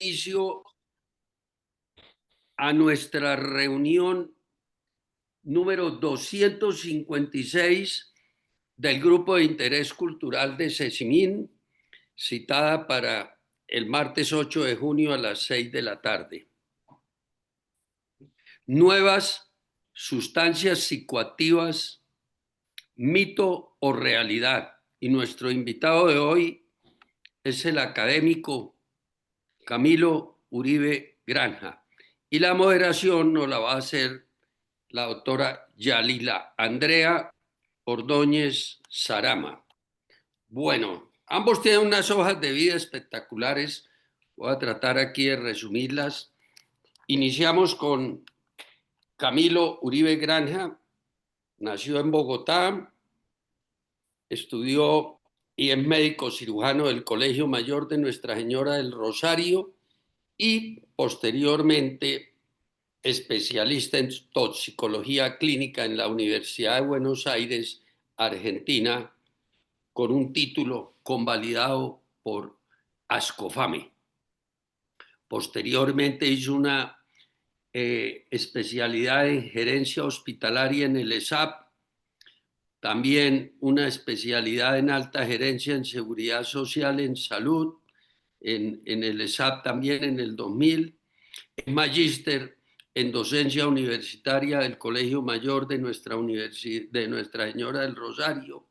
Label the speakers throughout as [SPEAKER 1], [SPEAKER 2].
[SPEAKER 1] inicio a nuestra reunión número 256 del Grupo de Interés Cultural de Sejimín, citada para el martes 8 de junio a las 6 de la tarde. Nuevas sustancias psicoactivas, mito o realidad. Y nuestro invitado de hoy es el académico Camilo Uribe Granja. Y la moderación nos la va a hacer la doctora Yalila Andrea Ordóñez Sarama. Bueno, ambos tienen unas hojas de vida espectaculares. Voy a tratar aquí de resumirlas. Iniciamos con Camilo Uribe Granja. Nació en Bogotá, estudió y es médico cirujano del Colegio Mayor de Nuestra Señora del Rosario y posteriormente especialista en toxicología clínica en la Universidad de Buenos Aires, Argentina, con un título convalidado por Ascofame. Posteriormente hizo una especialidad en gerencia hospitalaria en el ESAP, también una especialidad en alta gerencia en seguridad social en salud, en el ESAP también en el 2000, es magíster en docencia universitaria del Colegio Mayor de Nuestra Señora del Rosario,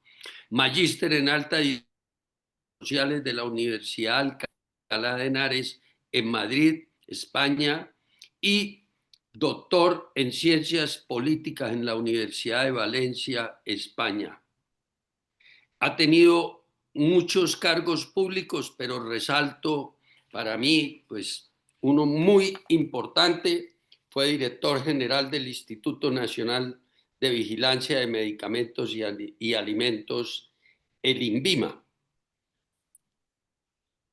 [SPEAKER 1] magíster en alta sociales de la Universidad Alcalá de Henares en Madrid, España, y doctor en ciencias políticas en la Universidad de Valencia, España. Ha tenido muchos cargos públicos, pero resalto para mí, pues, uno muy importante. Fue director general del Instituto Nacional de Vigilancia de Medicamentos y Alimentos, el INVIMA.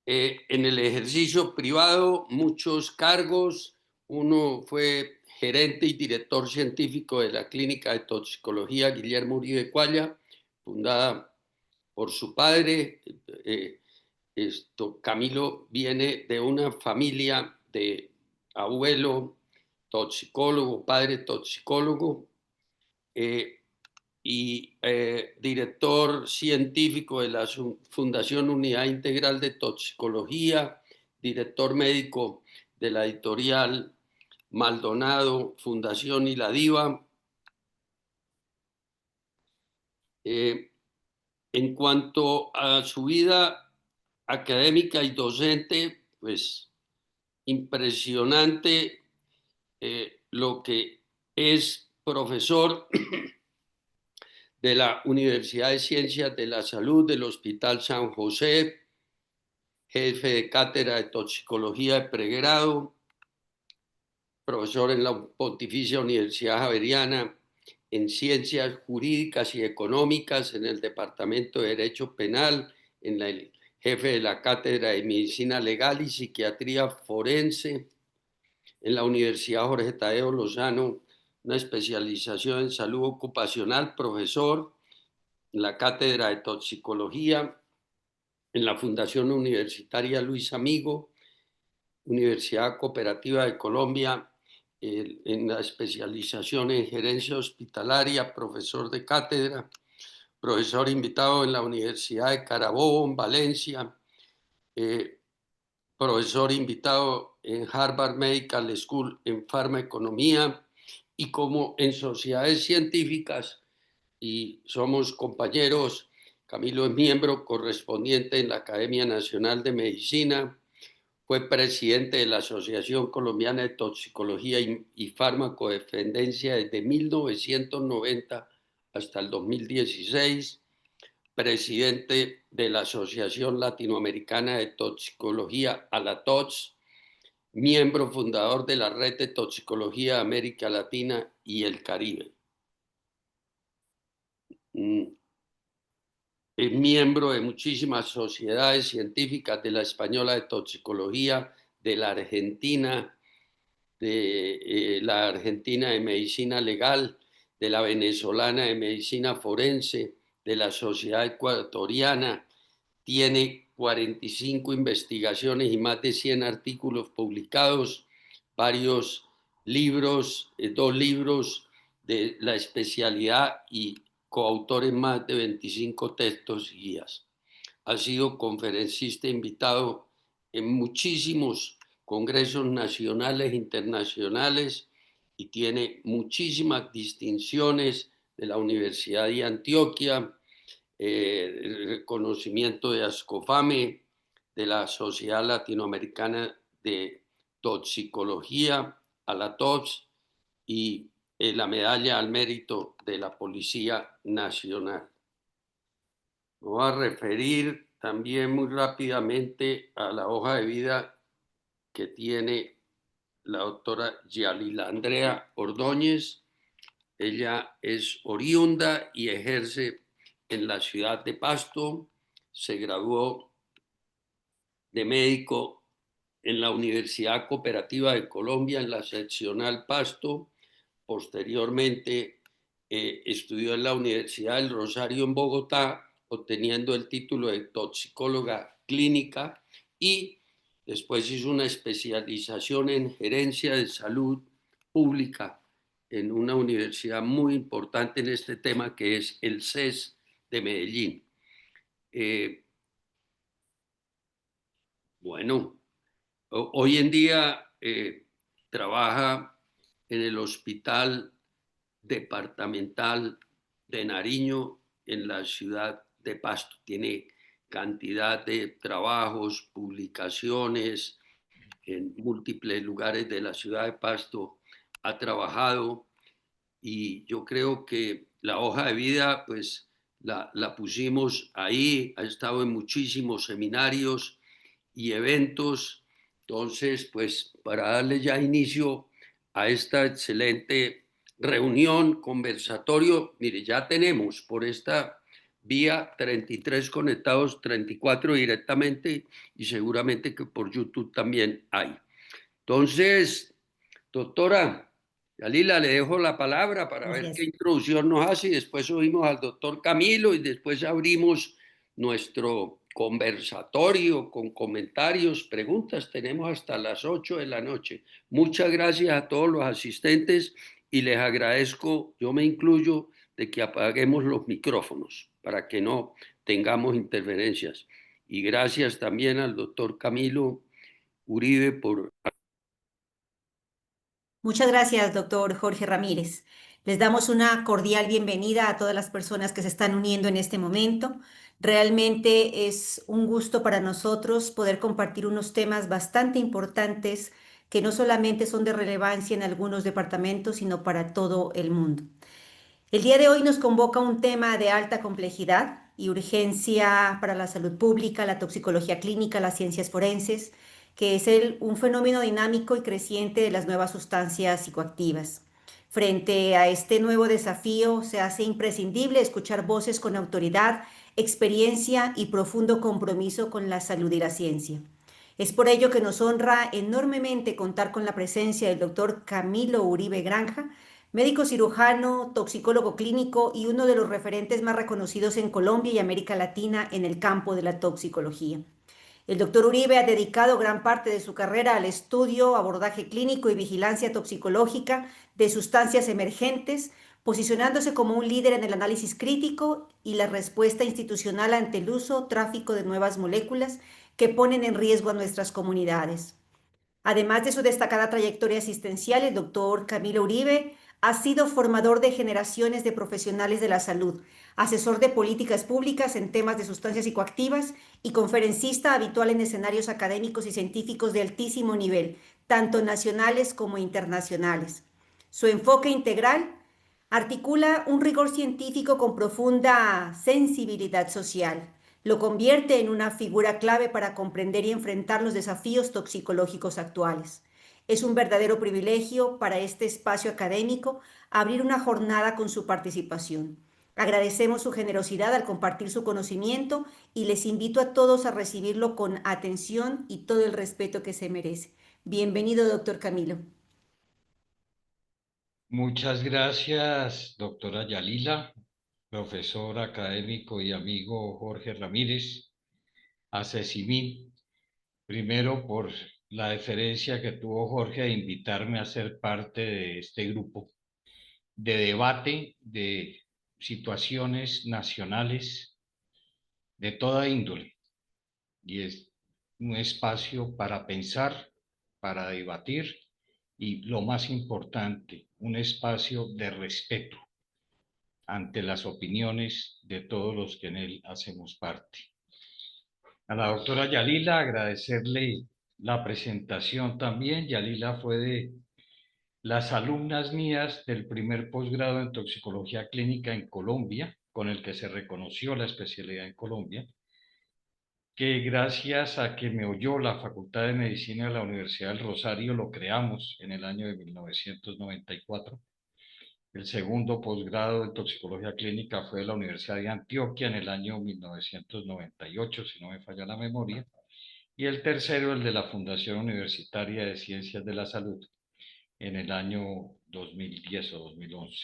[SPEAKER 1] En el ejercicio privado, muchos cargos. Uno fue gerente y director científico de la Clínica de Toxicología Guillermo Uribe Cualla, fundada por su padre. Camilo viene de una familia de abuelo toxicólogo, padre toxicólogo, y director científico de la Fundación Unidad Integral de Toxicología, director médico de la editorial Maldonado, Fundación y la Diva. En cuanto a su vida académica y docente, pues impresionante lo que es profesor de la Universidad de Ciencias de la Salud del Hospital San José, jefe de cátedra de toxicología de pregrado, profesor en la Pontificia Universidad Javeriana en Ciencias Jurídicas y Económicas en el Departamento de Derecho Penal, el jefe de la Cátedra de Medicina Legal y Psiquiatría Forense en la Universidad Jorge Tadeo Lozano, una especialización en salud ocupacional, profesor en la Cátedra de Toxicología en la Fundación Universitaria Luis Amigo, Universidad Cooperativa de Colombia, en la especialización en gerencia hospitalaria, profesor de cátedra, profesor invitado en la Universidad de Carabobo, en Valencia, profesor invitado en Harvard Medical School en farmacoeconomía y como en sociedades científicas, y somos compañeros. Camilo es miembro correspondiente en la Academia Nacional de Medicina, fue presidente de la Asociación Colombiana de Toxicología y Farmacodependencia desde 1990 hasta el 2016, presidente de la Asociación Latinoamericana de Toxicología, ALATOX, miembro fundador de la Red de Toxicología de América Latina y el Caribe. Es miembro de muchísimas sociedades científicas, de la Española de Toxicología, de la Argentina, de la Argentina de Medicina Legal, de la Venezolana de Medicina Forense, de la Sociedad Ecuatoriana. Tiene 45 investigaciones y más de 100 artículos publicados, varios libros, 2 libros de la especialidad y coautor en más de 25 textos y guías. Ha sido conferencista invitado en muchísimos congresos nacionales e internacionales y tiene muchísimas distinciones de la Universidad de Antioquia, el reconocimiento de Ascofame, de la Sociedad Latinoamericana de Toxicología, a la TOPS, y la medalla al mérito de la Policía Nacional. Me voy a referir también muy rápidamente a la hoja de vida que tiene la doctora Yalila Andrea Ordóñez. Ella es oriunda y ejerce en la ciudad de Pasto. Se graduó de médico en la Universidad Cooperativa de Colombia, en la seccional Pasto. Posteriormente estudió en la Universidad del Rosario en Bogotá, obteniendo el título de toxicóloga clínica, y después hizo una especialización en gerencia de salud pública en una universidad muy importante en este tema, que es el CES de Medellín. Bueno, hoy en día trabaja en el Hospital Departamental de Nariño en la ciudad de Pasto. Tiene cantidad de trabajos, publicaciones en múltiples lugares de la ciudad de Pasto. Ha trabajado y yo creo que la hoja de vida pues la pusimos ahí. Ha estado en muchísimos seminarios y eventos. Entonces, pues para darle ya inicio a esta excelente reunión, conversatorio, mire, ya tenemos por esta vía 33 conectados, 34 directamente, y seguramente que por YouTube también hay. Entonces, doctora Yalila, le dejo la palabra para ver qué
[SPEAKER 2] Gracias.
[SPEAKER 1] introducción nos hace, y después oímos al doctor Camilo y después abrimos nuestro conversatorio con comentarios, preguntas. Tenemos hasta las 8 de la noche. Muchas gracias a todos los asistentes y les agradezco, yo me incluyo, de que apaguemos los micrófonos para que no tengamos interferencias. Y gracias también al doctor Camilo Uribe por...
[SPEAKER 2] Muchas gracias, doctor Jorge Ramírez. Les damos una cordial bienvenida a todas las personas que se están uniendo en este momento. Realmente es un gusto para nosotros poder compartir unos temas bastante importantes que no solamente son de relevancia en algunos departamentos, sino para todo el mundo. El día de hoy nos convoca un tema de alta complejidad y urgencia para la salud pública, la toxicología clínica, las ciencias forenses, que es un fenómeno dinámico y creciente de las nuevas sustancias psicoactivas. Frente a este nuevo desafío, se hace imprescindible escuchar voces con autoridad, experiencia y profundo compromiso con la salud y la ciencia. Es por ello que nos honra enormemente contar con la presencia del doctor Camilo Uribe Granja, médico cirujano, toxicólogo clínico y uno de los referentes más reconocidos en Colombia y América Latina en el campo de la toxicología. El doctor Uribe ha dedicado gran parte de su carrera al estudio, abordaje clínico y vigilancia toxicológica de sustancias emergentes, posicionándose como un líder en el análisis crítico y la respuesta institucional ante el uso, tráfico de nuevas moléculas que ponen en riesgo a nuestras comunidades. Además de su destacada trayectoria asistencial, el doctor Camilo Uribe ha sido formador de generaciones de profesionales de la salud, asesor de políticas públicas en temas de sustancias psicoactivas y conferencista habitual en escenarios académicos y científicos de altísimo nivel, tanto nacionales como internacionales. Su enfoque integral articula un rigor científico con profunda sensibilidad social. Lo convierte en una figura clave para comprender y enfrentar los desafíos toxicológicos actuales. Es un verdadero privilegio para este espacio académico abrir una jornada con su participación. Agradecemos su generosidad al compartir su conocimiento y les invito a todos a recibirlo con atención y todo el respeto que se merece. Bienvenido, doctor Camilo.
[SPEAKER 3] Muchas gracias, doctora Yalila, profesor académico y amigo Jorge Ramírez. a CECIMIN, primero por la deferencia que tuvo Jorge de invitarme a ser parte de este grupo de debate de situaciones nacionales de toda índole. Y es un espacio para pensar, para debatir y, lo más importante, un espacio de respeto ante las opiniones de todos los que en él hacemos parte. A la doctora Yalila agradecerle la presentación también. Yalila fue de las alumnas mías del primer posgrado en toxicología clínica en Colombia, con el que se reconoció la especialidad en Colombia, que gracias a que me oyó la Facultad de Medicina de la Universidad del Rosario, lo creamos en el año de 1994. El segundo posgrado en toxicología clínica fue de la Universidad de Antioquia en el año 1998, si no me falla la memoria. Y el tercero, el de la Fundación Universitaria de Ciencias de la Salud, en el año 2010 o 2011.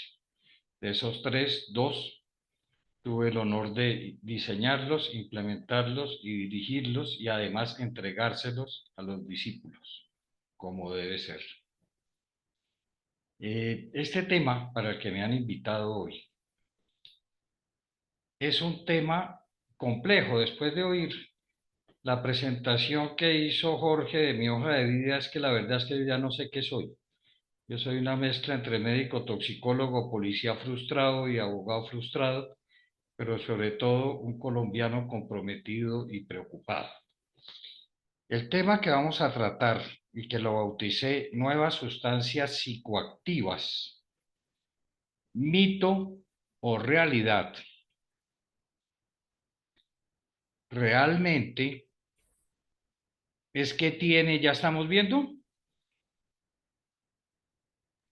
[SPEAKER 3] De esos tres, dos tuve el honor de diseñarlos, implementarlos y dirigirlos, y además entregárselos a los discípulos, como debe ser. Este tema para el que me han invitado hoy es un tema complejo. Después de oír la presentación que hizo Jorge de mi hoja de vida, es que la verdad es que yo ya no sé qué soy. Yo soy una mezcla entre médico, toxicólogo, policía frustrado y abogado frustrado, pero sobre todo un colombiano comprometido y preocupado. El tema que vamos a tratar, y que lo bauticé Nuevas Sustancias Psicoactivas, mito o realidad. Realmente es que tiene, ya estamos viendo.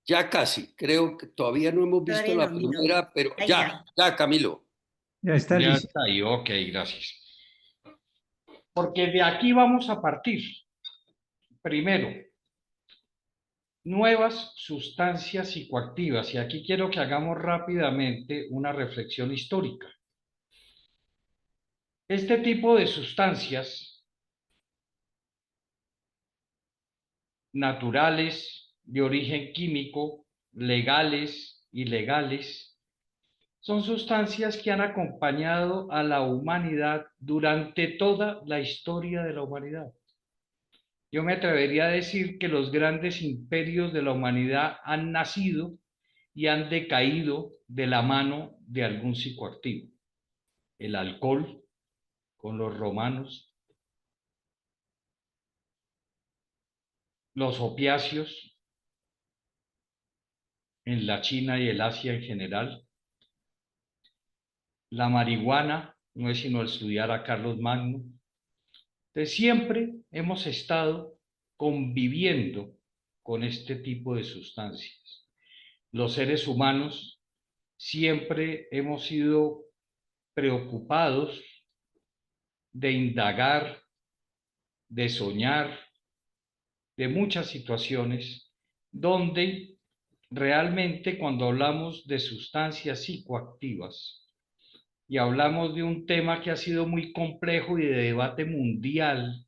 [SPEAKER 1] Ya casi, creo que todavía no hemos visto
[SPEAKER 2] Todavía
[SPEAKER 1] la
[SPEAKER 2] no, Milo.
[SPEAKER 1] primera, pero
[SPEAKER 2] Ahí
[SPEAKER 1] ya, Camilo.
[SPEAKER 4] Ya está
[SPEAKER 3] Ya
[SPEAKER 4] listo.
[SPEAKER 3] está ahí, ok, gracias. Porque de aquí vamos a partir. Primero, nuevas sustancias psicoactivas. Y aquí quiero que hagamos rápidamente una reflexión histórica. Este tipo de sustancias naturales, de origen químico, legales, ilegales, son sustancias que han acompañado a la humanidad durante toda la historia de la humanidad. Yo me atrevería a decir que los grandes imperios de la humanidad han nacido y han decaído de la mano de algún psicoactivo. El alcohol con los romanos, los opiáceos en la China y el Asia en general, la marihuana, no es sino estudiar a Carlos Magno. Entonces, siempre hemos estado conviviendo con este tipo de sustancias. Los seres humanos siempre hemos sido preocupados de indagar, de soñar, de muchas situaciones donde realmente, cuando hablamos de sustancias psicoactivas y hablamos de un tema que ha sido muy complejo y de debate mundial,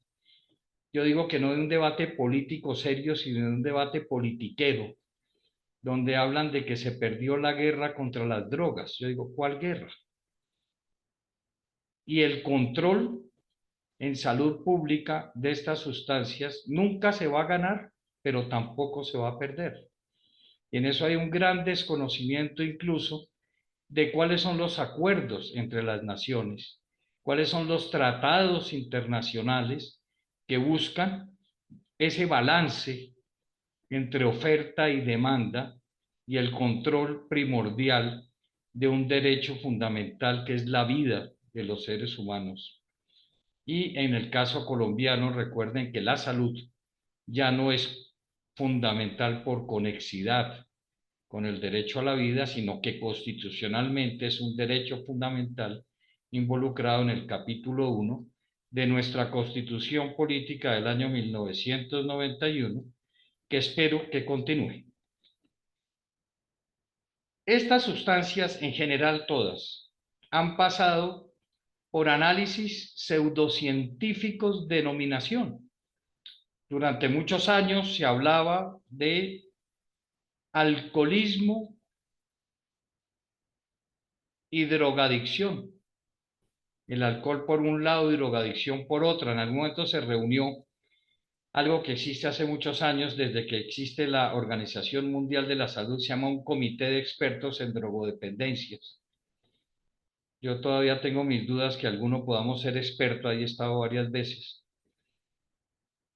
[SPEAKER 3] yo digo que no de un debate político serio, sino de un debate politiquero, donde hablan de que se perdió la guerra contra las drogas. Yo digo, ¿cuál guerra? Y el control en salud pública de estas sustancias nunca se va a ganar, pero tampoco se va a perder. Y en eso hay un gran desconocimiento incluso de cuáles son los acuerdos entre las naciones, cuáles son los tratados internacionales que buscan ese balance entre oferta y demanda y el control primordial de un derecho fundamental que es la vida de los seres humanos. Y en el caso colombiano, recuerden que la salud ya no es fundamental por conexidad con el derecho a la vida, sino que constitucionalmente es un derecho fundamental involucrado en el capítulo 1 de nuestra Constitución Política del año 1991, que espero que continúe. Estas sustancias, en general todas, han pasado por análisis pseudocientíficos de denominación. Durante muchos años se hablaba de alcoholismo y drogadicción. El alcohol por un lado y drogadicción por otra. En algún momento se reunió algo que existe hace muchos años, desde que existe la Organización Mundial de la Salud, se llama un comité de expertos en drogodependencias. Yo todavía tengo mis dudas que alguno podamos ser experto, ahí he estado varias veces.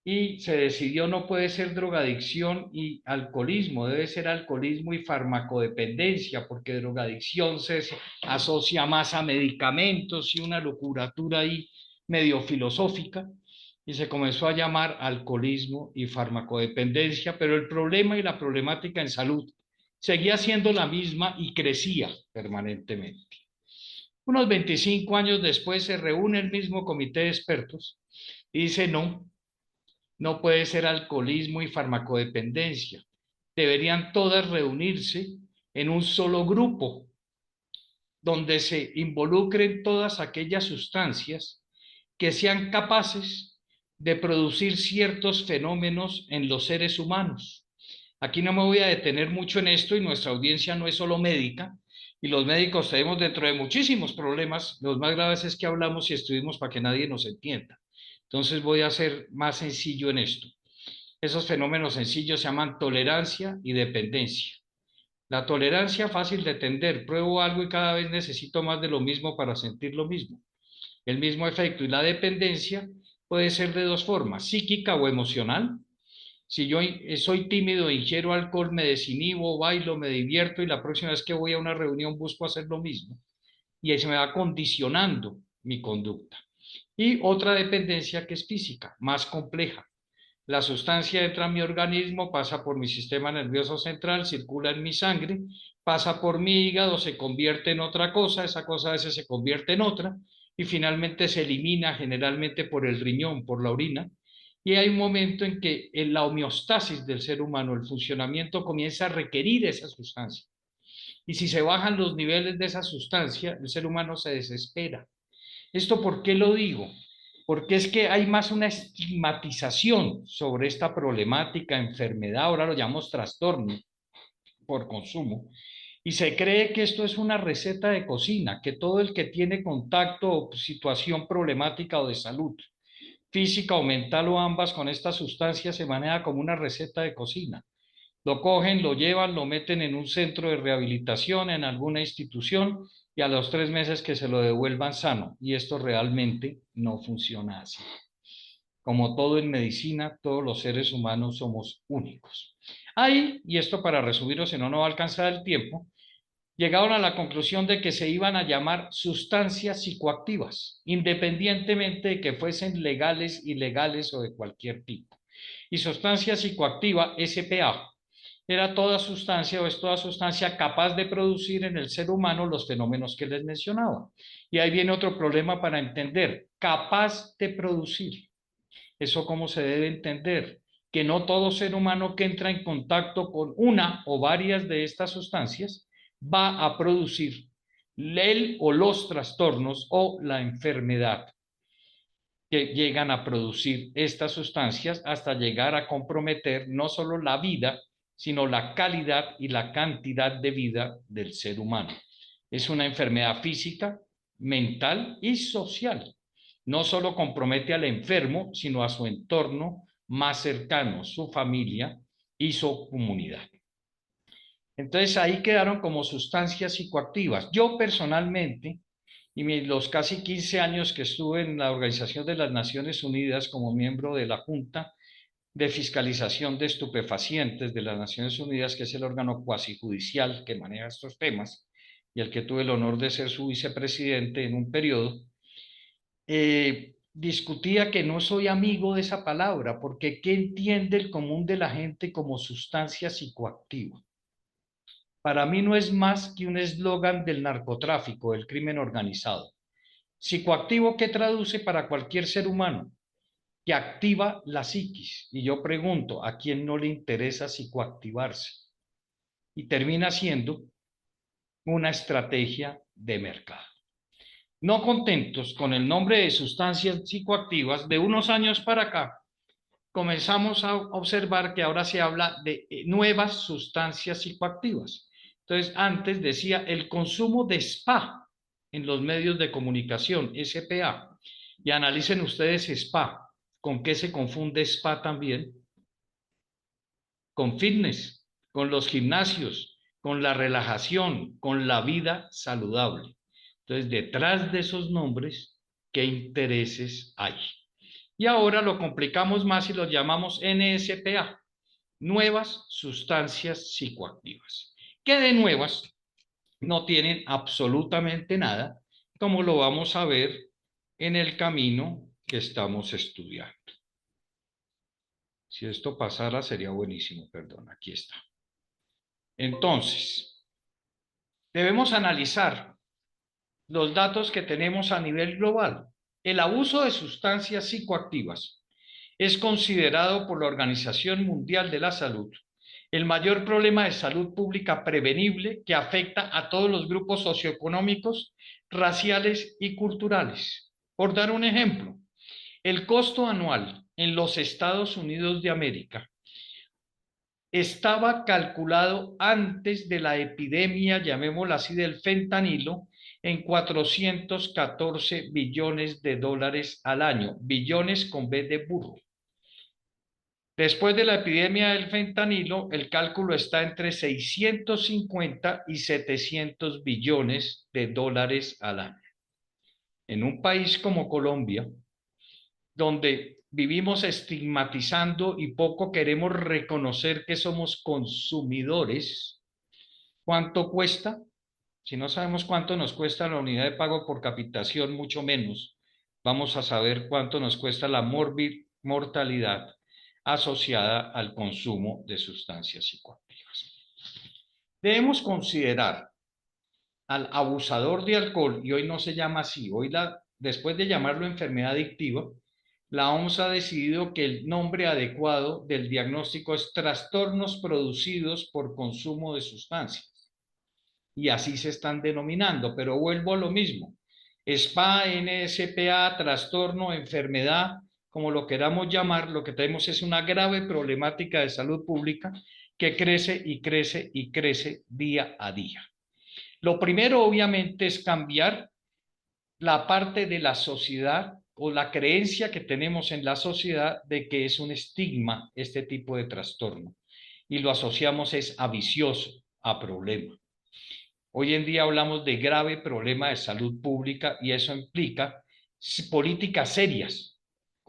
[SPEAKER 3] Y se decidió no puede ser drogadicción y alcoholismo, debe ser alcoholismo y farmacodependencia, porque drogadicción se asocia más a medicamentos y una locuratura ahí medio filosófica, y se comenzó a llamar alcoholismo y farmacodependencia, pero el problema y la problemática en salud seguía siendo la misma y crecía permanentemente. Unos 25 años después se reúne el mismo comité de expertos y dice no puede ser alcoholismo y farmacodependencia. Deberían todas reunirse en un solo grupo donde se involucren todas aquellas sustancias que sean capaces de producir ciertos fenómenos en los seres humanos. Aquí no me voy a detener mucho en esto, y nuestra audiencia no es solo médica, y los médicos tenemos dentro de muchísimos problemas. Los más graves es que hablamos y estudiamos para que nadie nos entienda. Entonces voy a ser más sencillo en esto. Esos fenómenos sencillos se llaman tolerancia y dependencia. La tolerancia, fácil de entender: pruebo algo y cada vez necesito más de lo mismo para sentir lo mismo, el mismo efecto. Y la dependencia puede ser de dos formas: psíquica o emocional. Si yo soy tímido, ingiero alcohol, me desinhibo, bailo, me divierto, y la próxima vez que voy a una reunión busco hacer lo mismo, y ahí se me va condicionando mi conducta. Y otra dependencia que es física, más compleja. La sustancia entra en mi organismo, pasa por mi sistema nervioso central, circula en mi sangre, pasa por mi hígado, se convierte en otra cosa, esa cosa a veces se convierte en otra, y finalmente se elimina generalmente por el riñón, por la orina. Y hay un momento en que en la homeostasis del ser humano, el funcionamiento, comienza a requerir esa sustancia. Y si se bajan los niveles de esa sustancia, el ser humano se desespera. ¿Esto por qué lo digo? Porque es que hay más una estigmatización sobre esta problemática, enfermedad, ahora lo llamamos trastorno por consumo, y se cree que esto es una receta de cocina, que todo el que tiene contacto o situación problemática o de salud, física o mental o ambas, con esta sustancia se maneja como una receta de cocina. Lo cogen, lo llevan, lo meten en un centro de rehabilitación, en alguna institución, y a los 3 meses que se lo devuelvan sano. Y esto realmente no funciona así. Como todo en medicina, todos los seres humanos somos únicos. Ahí, y esto para resumirlo, si no, no va a alcanzar el tiempo, llegaron a la conclusión de que se iban a llamar sustancias psicoactivas, independientemente de que fuesen legales, ilegales o de cualquier tipo. Y sustancia psicoactiva, SPA, era toda sustancia o es toda sustancia capaz de producir en el ser humano los fenómenos que les mencionaba. Y ahí viene otro problema para entender: capaz de producir. ¿Eso cómo se debe entender? Que no todo ser humano que entra en contacto con una o varias de estas sustancias va a producir el o los trastornos o la enfermedad que llegan a producir estas sustancias, hasta llegar a comprometer no solo la vida, sino la calidad y la cantidad de vida del ser humano. Es una enfermedad física, mental y social. No solo compromete al enfermo, sino a su entorno más cercano, su familia y su comunidad. Entonces ahí quedaron como sustancias psicoactivas. Yo personalmente, y los casi 15 años que estuve en la Organización de las Naciones Unidas como miembro de la Junta de Fiscalización de Estupefacientes de las Naciones Unidas, que es el órgano cuasi judicial que maneja estos temas, y al que tuve el honor de ser su vicepresidente en un periodo, discutía que no soy amigo de esa palabra, porque ¿qué entiende el común de la gente como sustancia psicoactiva? Para mí no es más que un eslogan del narcotráfico, del crimen organizado. Psicoactivo, ¿qué traduce para cualquier ser humano? Que activa la psiquis. Y yo pregunto, ¿a quién no le interesa psicoactivarse? Y termina siendo una estrategia de mercado. No contentos con el nombre de sustancias psicoactivas, de unos años para acá, comenzamos a observar que ahora se habla de nuevas sustancias psicoactivas. Entonces, antes decía el consumo de spa en los medios de comunicación, SPA. Y analicen ustedes spa. ¿Con qué se confunde spa también? Con fitness, con los gimnasios, con la relajación, con la vida saludable. Entonces, detrás de esos nombres, ¿qué intereses hay? Y ahora lo complicamos más y lo llamamos NSPA, nuevas sustancias psicoactivas, que de nuevas no tienen absolutamente nada, como lo vamos a ver en el camino que estamos estudiando. Si esto pasara sería buenísimo, perdón, aquí está. Entonces, debemos analizar los datos que tenemos a nivel global. El abuso de sustancias psicoactivas es considerado por la Organización Mundial de la Salud el mayor problema de salud pública prevenible que afecta a todos los grupos socioeconómicos, raciales y culturales. Por dar un ejemplo, el costo anual en los Estados Unidos de América estaba calculado antes de la epidemia, llamémosla así, del fentanilo, en 414 billones de dólares al año, billones con B de burro. Después de la epidemia del fentanilo, el cálculo está entre 650 y 700 billones de dólares al año. En un país como Colombia, donde vivimos estigmatizando y poco queremos reconocer que somos consumidores, ¿cuánto cuesta? Si no sabemos cuánto nos cuesta la unidad de pago por capitación, mucho menos vamos a saber cuánto nos cuesta la mortalidad asociada al consumo de sustancias psicoactivas. Debemos considerar al abusador de alcohol, y hoy no se llama así, hoy después de llamarlo enfermedad adictiva, la OMS ha decidido que el nombre adecuado del diagnóstico es trastornos producidos por consumo de sustancias. Y así se están denominando, pero vuelvo a lo mismo. SPA, NSPA, trastorno, enfermedad, como lo queramos llamar, lo que tenemos es una grave problemática de salud pública que crece y crece y crece día a día. Lo primero, obviamente, es cambiar la parte de la sociedad o la creencia que tenemos en la sociedad de que es un estigma este tipo de trastorno y lo asociamos es a vicioso, a problema. Hoy en día hablamos de grave problema de salud pública y eso implica políticas serias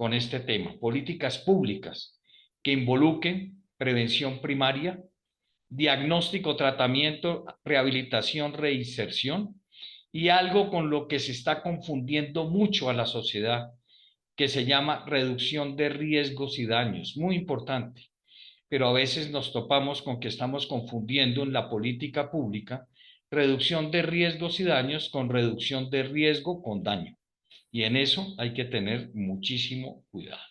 [SPEAKER 3] con este tema, políticas públicas que involucren prevención primaria, diagnóstico, tratamiento, rehabilitación, reinserción y algo con lo que se está confundiendo mucho a la sociedad, que se llama reducción de riesgos y daños, muy importante, pero a veces nos topamos con que estamos confundiendo en la política pública reducción de riesgos y daños con reducción de riesgo con daño, y en eso hay que tener muchísimo cuidado.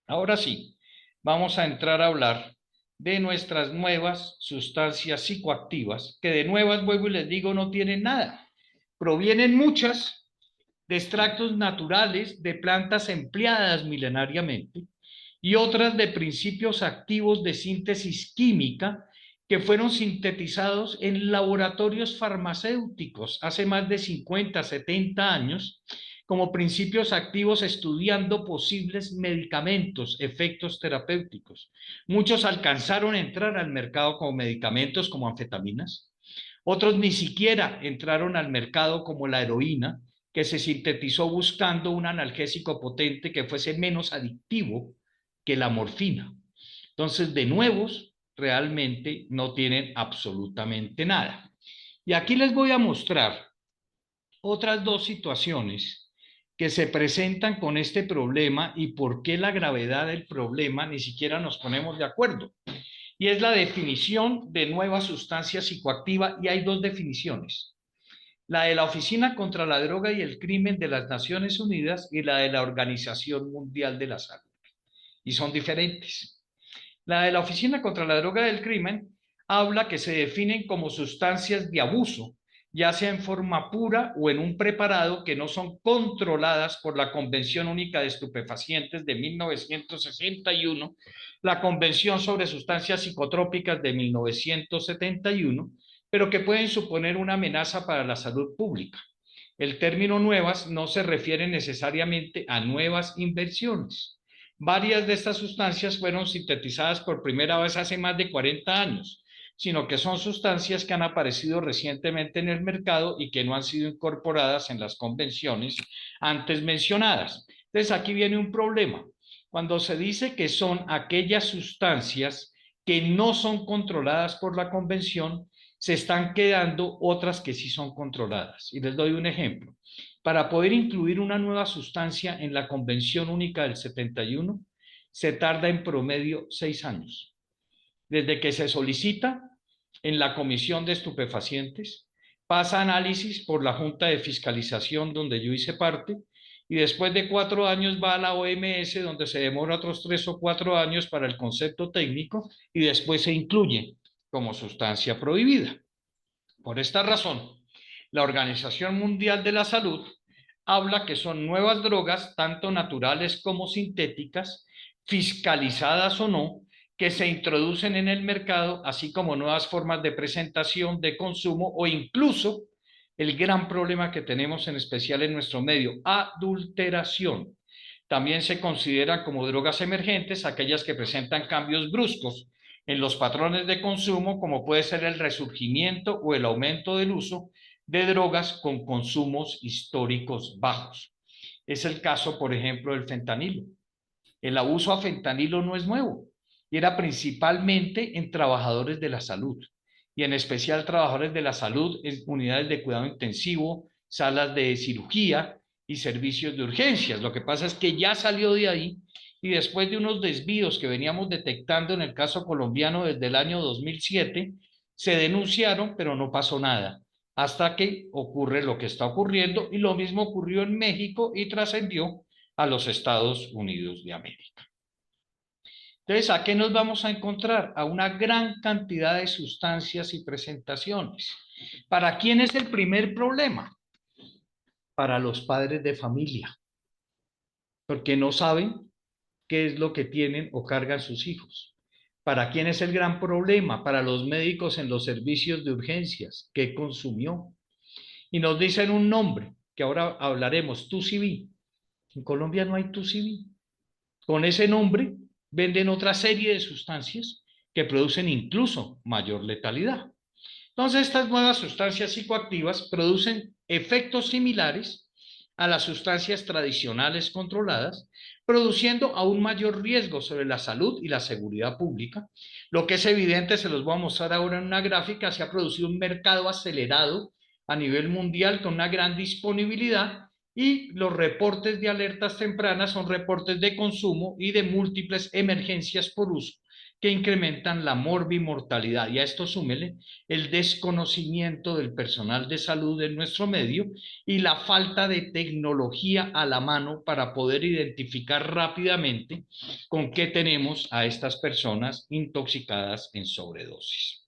[SPEAKER 3] Ahora sí, vamos a entrar a hablar de nuestras nuevas sustancias psicoactivas, que de nuevas, vuelvo y les digo, no tienen nada. Provienen muchas de extractos naturales de plantas empleadas milenariamente y otras de principios activos de síntesis química que fueron sintetizados en laboratorios farmacéuticos hace más de 50, 70 años como principios activos estudiando posibles medicamentos, efectos terapéuticos. Muchos alcanzaron a entrar al mercado como medicamentos como anfetaminas, otros ni siquiera entraron al mercado como la heroína, que se sintetizó buscando un analgésico potente que fuese menos adictivo que la morfina. Entonces, de nuevos, realmente no tienen absolutamente nada. Y aquí les voy a mostrar otras dos situaciones que se presentan con este problema y por qué la gravedad del problema ni siquiera nos ponemos de acuerdo. Y es la definición de nueva sustancia psicoactiva, y hay dos definiciones. La de la Oficina contra la Droga y el Crimen de las Naciones Unidas y la de la Organización Mundial de la Salud. Y son diferentes. La de la Oficina contra la Droga y el Crimen habla que se definen como sustancias de abuso ya sea en forma pura o en un preparado, que no son controladas por la Convención Única de Estupefacientes de 1961, la Convención sobre Sustancias Psicotrópicas de 1971, pero que pueden suponer una amenaza para la salud pública. El término nuevas no se refiere necesariamente a nuevas invenciones. Varias de estas sustancias fueron sintetizadas por primera vez hace más de 40 años, sino que son sustancias que han aparecido recientemente en el mercado y que no han sido incorporadas en las convenciones antes mencionadas. Entonces aquí viene un problema. Cuando se dice que son aquellas sustancias que no son controladas por la convención, se están quedando otras que sí son controladas. Y les doy un ejemplo. Para poder incluir una nueva sustancia en la Convención Única del 71, se tarda en promedio 6 años. Desde que se solicita en la Comisión de Estupefacientes, pasa análisis por la Junta de Fiscalización donde yo hice parte, y después de 4 años va a la OMS, donde se demora otros 3 o 4 años para el concepto técnico, y después se incluye como sustancia prohibida. Por esta razón, la Organización Mundial de la Salud habla que son nuevas drogas, tanto naturales como sintéticas, fiscalizadas o no, que se introducen en el mercado, así como nuevas formas de presentación, de consumo, o incluso el gran problema que tenemos en especial en nuestro medio, adulteración. También se consideran como drogas emergentes aquellas que presentan cambios bruscos en los patrones de consumo, como puede ser el resurgimiento o el aumento del uso de drogas con consumos históricos bajos. Es el caso, por ejemplo, del fentanilo. El abuso a fentanilo no es nuevo y era principalmente en trabajadores de la salud, y en especial trabajadores de la salud en unidades de cuidado intensivo, salas de cirugía y servicios de urgencias. Lo que pasa es que ya salió de ahí, y después de unos desvíos que veníamos detectando en el caso colombiano desde el año 2007, se denunciaron, pero no pasó nada, hasta que ocurre lo que está ocurriendo, y lo mismo ocurrió en México y trascendió a los Estados Unidos de América. Entonces, ¿a qué nos vamos a encontrar? A una gran cantidad de sustancias y presentaciones. ¿Para quién es el primer problema? Para los padres de familia, porque no saben qué es lo que tienen o cargan sus hijos. ¿Para quién es el gran problema? Para los médicos en los servicios de urgencias. ¿Qué consumió? Y nos dicen un nombre, que ahora hablaremos, Tusiví. En Colombia no hay Tusiví. Con ese nombre venden otra serie de sustancias que producen incluso mayor letalidad. Entonces, estas nuevas sustancias psicoactivas producen efectos similares a las sustancias tradicionales controladas, produciendo aún mayor riesgo sobre la salud y la seguridad pública. Lo que es evidente, se los voy a mostrar ahora en una gráfica, se ha producido un mercado acelerado a nivel mundial con una gran disponibilidad, y los reportes de alertas tempranas son reportes de consumo y de múltiples emergencias por uso que incrementan la morbimortalidad. Y a esto súmele el desconocimiento del personal de salud en nuestro medio y la falta de tecnología a la mano para poder identificar rápidamente con qué tenemos a estas personas intoxicadas en sobredosis.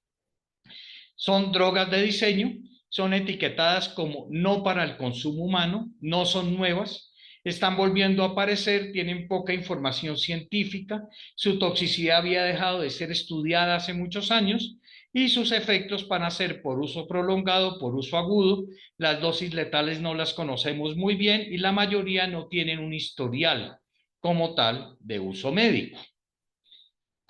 [SPEAKER 3] Son drogas de diseño, son etiquetadas como no para el consumo humano, no son nuevas, están volviendo a aparecer, tienen poca información científica, su toxicidad había dejado de ser estudiada hace muchos años, y sus efectos van a ser por uso prolongado, por uso agudo. Las dosis letales no las conocemos muy bien y la mayoría no tienen un historial como tal de uso médico.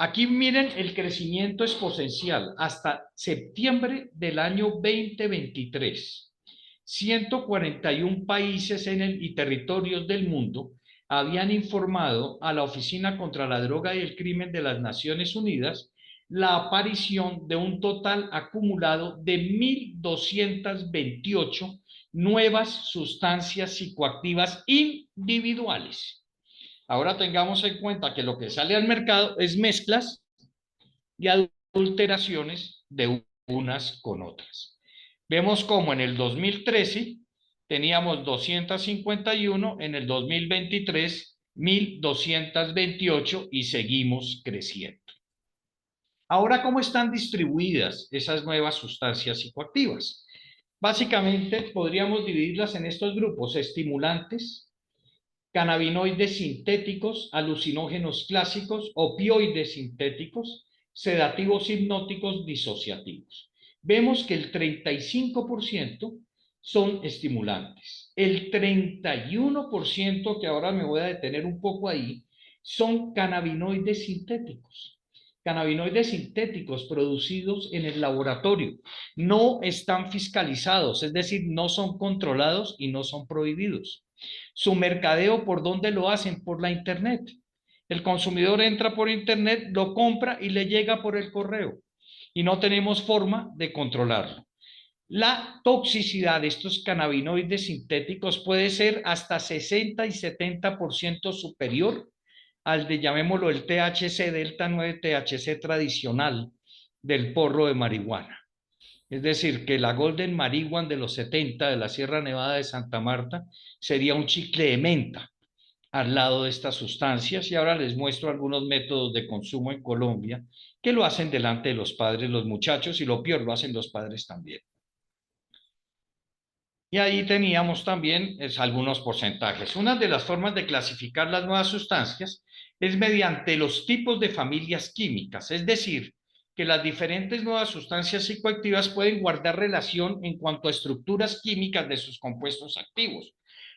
[SPEAKER 3] Aquí miren el crecimiento exponencial hasta septiembre del año 2023. 141 países y territorios del mundo habían informado a la Oficina contra la Droga y el Crimen de las Naciones Unidas la aparición de un total acumulado de 1.228 nuevas sustancias psicoactivas individuales. Ahora tengamos en cuenta que lo que sale al mercado es mezclas y adulteraciones de unas con otras. Vemos como en el 2013 teníamos 251, en el 2023 1.228, y seguimos creciendo. Ahora, ¿cómo están distribuidas esas nuevas sustancias psicoactivas? Básicamente podríamos dividirlas en estos grupos: estimulantes, cannabinoides sintéticos, alucinógenos clásicos, opioides sintéticos, sedativos hipnóticos, disociativos. Vemos que el 35% son estimulantes. El 31%, que ahora me voy a detener un poco ahí, son cannabinoides sintéticos. Cannabinoides sintéticos producidos en el laboratorio. No están fiscalizados, es decir, no son controlados y no son prohibidos. Su mercadeo, ¿por dónde lo hacen? Por la internet. El consumidor entra por internet, lo compra y le llega por el correo. Y no tenemos forma de controlarlo. La toxicidad de estos cannabinoides sintéticos puede ser hasta 60 y 70% superior al de, llamémoslo, el THC delta 9, THC tradicional del porro de marihuana. Es decir, que la Golden Marihuana de los 70 de la Sierra Nevada de Santa Marta sería un chicle de menta al lado de estas sustancias. Y ahora les muestro algunos métodos de consumo en Colombia que lo hacen delante de los padres los muchachos, y lo peor, lo hacen los padres también. Y ahí teníamos también algunos porcentajes. Una de las formas de clasificar las nuevas sustancias es mediante los tipos de familias químicas, es decir, que las diferentes nuevas sustancias psicoactivas pueden guardar relación en cuanto a estructuras químicas de sus compuestos activos,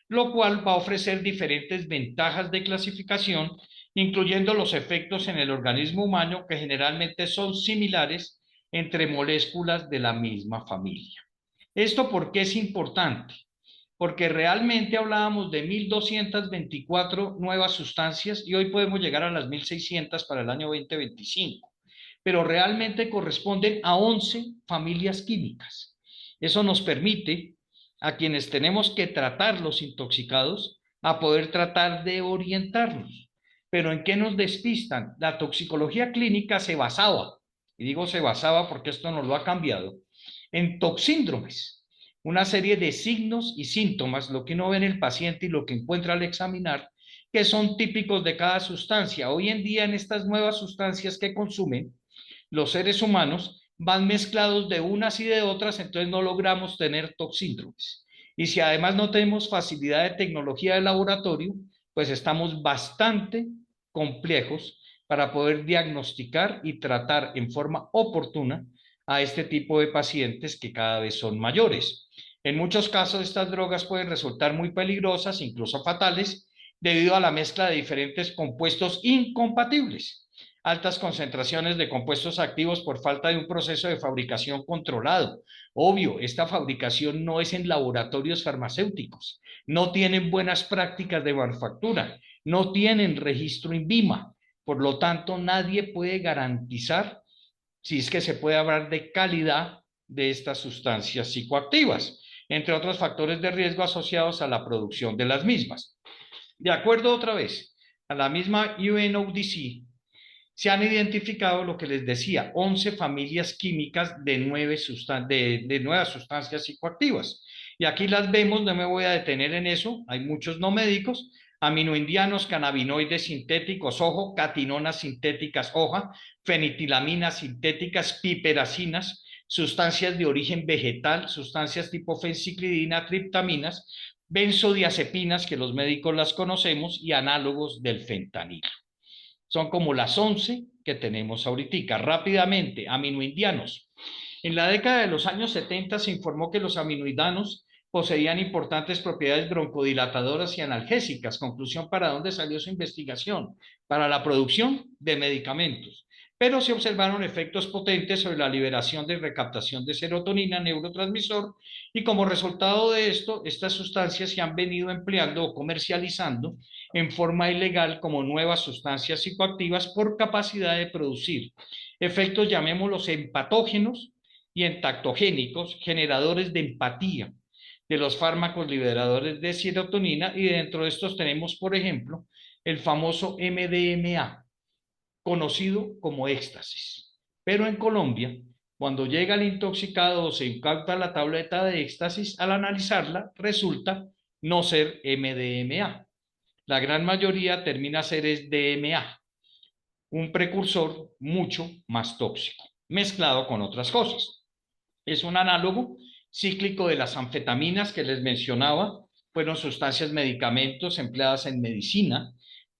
[SPEAKER 3] lo cual va a ofrecer diferentes ventajas de clasificación, incluyendo los efectos en el organismo humano, que generalmente son similares entre moléculas de la misma familia. ¿Esto por qué es importante? Porque realmente hablábamos de 1.224 nuevas sustancias y hoy podemos llegar a las 1.600 para el año 2025, pero realmente corresponden a 11 familias químicas. Eso nos permite a quienes tenemos que tratar los intoxicados a poder tratar de orientarnos. Pero ¿en qué nos despistan? La toxicología clínica se basaba, y digo se basaba porque esto no lo ha cambiado, en toxíndromes, una serie de signos y síntomas, lo que uno ve en el paciente y lo que encuentra al examinar, que son típicos de cada sustancia. Hoy en día, en estas nuevas sustancias que consumen los seres humanos, van mezclados de unas y de otras, entonces no logramos tener toxíndromes. Y si además no tenemos facilidad de tecnología de laboratorio, pues estamos bastante complejos para poder diagnosticar y tratar en forma oportuna a este tipo de pacientes que cada vez son mayores. En muchos casos estas drogas pueden resultar muy peligrosas, incluso fatales, debido a la mezcla de diferentes compuestos incompatibles, altas concentraciones de compuestos activos por falta de un proceso de fabricación controlado. Obvio, esta fabricación no es en laboratorios farmacéuticos, no tienen buenas prácticas de manufactura, no tienen registro INVIMA, por lo tanto nadie puede garantizar si es que se puede hablar de calidad de estas sustancias psicoactivas, entre otros factores de riesgo asociados a la producción de las mismas. De acuerdo otra vez a la misma UNODC, se han identificado lo que les decía, 11 familias químicas de nuevas sustancias psicoactivas. Y aquí las vemos, no me voy a detener en eso, hay muchos no médicos: aminoindianos, cannabinoides sintéticos, ojo, catinonas sintéticas, hoja, fenitilaminas sintéticas, piperacinas, sustancias de origen vegetal, sustancias tipo fenciclidina, triptaminas, benzodiazepinas, que los médicos las conocemos, y análogos del fentanilo. Son como las 11 que tenemos ahorita. Rápidamente, aminoindianos. En la década de los años 70 se informó que los aminoindianos poseían importantes propiedades broncodilatadoras y analgésicas. Conclusión: ¿para dónde salió su investigación? Para la producción de medicamentos. Pero se observaron efectos potentes sobre la liberación de recaptación de serotonina, neurotransmisor, y como resultado de esto, estas sustancias se han venido empleando o comercializando en forma ilegal como nuevas sustancias psicoactivas por capacidad de producir efectos, llamémoslos, empatógenos y entactogénicos, generadores de empatía de los fármacos liberadores de serotonina. Y dentro de estos tenemos, por ejemplo, el famoso MDMA, conocido como éxtasis. Pero en Colombia, cuando llega el intoxicado o se incauta la tableta de éxtasis, al analizarla resulta no ser MDMA. La gran mayoría termina ser DMA, un precursor mucho más tóxico, mezclado con otras cosas. Es un análogo cíclico de las anfetaminas que les mencionaba, fueron sustancias, medicamentos empleadas en medicina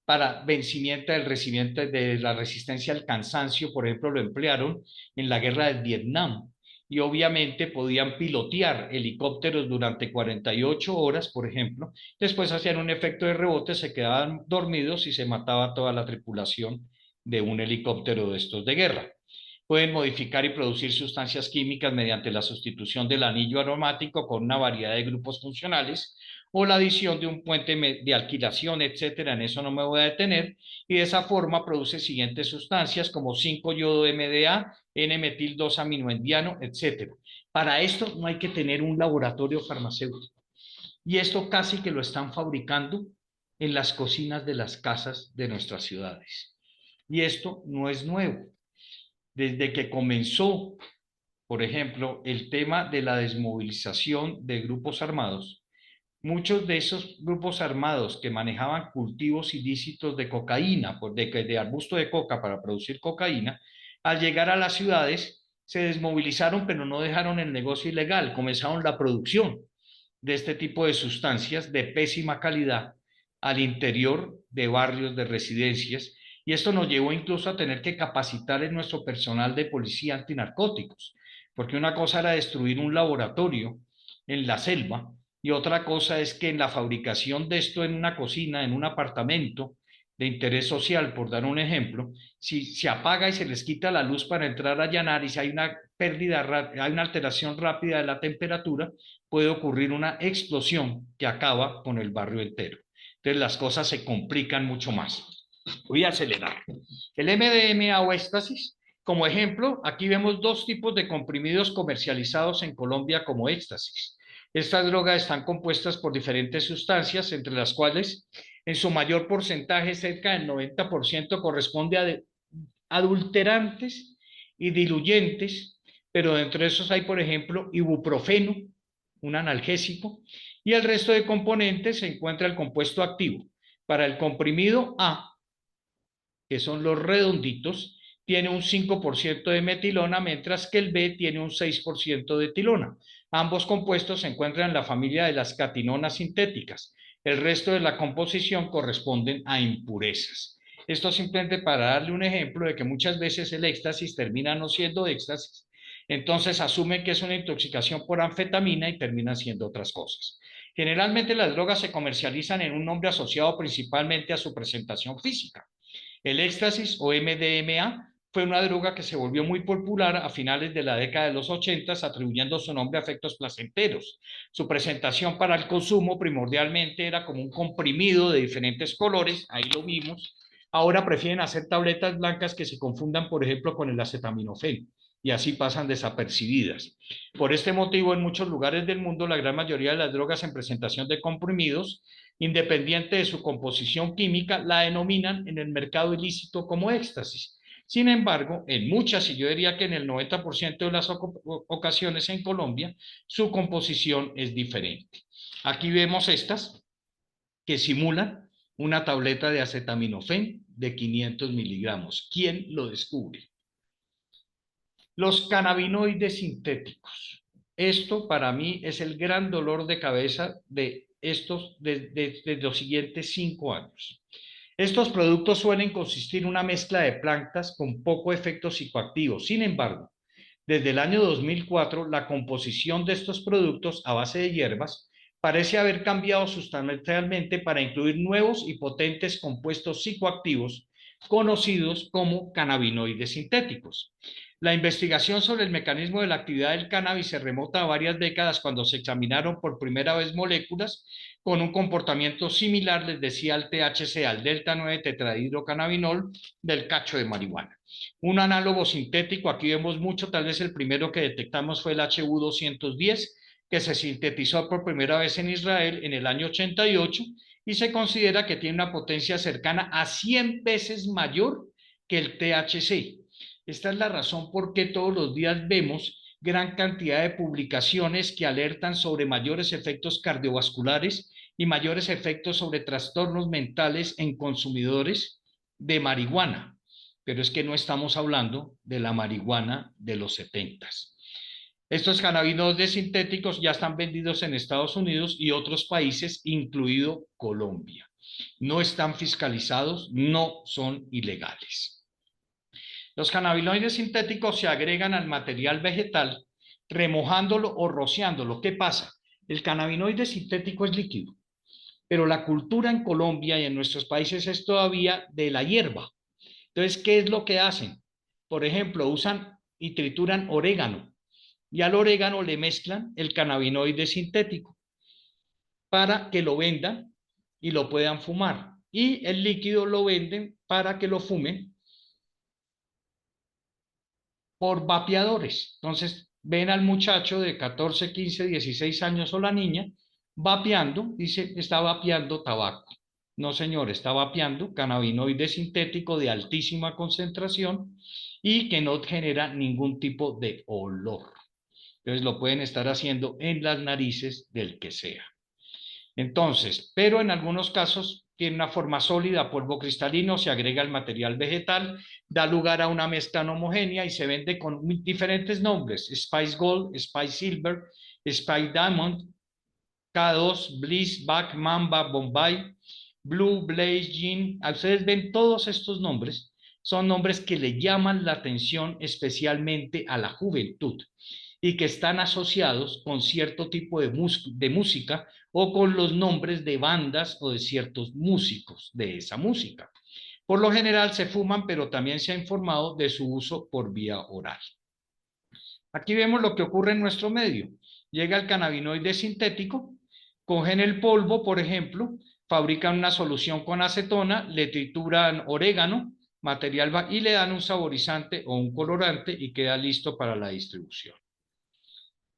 [SPEAKER 3] para vencimiento del recibimiento de la resistencia al cansancio. Por ejemplo, lo emplearon en la guerra de Vietnam, y obviamente podían pilotear helicópteros durante 48 horas, por ejemplo. Después hacían un efecto de rebote, se quedaban dormidos y se mataba toda la tripulación de un helicóptero de estos de guerra. Pueden modificar y producir sustancias químicas mediante la sustitución del anillo aromático con una variedad de grupos funcionales, o la adición de un puente de alquilación, etcétera. En eso no me voy a detener. Y de esa forma produce siguientes sustancias como 5-iodo-MDA, N-metil-2-aminoendiano, etcétera. Para esto no hay que tener un laboratorio farmacéutico. Y esto casi que lo están fabricando en las cocinas de las casas de nuestras ciudades. Y esto no es nuevo. Desde que comenzó, por ejemplo, el tema de la desmovilización de grupos armados, muchos de esos grupos armados que manejaban cultivos ilícitos de cocaína, de arbusto de coca para producir cocaína, al llegar a las ciudades se desmovilizaron, pero no dejaron el negocio ilegal, comenzaron la producción de este tipo de sustancias de pésima calidad al interior de barrios de residencias, y esto nos llevó incluso a tener que capacitar en nuestro personal de policía antinarcóticos, porque una cosa era destruir un laboratorio en la selva, y otra cosa es que en la fabricación de esto en una cocina, en un apartamento de interés social, por dar un ejemplo, si se apaga y se les quita la luz para entrar a allanar, y si hay una pérdida, hay una alteración rápida de la temperatura, puede ocurrir una explosión que acaba con el barrio entero. Entonces las cosas se complican mucho más. Voy a acelerar. El MDMA o éxtasis, como ejemplo, aquí vemos dos tipos de comprimidos comercializados en Colombia como éxtasis. Estas drogas están compuestas por diferentes sustancias, entre las cuales en su mayor porcentaje, cerca del 90%, corresponde a adulterantes y diluyentes, pero dentro de esos hay, por ejemplo, ibuprofeno, un analgésico, y el resto de componentes se encuentra el compuesto activo. Para el comprimido A, que son los redonditos, tiene un 5% de metilona, mientras que el B tiene un 6% de etilona. Ambos compuestos se encuentran en la familia de las catinonas sintéticas. El resto de la composición corresponden a impurezas. Esto simplemente para darle un ejemplo de que muchas veces el éxtasis termina no siendo éxtasis, entonces asumen que es una intoxicación por anfetamina y terminan siendo otras cosas. Generalmente las drogas se comercializan en un nombre asociado principalmente a su presentación física. El éxtasis o MDMA fue una droga que se volvió muy popular a finales de la década de los 80, atribuyendo su nombre a efectos placenteros. Su presentación para el consumo primordialmente era como un comprimido de diferentes colores, ahí lo vimos. Ahora prefieren hacer tabletas blancas que se confundan, por ejemplo, con el acetaminofén, y así pasan desapercibidas. Por este motivo, en muchos lugares del mundo, la gran mayoría de las drogas en presentación de comprimidos, independiente de su composición química, la denominan en el mercado ilícito como éxtasis. Sin embargo, en muchas, y yo diría que en el 90% de las ocasiones en Colombia, su composición es diferente. Aquí vemos estas que simulan una tableta de acetaminofén de 500 miligramos. ¿Quién lo descubre? Los cannabinoides sintéticos. Esto para mí es el gran dolor de cabeza de los siguientes 5 años. Estos productos suelen consistir en una mezcla de plantas con poco efecto psicoactivo. Sin embargo, desde el año 2004, la composición de estos productos a base de hierbas parece haber cambiado sustancialmente para incluir nuevos y potentes compuestos psicoactivos conocidos como cannabinoides sintéticos. La investigación sobre el mecanismo de la actividad del cannabis se remota a varias décadas, cuando se examinaron por primera vez moléculas con un comportamiento similar, les decía, al THC, al delta-9 tetrahidrocannabinol del cacho de marihuana. Un análogo sintético, aquí vemos mucho, tal vez el primero que detectamos fue el HU210, que se sintetizó por primera vez en Israel en el año 88, y se considera que tiene una potencia cercana a 100 veces mayor que el THC. Esta es la razón por qué todos los días vemos gran cantidad de publicaciones que alertan sobre mayores efectos cardiovasculares y mayores efectos sobre trastornos mentales en consumidores de marihuana. Pero es que no estamos hablando de la marihuana de los 70s. Estos cannabinoides sintéticos ya están vendidos en Estados Unidos y otros países, incluido Colombia. No están fiscalizados, no son ilegales. Los cannabinoides sintéticos se agregan al material vegetal remojándolo o rociándolo. ¿Qué pasa? El cannabinoide sintético es líquido, pero la cultura en Colombia y en nuestros países es todavía de la hierba. Entonces, ¿qué es lo que hacen? Por ejemplo, usan y trituran orégano y al orégano le mezclan el cannabinoide sintético para que lo vendan y lo puedan fumar. Y el líquido lo venden para que lo fumen por vapeadores. Entonces, ven al muchacho de 14, 15, 16 años o la niña vapeando, dice, está vapeando tabaco. No, señor, está vapeando cannabinoide sintético de altísima concentración y que no genera ningún tipo de olor. Entonces, lo pueden estar haciendo en las narices del que sea. Entonces, pero en algunos casos tiene una forma sólida, polvo cristalino, se agrega el material vegetal, da lugar a una mezcla no homogénea y se vende con diferentes nombres: Spice Gold, Spice Silver, Spice Diamond, K2, Bliss, Back, Mamba, Bombay, Blue, Blaze, Gin. Ustedes ven todos estos nombres, son nombres que le llaman la atención especialmente a la juventud y que están asociados con cierto tipo de música o con los nombres de bandas o de ciertos músicos de esa música. Por lo general se fuman, pero también se ha informado de su uso por vía oral. Aquí vemos lo que ocurre en nuestro medio. Llega el cannabinoide sintético, cogen el polvo, por ejemplo, fabrican una solución con acetona, le trituran orégano, material y le dan un saborizante o un colorante y queda listo para la distribución.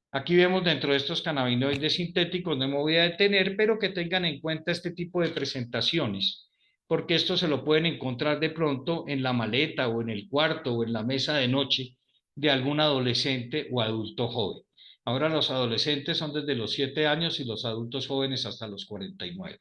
[SPEAKER 3] Aquí vemos dentro de estos cannabinoides sintéticos, no me voy a detener, pero que tengan en cuenta este tipo de presentaciones, porque esto se lo pueden encontrar de pronto en la maleta o en el cuarto o en la mesa de noche de algún adolescente o adulto joven. Ahora los adolescentes son desde los 7 años y los adultos jóvenes hasta los 49.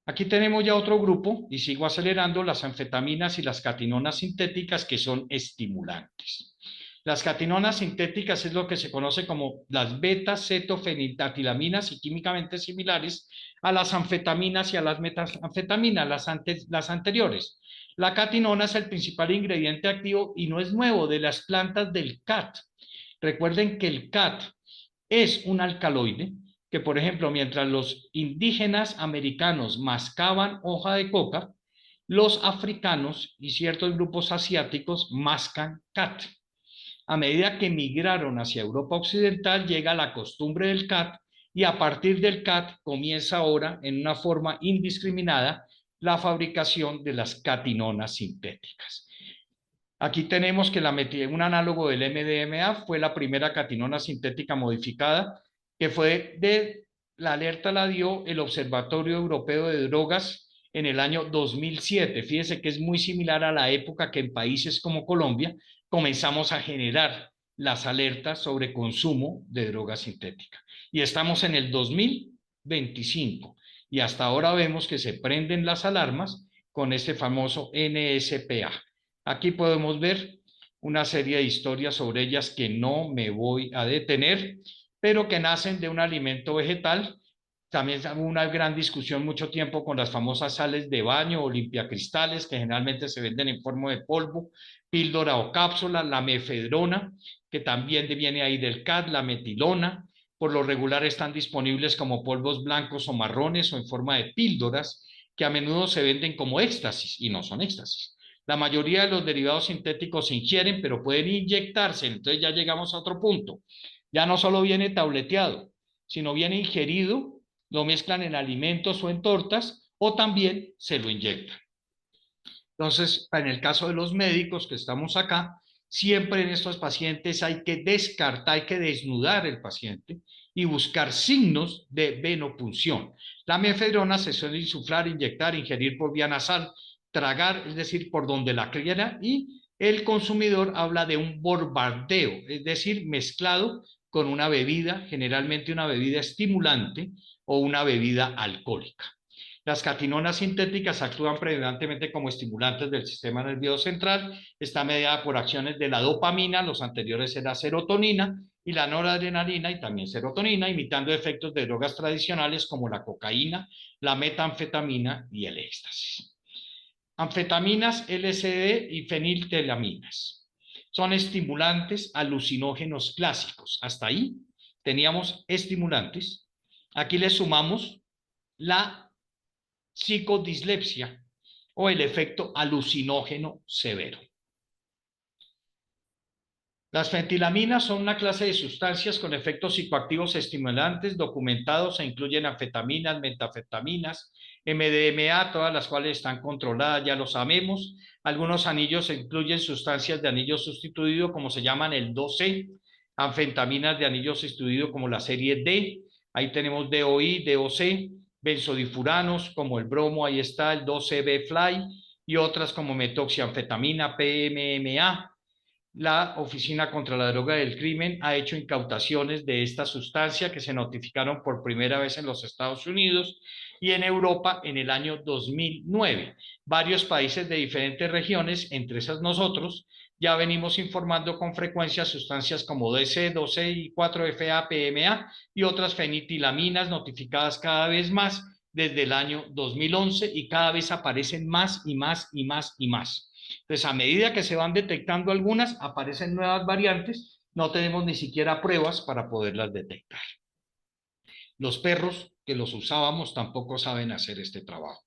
[SPEAKER 3] Aquí tenemos ya otro grupo, y sigo acelerando, las anfetaminas y las catinonas sintéticas, que son estimulantes. Las catinonas sintéticas es lo que se conoce como las beta-ceto-fenilatilaminas y químicamente similares a las anfetaminas y a las metanfetaminas, las anteriores. La catinona es el principal ingrediente activo y no es nuevo, de las plantas del cat. Recuerden que el cat es un alcaloide que, por ejemplo, mientras los indígenas americanos mascaban hoja de coca, los africanos y ciertos grupos asiáticos mascan cat. A medida que migraron hacia Europa Occidental, llega la costumbre del cat y a partir del cat comienza ahora en una forma indiscriminada la fabricación de las catinonas sintéticas. Aquí tenemos que un análogo del MDMA fue la primera catinona sintética modificada, que la alerta la dio el Observatorio Europeo de Drogas en el año 2007. Fíjense que es muy similar a la época que en países como Colombia comenzamos a generar las alertas sobre consumo de drogas sintéticas. Y estamos en el 2025 y hasta ahora vemos que se prenden las alarmas con este famoso NSPA. Aquí podemos ver una serie de historias sobre ellas que no me voy a detener, pero que nacen de un alimento vegetal. También hubo una gran discusión mucho tiempo con las famosas sales de baño o limpiacristales, que generalmente se venden en forma de polvo, píldora o cápsula, la mefedrona, que también viene ahí del cat, la metilona. Por lo regular están disponibles como polvos blancos o marrones o en forma de píldoras, que a menudo se venden como éxtasis y no son éxtasis. La mayoría de los derivados sintéticos se ingieren, pero pueden inyectarse. Entonces ya llegamos a otro punto. Ya no solo viene tableteado, sino viene ingerido, lo mezclan en alimentos o en tortas, o también se lo inyectan. Entonces, en el caso de los médicos que estamos acá, siempre en estos pacientes hay que descartar, hay que desnudar el paciente y buscar signos de venopunción. La mefedrona se suele insuflar, inyectar, ingerir por vía nasal, tragar, es decir, por donde la quiera, y el consumidor habla de un bombardeo, es decir, mezclado con una bebida, generalmente una bebida estimulante o una bebida alcohólica. Las catinonas sintéticas actúan predominantemente como estimulantes del sistema nervioso central. Está mediada por acciones de la dopamina, los anteriores era serotonina, y la noradrenalina y también serotonina, imitando efectos de drogas tradicionales como la cocaína, la metanfetamina y el éxtasis. Anfetaminas, LSD y feniltelaminas son estimulantes alucinógenos clásicos. Hasta ahí teníamos estimulantes. Aquí le sumamos la psicodislipsia o el efecto alucinógeno severo. Las feniltilaminas son una clase de sustancias con efectos psicoactivos estimulantes documentados e incluyen anfetaminas, metafetaminas, MDMA, todas las cuales están controladas, ya lo sabemos. Algunos anillos incluyen sustancias de anillo sustituido, como se llaman el 2C, anfetaminas de anillo sustituido como la serie D, ahí tenemos DOI, DOC, benzodifuranos como el bromo, ahí está el 2CB-Fly, y otras como metoxianfetamina, PMMA. La Oficina contra la Droga del Crimen ha hecho incautaciones de esta sustancia que se notificaron por primera vez en los Estados Unidos y en Europa en el año 2009. Varios países de diferentes regiones, entre esas nosotros, ya venimos informando con frecuencia sustancias como DC, 2C y 4FA, PMA y otras feniltilaminas notificadas cada vez más desde el año 2011 y cada vez aparecen más y más y más y más. Entonces, a medida que se van detectando algunas, aparecen nuevas variantes, no tenemos ni siquiera pruebas para poderlas detectar. Los perros que los usábamos tampoco saben hacer este trabajo.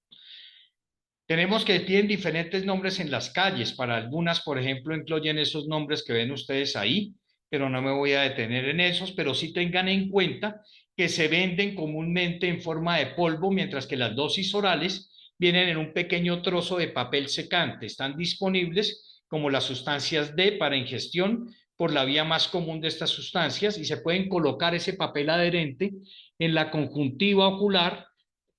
[SPEAKER 3] Tenemos que tienen diferentes nombres en las calles. Para algunas, por ejemplo, incluyen esos nombres que ven ustedes ahí, pero no me voy a detener en esos, pero sí tengan en cuenta que se venden comúnmente en forma de polvo, mientras que las dosis orales vienen en un pequeño trozo de papel secante. Están disponibles como las sustancias D para ingestión por la vía más común de estas sustancias y se pueden colocar ese papel adherente en la conjuntiva ocular,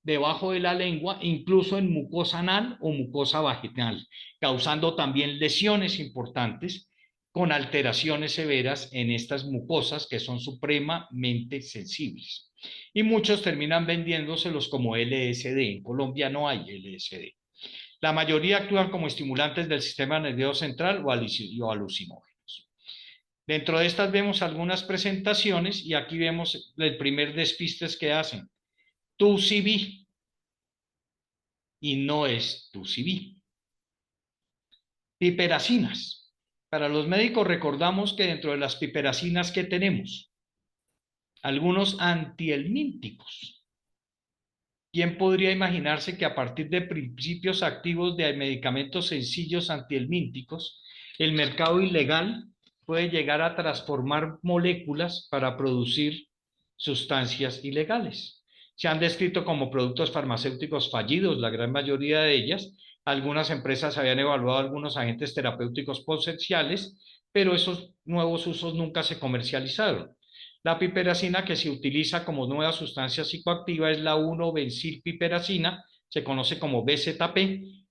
[SPEAKER 3] debajo de la lengua, incluso en mucosa anal o mucosa vaginal, causando también lesiones importantes con alteraciones severas en estas mucosas que son supremamente sensibles. Y muchos terminan vendiéndoselos como LSD. En Colombia no hay LSD. La mayoría actúan como estimulantes del sistema nervioso central o alucinógenos. Dentro de estas vemos algunas presentaciones y aquí vemos el primer despiste que hacen. 2CB y no es 2CB. Piperacinas. Para los médicos recordamos que dentro de las piperacinas que tenemos, algunos antihelmínticos. ¿Quién podría imaginarse que a partir de principios activos de medicamentos sencillos antihelmínticos, el mercado ilegal puede llegar a transformar moléculas para producir sustancias ilegales? Se han descrito como productos farmacéuticos fallidos, la gran mayoría de ellas. Algunas empresas habían evaluado algunos agentes terapéuticos potenciales, pero esos nuevos usos nunca se comercializaron. La piperacina que se utiliza como nueva sustancia psicoactiva es la 1-benzilpiperacina, se conoce como BZP,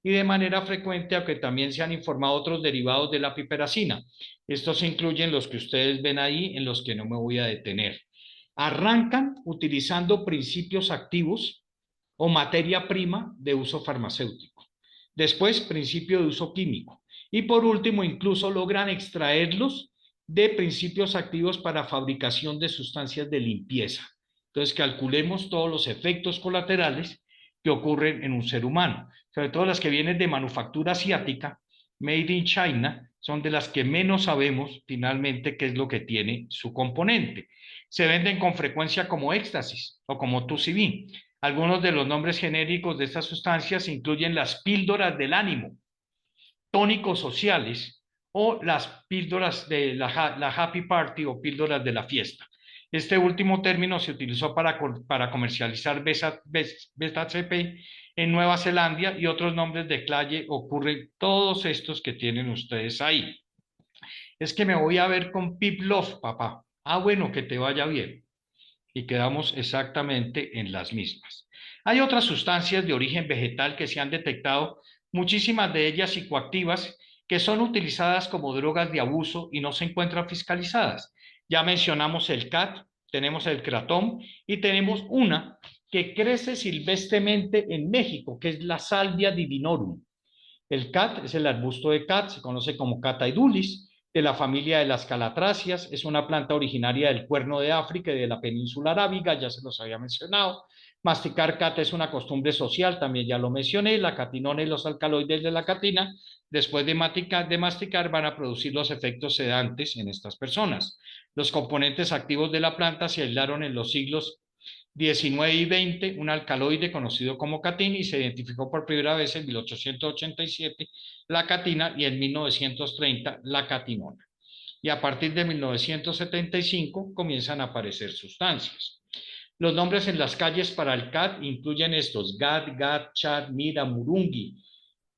[SPEAKER 3] y de manera frecuente, aunque también se han informado otros derivados de la piperacina. Estos incluyen los que ustedes ven ahí, en los que no me voy a detener. Arrancan utilizando principios activos o materia prima de uso farmacéutico. Después, principio de uso químico. Y por último, incluso logran extraerlos de principios activos para fabricación de sustancias de limpieza. Entonces, calculemos todos los efectos colaterales que ocurren en un ser humano. Sobre todo las que vienen de manufactura asiática, made in China, son de las que menos sabemos finalmente qué es lo que tiene su componente. Se venden con frecuencia como éxtasis o como 2CB. Algunos de los nombres genéricos de estas sustancias incluyen las píldoras del ánimo, tónicos sociales o las píldoras de la happy party o píldoras de la fiesta. Este último término se utilizó para comercializar BZP en Nueva Zelanda y otros nombres de calle ocurren todos estos que tienen ustedes ahí. Es que me voy a ver con Pip Love, papá. Ah, bueno, que te vaya bien. Y quedamos exactamente en las mismas. Hay otras sustancias de origen vegetal que se han detectado, muchísimas de ellas psicoactivas, que son utilizadas como drogas de abuso y no se encuentran fiscalizadas. Ya mencionamos el CAT, tenemos el Kratom y tenemos una que crece silvestremente en México, que es la Salvia divinorum. El cat es el arbusto de cat, se conoce como Cata edulis, de la familia de las calatráceas, es una planta originaria del Cuerno de África y de la península arábiga, ya se los había mencionado. Masticar cata es una costumbre social, también ya lo mencioné. La catinona y los alcaloides de la catina, después de masticar, van a producir los efectos sedantes en estas personas. Los componentes activos de la planta se aislaron en los siglos 19 y 20, un alcaloide conocido como catina, y se identificó por primera vez en 1887 la catina y en 1930 la catinona. Y a partir de 1975 comienzan a aparecer sustancias. Los nombres en las calles para el cat incluyen estos: Gat, Gat, Chat, Mira, Murungi,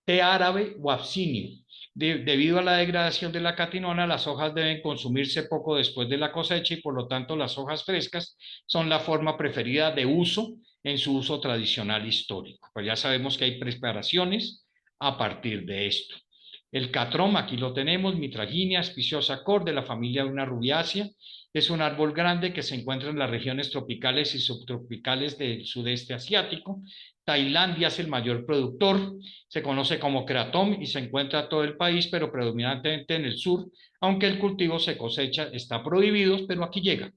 [SPEAKER 3] té árabe o absinio. Debido a la degradación de la catinona, las hojas deben consumirse poco después de la cosecha y por lo tanto las hojas frescas son la forma preferida de uso en su uso tradicional histórico. Pues ya sabemos que hay preparaciones a partir de esto. El catrom, aquí lo tenemos, Mitragynia speciosa cor, de la familia de una rubiácea. Es un árbol grande que se encuentra en las regiones tropicales y subtropicales del sudeste asiático. Tailandia es el mayor productor, se conoce como kratom y se encuentra en todo el país, pero predominantemente en el sur, aunque el cultivo se cosecha, está prohibido, pero aquí llega.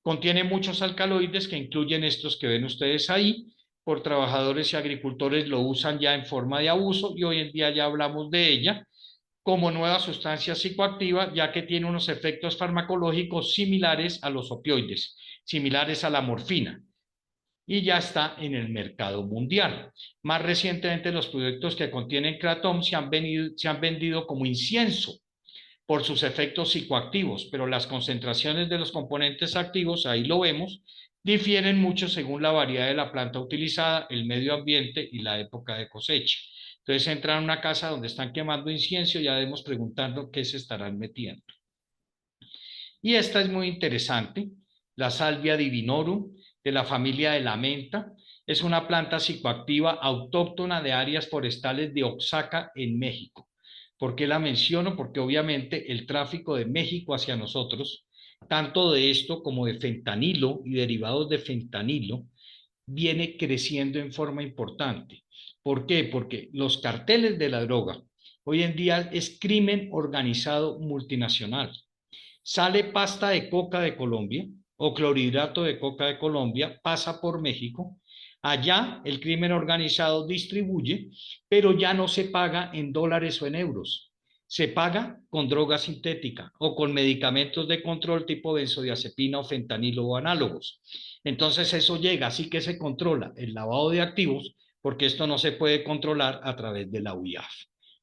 [SPEAKER 3] Contiene muchos alcaloides que incluyen estos que ven ustedes ahí. Por trabajadores y agricultores lo usan ya en forma de abuso y hoy en día ya hablamos de ella como nueva sustancia psicoactiva, ya que tiene unos efectos farmacológicos similares a los opioides, similares a la morfina, y ya está en el mercado mundial. Más recientemente, los productos que contienen kratom se han vendido como incienso por sus efectos psicoactivos, pero las concentraciones de los componentes activos, ahí lo vemos, difieren mucho según la variedad de la planta utilizada, el medio ambiente y la época de cosecha. Entonces entran a una casa donde están quemando incienso y ya debemos preguntando qué se estarán metiendo. Y esta es muy interesante, la Salvia divinorum, de la familia de la menta. Es una planta psicoactiva autóctona de áreas forestales de Oaxaca, en México. ¿Por qué la menciono? Porque obviamente el tráfico de México hacia nosotros, tanto de esto como de fentanilo y derivados de fentanilo, viene creciendo en forma importante. ¿Por qué? Porque los carteles de la droga hoy en día es crimen organizado multinacional. Sale pasta de coca de Colombia o clorhidrato de coca de Colombia, pasa por México. Allá el crimen organizado distribuye, pero ya no se paga en dólares o en euros. Se paga con droga sintética o con medicamentos de control tipo benzodiazepina o fentanilo o análogos. Entonces eso llega, así que se controla el lavado de activos, porque esto no se puede controlar a través de la UIAF.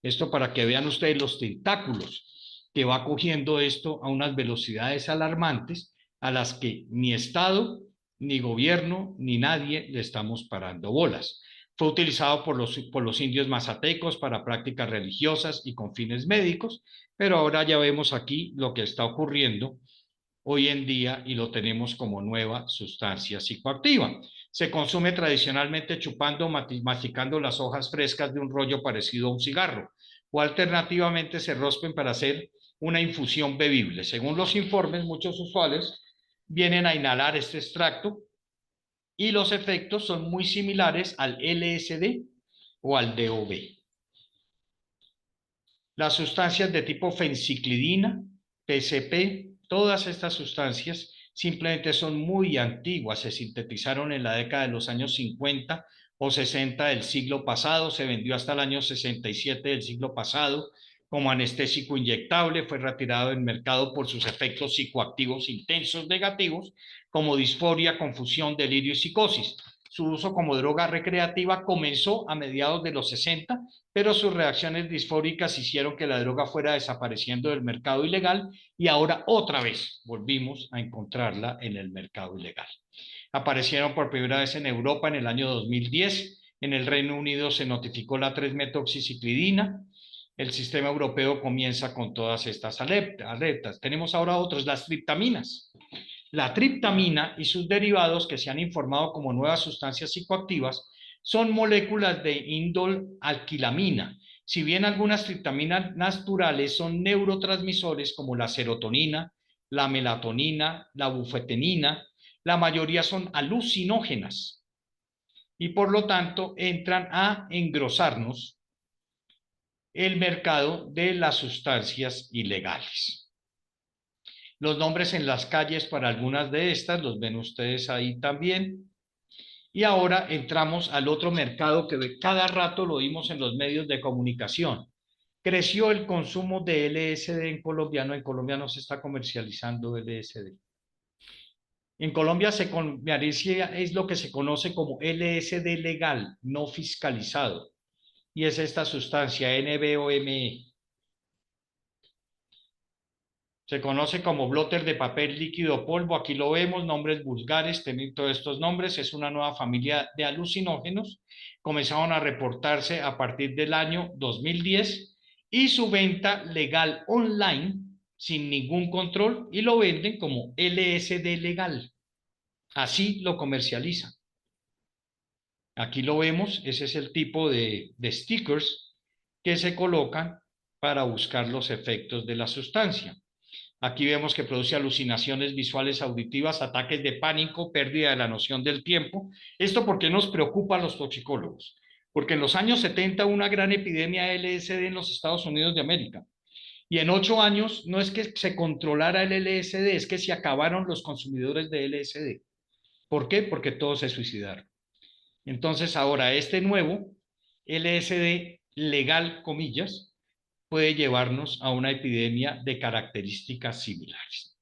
[SPEAKER 3] Esto para que vean ustedes los tentáculos que va cogiendo esto a unas velocidades alarmantes a las que ni Estado, ni gobierno, ni nadie le estamos parando bolas. Fue utilizado por los indios mazatecos para prácticas religiosas y con fines médicos, pero ahora ya vemos aquí lo que está ocurriendo hoy en día y lo tenemos como nueva sustancia psicoactiva. Se consume tradicionalmente chupando, masticando las hojas frescas de un rollo parecido a un cigarro, o alternativamente se rospen para hacer una infusión bebible. Según los informes, muchos usuarios vienen a inhalar este extracto y los efectos son muy similares al LSD o al DOB. Las sustancias de tipo fenciclidina, PCP, todas estas sustancias simplemente son muy antiguas, se sintetizaron en la década de los años 50 o 60 del siglo pasado, se vendió hasta el año 67 del siglo pasado como anestésico inyectable, fue retirado del mercado por sus efectos psicoactivos intensos negativos como disforia, confusión, delirio y psicosis. Su uso como droga recreativa comenzó a mediados de los 60, pero sus reacciones disfóricas hicieron que la droga fuera desapareciendo del mercado ilegal y ahora otra vez volvimos a encontrarla en el mercado ilegal. Aparecieron por primera vez en Europa en el año 2010, en el Reino Unido se notificó la 3-metoxiciclidina. El sistema europeo comienza con todas estas alertas. Tenemos ahora otros, las triptaminas. La triptamina y sus derivados, que se han informado como nuevas sustancias psicoactivas, son moléculas de índole alquilamina. Si bien algunas triptaminas naturales son neurotransmisores como la serotonina, la melatonina, la bufetenina, la mayoría son alucinógenas y por lo tanto entran a engrosarnos el mercado de las sustancias ilegales. Los nombres en las calles para algunas de estas los ven ustedes ahí también. Y ahora entramos al otro mercado que cada rato lo vimos en los medios de comunicación. Creció el consumo de LSD en Colombia. No, en Colombia no se está comercializando LSD. En Colombia se comercia es lo que se conoce como LSD legal, no fiscalizado. Y es esta sustancia NBOME. Se conoce como blotter de papel líquido polvo. Aquí lo vemos, nombres vulgares, tienen todos estos nombres. Es una nueva familia de alucinógenos. Comenzaron a reportarse a partir del año 2010 y su venta legal online sin ningún control y lo venden como LSD legal. Así lo comercializan. Aquí lo vemos, ese es el tipo de stickers que se colocan para buscar los efectos de la sustancia. Aquí vemos que produce alucinaciones visuales, auditivas, ataques de pánico, pérdida de la noción del tiempo. ¿Esto por qué nos preocupa a los toxicólogos? Porque en los años 70 hubo una gran epidemia de LSD en los Estados Unidos de América. Y en 8 años no es que se controlara el LSD, es que se acabaron los consumidores de LSD. ¿Por qué? Porque todos se suicidaron. Entonces ahora este nuevo LSD legal, comillas, puede llevarnos a una epidemia de características similares.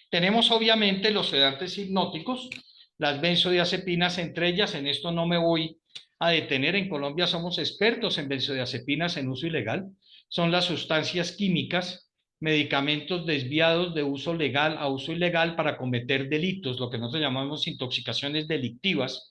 [SPEAKER 3] Tenemos obviamente los sedantes hipnóticos, las benzodiazepinas, entre ellas, en esto no me voy a detener, en Colombia somos expertos en benzodiazepinas en uso ilegal, son las sustancias químicas, medicamentos desviados de uso legal a uso ilegal para cometer delitos, lo que nosotros llamamos intoxicaciones delictivas,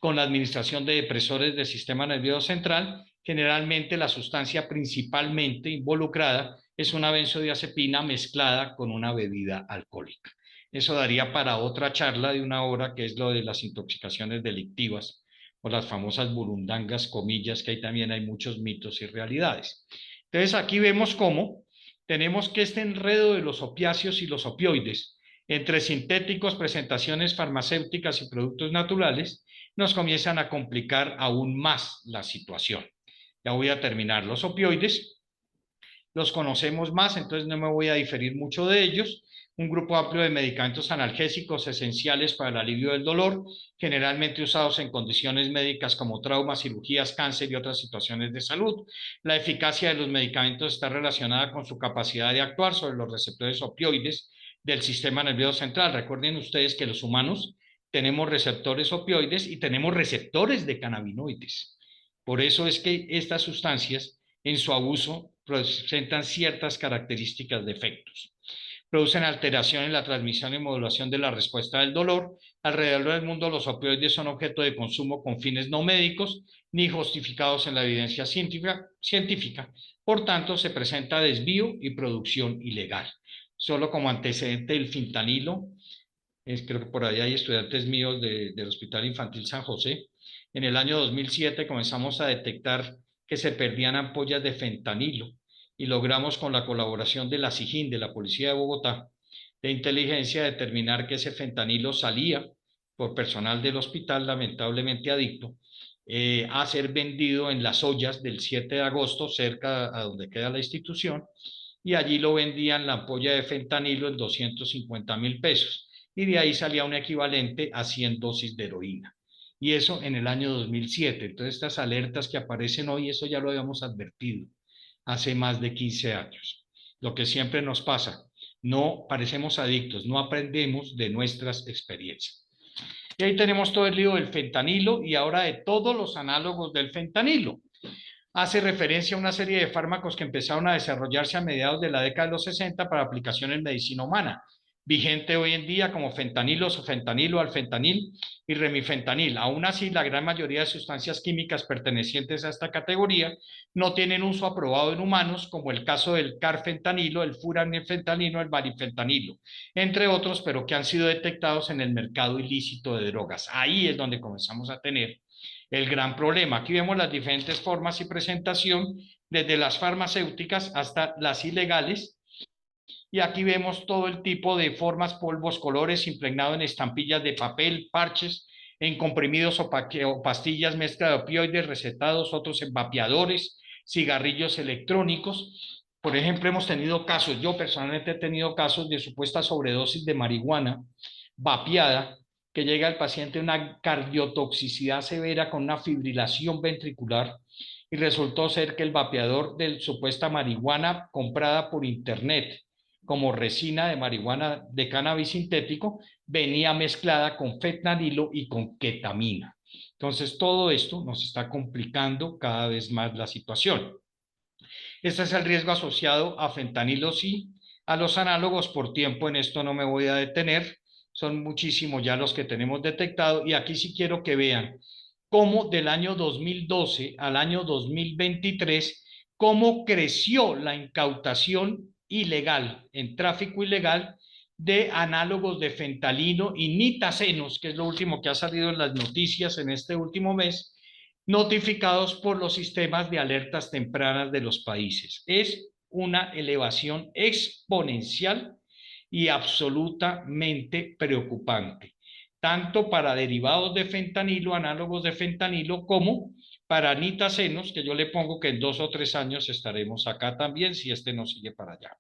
[SPEAKER 3] con la administración de depresores del sistema nervioso central. Generalmente la sustancia principalmente involucrada es una benzodiazepina mezclada con una bebida alcohólica. Eso daría para otra charla de 1 hora, que es lo de las intoxicaciones delictivas o las famosas burundangas, comillas, que ahí también hay muchos mitos y realidades. Entonces aquí vemos cómo tenemos que este enredo de los opiáceos y los opioides, entre sintéticos, presentaciones farmacéuticas y productos naturales, nos comienzan a complicar aún más la situación. Ya voy a terminar. Los opioides los conocemos más, entonces no me voy a diferir mucho de ellos. Un grupo amplio de medicamentos analgésicos esenciales para el alivio del dolor, generalmente usados en condiciones médicas como traumas, cirugías, cáncer y otras situaciones de salud. La eficacia de los medicamentos está relacionada con su capacidad de actuar sobre los receptores opioides del sistema nervioso central. Recuerden ustedes que los humanos tenemos receptores opioides y tenemos receptores de cannabinoides. Por eso es que estas sustancias en su abuso presentan ciertas características de efectos. Producen alteración en la transmisión y modulación de la respuesta del dolor. Alrededor del mundo los opioides son objeto de consumo con fines no médicos ni justificados en la evidencia científica. Por tanto, se presenta desvío y producción ilegal. Solo como antecedente del fentanilo, creo que por ahí hay estudiantes míos del Hospital Infantil San José. En el año 2007 comenzamos a detectar que se perdían ampollas de fentanilo y logramos, con la colaboración de la SIJIN, de la Policía de Bogotá, de inteligencia, determinar que ese fentanilo salía por personal del hospital, lamentablemente adicto, a ser vendido en las ollas del 7 de agosto, cerca a donde queda la institución, y allí lo vendían la ampolla de fentanilo en 250.000 pesos. Y de ahí salía un equivalente a 100 dosis de heroína. Y eso en el año 2007. Entonces estas alertas que aparecen hoy, eso ya lo habíamos advertido hace más de 15 años. Lo que siempre nos pasa, no parecemos adictos, no aprendemos de nuestras experiencias. Y ahí tenemos todo el lío del fentanilo y ahora de todos los análogos del fentanilo. Hace referencia a una serie de fármacos que empezaron a desarrollarse a mediados de la década de los 60 para aplicación en medicina humana, vigente hoy en día como fentanilo, sufentanilo, alfentanil y remifentanil. Aún así, la gran mayoría de sustancias químicas pertenecientes a esta categoría no tienen uso aprobado en humanos, como el caso del carfentanilo, el furanfentanilo, el varifentanilo, entre otros, pero que han sido detectados en el mercado ilícito de drogas. Ahí es donde comenzamos a tener el gran problema. Aquí vemos las diferentes formas y presentación, desde las farmacéuticas hasta las ilegales. Y aquí vemos todo el tipo de formas, polvos, colores, impregnado en estampillas de papel, parches, en comprimidos o pastillas, mezcla de opioides, recetados, otros en vapeadores, cigarrillos electrónicos. Por ejemplo, hemos tenido casos, yo personalmente he tenido casos de supuesta sobredosis de marihuana vapeada, que llega al paciente una cardiotoxicidad severa con una fibrilación ventricular, y resultó ser que el vapeador de supuesta marihuana comprada por internet como resina de marihuana de cannabis sintético venía mezclada con fentanilo y con ketamina. Entonces todo esto nos está complicando cada vez más la situación. Este es el riesgo asociado a fentanilo, sí, a los análogos. Por tiempo en esto no me voy a detener, son muchísimos ya los que tenemos detectado, y aquí sí quiero que vean cómo del año 2012 al año 2023, cómo creció la incautación ilegal, en tráfico ilegal, de análogos de fentanilo y nitazenos, que es lo último que ha salido en las noticias en este último mes, notificados por los sistemas de alertas tempranas de los países. Es una elevación exponencial y absolutamente preocupante, tanto para derivados de fentanilo, análogos de fentanilo, como para nitazenos, que yo le pongo que en 2 o 3 años estaremos acá también, si este no sigue para allá.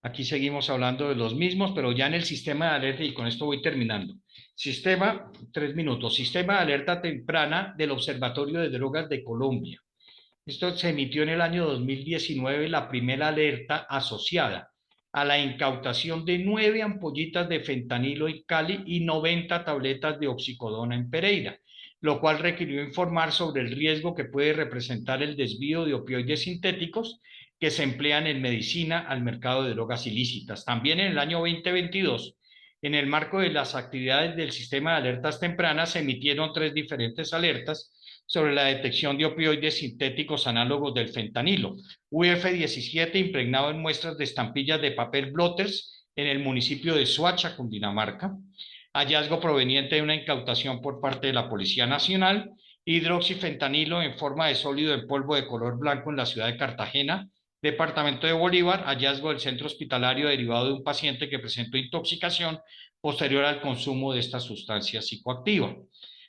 [SPEAKER 3] Aquí seguimos hablando de los mismos, pero ya en el sistema de alerta, y con esto voy terminando. 3 minutos, sistema de alerta temprana del Observatorio de Drogas de Colombia. Esto se emitió en el año 2019, la primera alerta asociada a la incautación de 9 ampollitas de fentanilo en Cali y 90 tabletas de oxicodona en Pereira, lo cual requirió informar sobre el riesgo que puede representar el desvío de opioides sintéticos que se emplean en medicina al mercado de drogas ilícitas. También en el año 2022, en el marco de las actividades del sistema de alertas tempranas, se emitieron 3 diferentes alertas sobre la detección de opioides sintéticos análogos del fentanilo. UF-17 impregnado en muestras de estampillas de papel blotters en el municipio de Soacha, Cundinamarca. Hallazgo proveniente de una incautación por parte de la Policía Nacional. Hidroxifentanilo en forma de sólido en polvo de color blanco en la ciudad de Cartagena, departamento de Bolívar. Hallazgo del centro hospitalario derivado de un paciente que presentó intoxicación posterior al consumo de esta sustancia psicoactiva.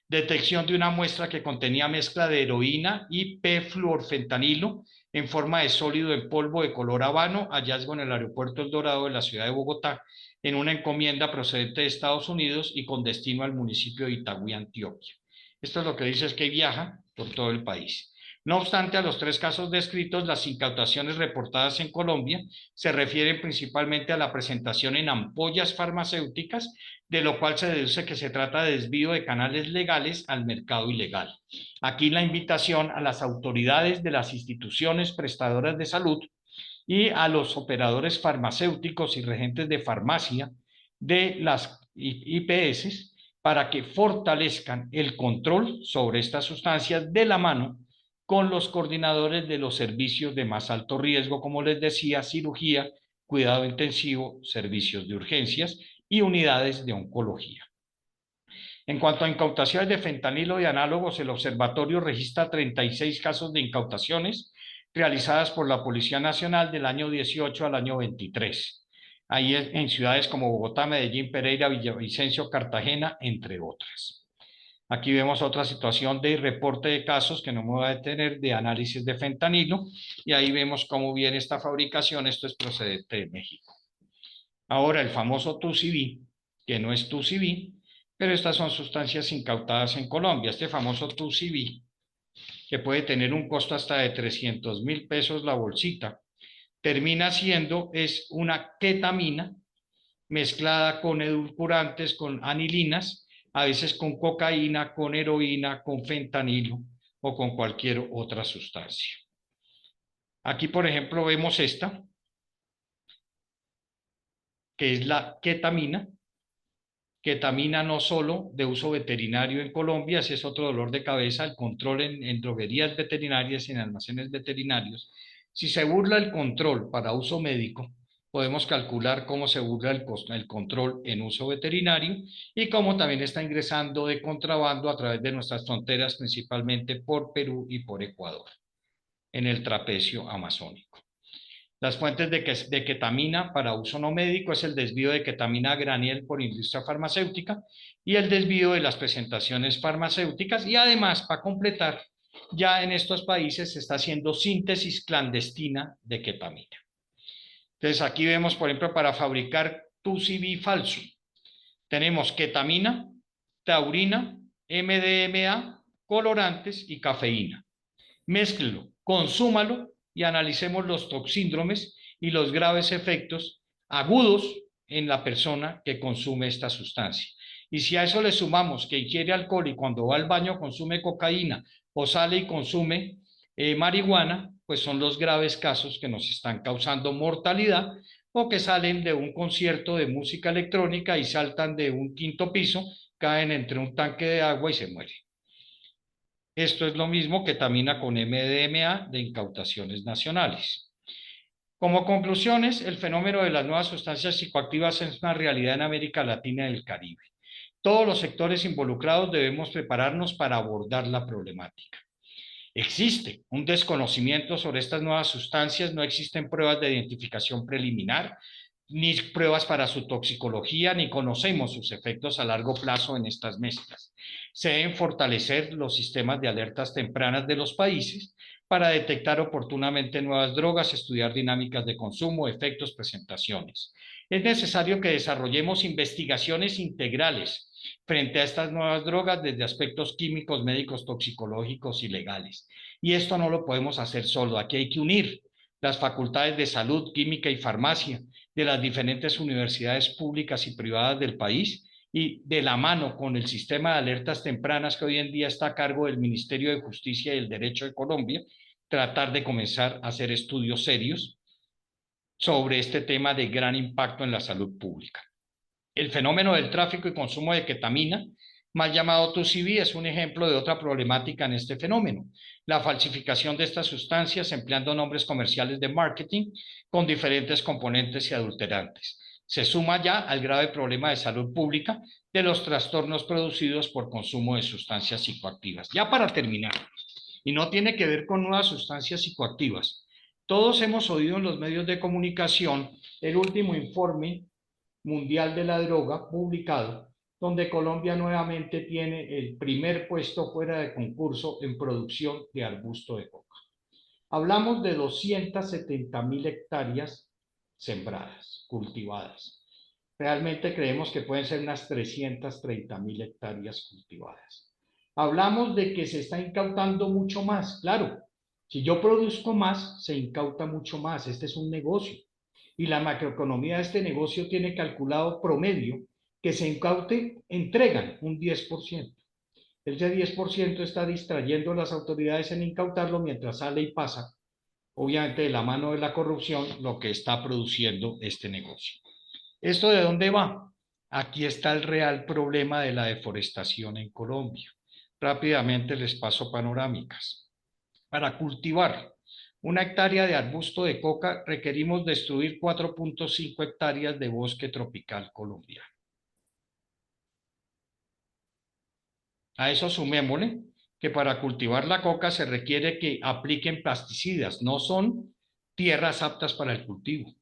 [SPEAKER 3] Detección de una muestra que contenía mezcla de heroína y p-fluorfentanilo en forma de sólido en polvo de color habano. Hallazgo en el aeropuerto El Dorado de la ciudad de Bogotá, en una encomienda procedente de Estados Unidos y con destino al municipio de Itagüí, Antioquia. Esto es lo que dice, es que viaja por todo el país. No obstante, a los 3 casos descritos, las incautaciones reportadas en Colombia se refieren principalmente a la presentación en ampollas farmacéuticas, de lo cual se deduce que se trata de desvío de canales legales al mercado ilegal. Aquí la invitación a las autoridades de las instituciones prestadoras de salud y a los operadores farmacéuticos y regentes de farmacia de las IPS para que fortalezcan el control sobre estas sustancias de la mano con los coordinadores de los servicios de más alto riesgo, como les decía, cirugía, cuidado intensivo, servicios de urgencias y unidades de oncología. En cuanto a incautaciones de fentanilo y análogos, el observatorio registra 36 casos de incautaciones realizadas por la Policía Nacional del año 18 al año 23. Ahí en ciudades como Bogotá, Medellín, Pereira, Villavicencio, Cartagena, entre otras. Aquí vemos otra situación de reporte de casos, que no me voy a detener, de análisis de fentanilo, y ahí vemos cómo viene esta fabricación. Esto es procedente de México. Ahora el famoso TUCB, que no es TUCB, pero estas son sustancias incautadas en Colombia. Este famoso TUCB, que puede tener un costo hasta de 300.000 pesos la bolsita, termina siendo es una ketamina mezclada con edulcorantes, con anilinas, a veces con cocaína, con heroína, con fentanilo o con cualquier otra sustancia. Aquí, por ejemplo, vemos esta, que es la ketamina. Ketamina no solo de uso veterinario en Colombia, ese es otro dolor de cabeza, el control en droguerías veterinarias y en almacenes veterinarios. Si se burla el control para uso médico, podemos calcular cómo se burla el control en uso veterinario y cómo también está ingresando de contrabando a través de nuestras fronteras, principalmente por Perú y por Ecuador, en el trapecio amazónico. Las fuentes de ketamina para uso no médico es el desvío de ketamina a granel por industria farmacéutica y el desvío de las presentaciones farmacéuticas. Y además, para completar, ya en estos países se está haciendo síntesis clandestina de ketamina. Entonces aquí vemos, por ejemplo, para fabricar TUCB falso, tenemos ketamina, taurina, MDMA, colorantes y cafeína. Mézclelo, consúmalo y analicemos los toxíndromes y los graves efectos agudos en la persona que consume esta sustancia. Y si a eso le sumamos que ingiere alcohol y cuando va al baño consume cocaína o sale y consume marihuana, pues son los graves casos que nos están causando mortalidad, o que salen de un concierto de música electrónica y saltan de un quinto piso, caen entre un tanque de agua y se mueren. Esto es lo mismo que ketamina con MDMA de incautaciones nacionales. Como conclusiones, el fenómeno de las nuevas sustancias psicoactivas es una realidad en América Latina y el Caribe. Todos los sectores involucrados debemos prepararnos para abordar la problemática. Existe un desconocimiento sobre estas nuevas sustancias, no existen pruebas de identificación preliminar, ni pruebas para su toxicología, ni conocemos sus efectos a largo plazo en estas mezclas. Se deben fortalecer los sistemas de alertas tempranas de los países para detectar oportunamente nuevas drogas, estudiar dinámicas de consumo, efectos, presentaciones. Es necesario que desarrollemos investigaciones integrales frente a estas nuevas drogas desde aspectos químicos, médicos, toxicológicos y legales. Y esto no lo podemos hacer solo, aquí hay que unir las facultades de salud, química y farmacia de las diferentes universidades públicas y privadas del país y de la mano con el sistema de alertas tempranas que hoy en día está a cargo del Ministerio de Justicia y el Derecho de Colombia, tratar de comenzar a hacer estudios serios sobre este tema de gran impacto en la salud pública. El fenómeno del tráfico y consumo de ketamina, mal llamado TUCB, es un ejemplo de otra problemática en este fenómeno: la falsificación de estas sustancias empleando nombres comerciales de marketing con diferentes componentes y adulterantes. Se suma ya al grave problema de salud pública de los trastornos producidos por consumo de sustancias psicoactivas. Ya para terminar, y no tiene que ver con nuevas sustancias psicoactivas, todos hemos oído en los medios de comunicación el último informe mundial de la droga publicado, donde Colombia nuevamente tiene el primer puesto fuera de concurso en producción de arbusto de coca. Hablamos de 270.000 hectáreas sembradas, cultivadas. Realmente creemos que pueden ser unas 330.000 hectáreas cultivadas. Hablamos de que se está incautando mucho más. Claro, si yo produzco más, se incauta mucho más. Este es un negocio. Y la macroeconomía de este negocio tiene calculado promedio que se incaute, entregan un 10%. Ese 10% está distrayendo a las autoridades en incautarlo mientras sale y pasa, obviamente de la mano de la corrupción, lo que está produciendo este negocio. ¿Esto de dónde va? Aquí está el real problema de la deforestación en Colombia. Rápidamente les paso panorámicas. Para cultivar una hectárea de arbusto de coca requerimos destruir 4.5 hectáreas de bosque tropical colombiano. A eso sumémosle que para cultivar la coca se requiere que apliquen pesticidas, no son tierras aptas para el cultivo.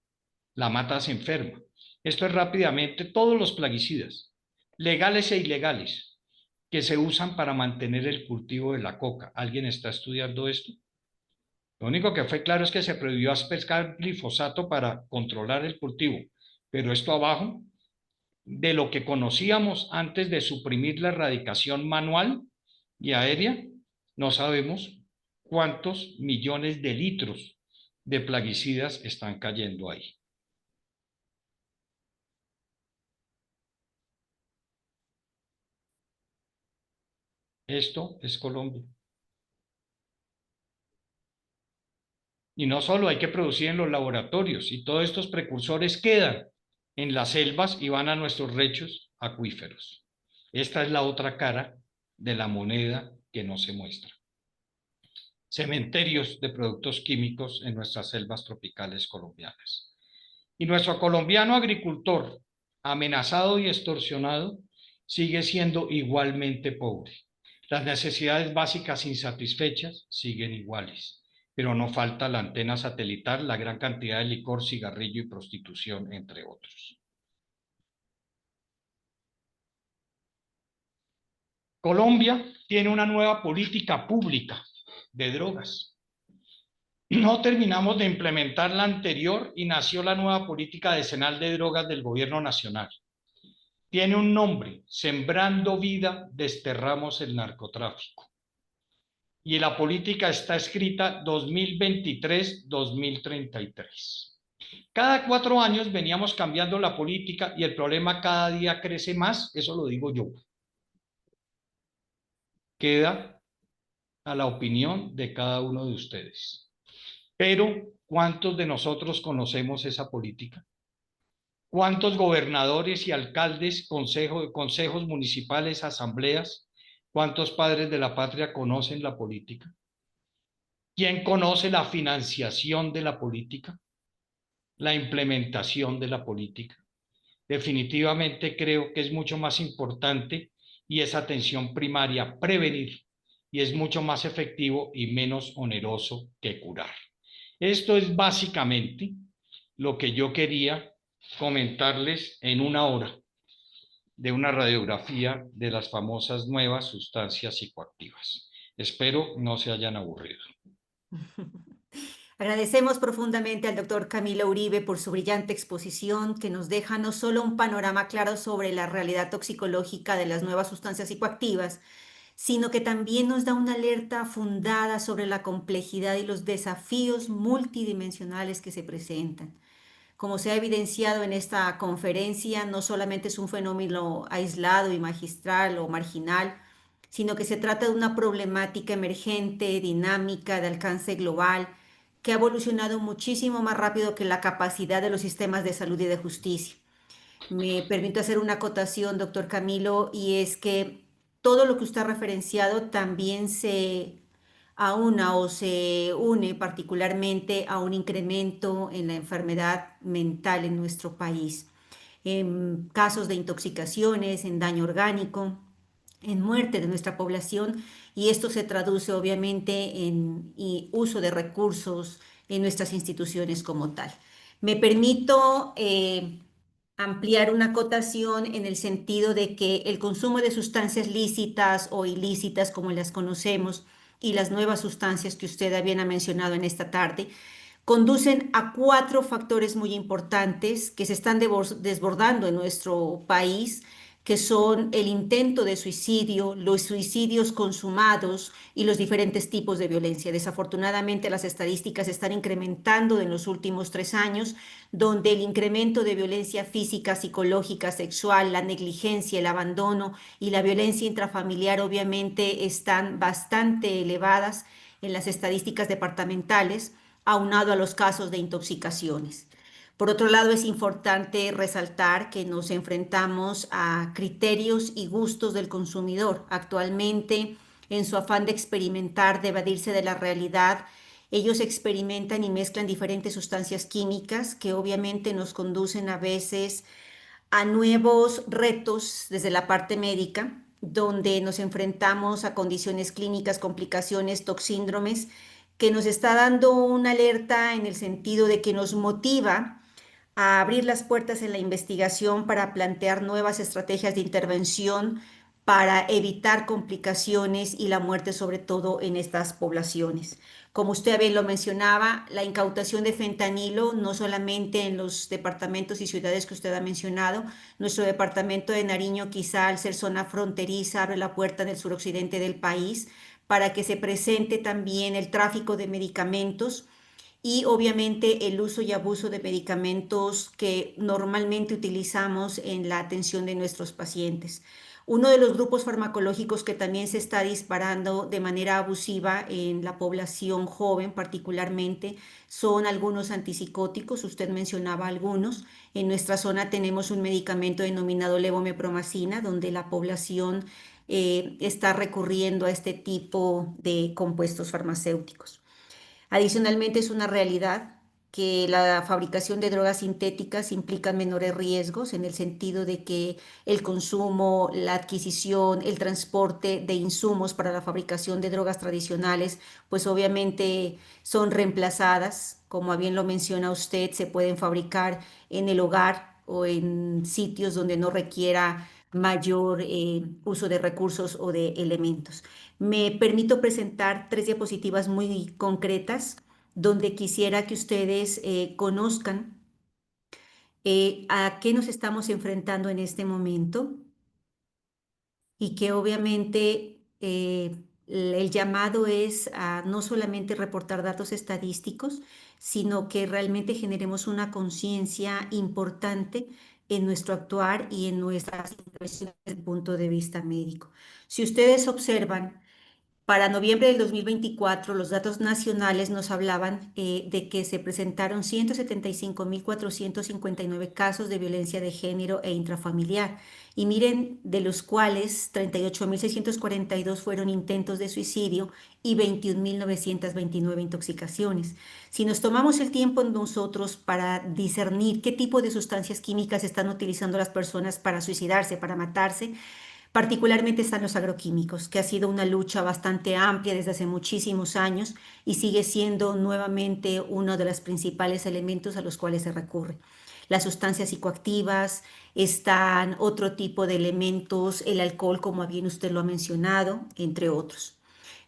[SPEAKER 3] La mata se enferma. Esto es rápidamente todos los plaguicidas, legales e ilegales, que se usan para mantener el cultivo de la coca. ¿Alguien está estudiando esto? Lo único que fue claro es que se prohibió pescar glifosato para controlar el cultivo, pero esto abajo de lo que conocíamos antes de suprimir la erradicación manual y aérea, no sabemos cuántos millones de litros de plaguicidas están cayendo ahí. Esto es Colombia. Y no solo hay que producir en los laboratorios, y todos estos precursores quedan en las selvas y van a nuestros lechos acuíferos. Esta es la otra cara de la moneda que no se muestra. Cementerios de productos químicos en nuestras selvas tropicales colombianas. Y nuestro colombiano agricultor, amenazado y extorsionado, sigue siendo igualmente pobre. Las necesidades básicas insatisfechas siguen iguales. pero no falta la antena satelital, la gran cantidad de licor, cigarrillo y prostitución, entre otros. Colombia tiene una nueva política pública de drogas. No terminamos de implementar la anterior y nació la nueva política decenal de drogas del gobierno nacional. Tiene un nombre: Sembrando Vida, desterramos el narcotráfico. Y la política está escrita 2023-2033. Cada 4 años veníamos cambiando la política y el problema cada día crece más, eso lo digo yo. Queda a la opinión de cada uno de ustedes. Pero, ¿cuántos de nosotros conocemos esa política? ¿Cuántos gobernadores y alcaldes, consejos municipales, asambleas, cuántos padres de la patria conocen la política? ¿Quién conoce la financiación de la política? La implementación de la política. Definitivamente creo que es mucho más importante y es atención primaria prevenir, y es mucho más efectivo y menos oneroso que curar. Esto es básicamente lo que yo quería comentarles en 1 hora de una radiografía de las famosas nuevas sustancias psicoactivas. Espero no se hayan aburrido.
[SPEAKER 2] Agradecemos profundamente al doctor Camilo Uribe por su brillante exposición, que nos deja no solo un panorama claro sobre la realidad toxicológica de las nuevas sustancias psicoactivas, sino que también nos da una alerta fundada sobre la complejidad y los desafíos multidimensionales que se presentan. Como se ha evidenciado en esta conferencia, no solamente es un fenómeno aislado y magistral o marginal, sino que se trata de una problemática emergente, dinámica, de alcance global, que ha evolucionado muchísimo más rápido que la capacidad de los sistemas de salud y de justicia. Me permito hacer una acotación, doctor Camilo, y es que todo lo que usted ha referenciado también se aúna o se une particularmente a un incremento en la enfermedad mental en nuestro país, en casos de intoxicaciones, en daño orgánico, en muerte de nuestra población, y esto se traduce obviamente en uso de recursos en nuestras instituciones como tal. Me permito ampliar una acotación en el sentido de que el consumo de sustancias lícitas o ilícitas, como las conocemos, y las nuevas sustancias que usted bien ha mencionado en esta tarde, conducen a 4 factores muy importantes que se están desbordando en nuestro país, que son el intento de suicidio, los suicidios consumados y los diferentes tipos de violencia. Desafortunadamente, las estadísticas están incrementando en los últimos 3 años, donde el incremento de violencia física, psicológica, sexual, la negligencia, el abandono y la violencia intrafamiliar obviamente están bastante elevadas en las estadísticas departamentales, aunado a los casos de intoxicaciones. Por otro lado, es importante resaltar que nos enfrentamos a criterios y gustos del consumidor. Actualmente, en su afán de experimentar, de evadirse de la realidad, ellos experimentan y mezclan diferentes sustancias químicas que obviamente nos conducen a veces a nuevos retos desde la parte médica, donde nos enfrentamos a condiciones clínicas, complicaciones, toxíndromes, que nos está dando una alerta en el sentido de que nos motiva a abrir las puertas en la investigación para plantear nuevas estrategias de intervención para evitar complicaciones y la muerte, sobre todo en estas poblaciones. Como usted bien lo mencionaba, la incautación de fentanilo, no solamente en los departamentos y ciudades que usted ha mencionado, nuestro departamento de Nariño, quizá al ser zona fronteriza, abre la puerta en el suroccidente del país para que se presente también el tráfico de medicamentos y obviamente el uso y abuso de medicamentos que normalmente utilizamos en la atención de nuestros pacientes. Uno de los grupos farmacológicos que también se está disparando de manera abusiva en la población joven particularmente son algunos antipsicóticos, usted mencionaba algunos. En nuestra zona tenemos un medicamento denominado levomepromacina, donde la población está recurriendo a este tipo de compuestos farmacéuticos. Adicionalmente, es una realidad que la fabricación de drogas sintéticas implica menores riesgos en el sentido de que el consumo, la adquisición, el transporte de insumos para la fabricación de drogas tradicionales, pues obviamente son reemplazadas, como bien lo menciona usted, se pueden fabricar en el hogar o en sitios donde no requiera mayor uso de recursos o de elementos. Me permito presentar 3 diapositivas muy concretas donde quisiera que ustedes conozcan a qué nos estamos enfrentando en este momento y que obviamente el llamado es a no solamente reportar datos estadísticos, sino que realmente generemos una conciencia importante en nuestro actuar y en nuestras impresiones desde el punto de vista médico. Si ustedes observan, para noviembre del 2024, los datos nacionales nos hablaban de que se presentaron 175.459 casos de violencia de género e intrafamiliar. Y miren, de los cuales 38.642 fueron intentos de suicidio y 21.929 intoxicaciones. Si nos tomamos el tiempo nosotros para discernir qué tipo de sustancias químicas están utilizando las personas para suicidarse, para matarse, particularmente están los agroquímicos, que ha sido una lucha bastante amplia desde hace muchísimos años y sigue siendo nuevamente uno de los principales elementos a los cuales se recurre. Las sustancias psicoactivas, están otro tipo de elementos, el alcohol, como bien usted lo ha mencionado, entre otros.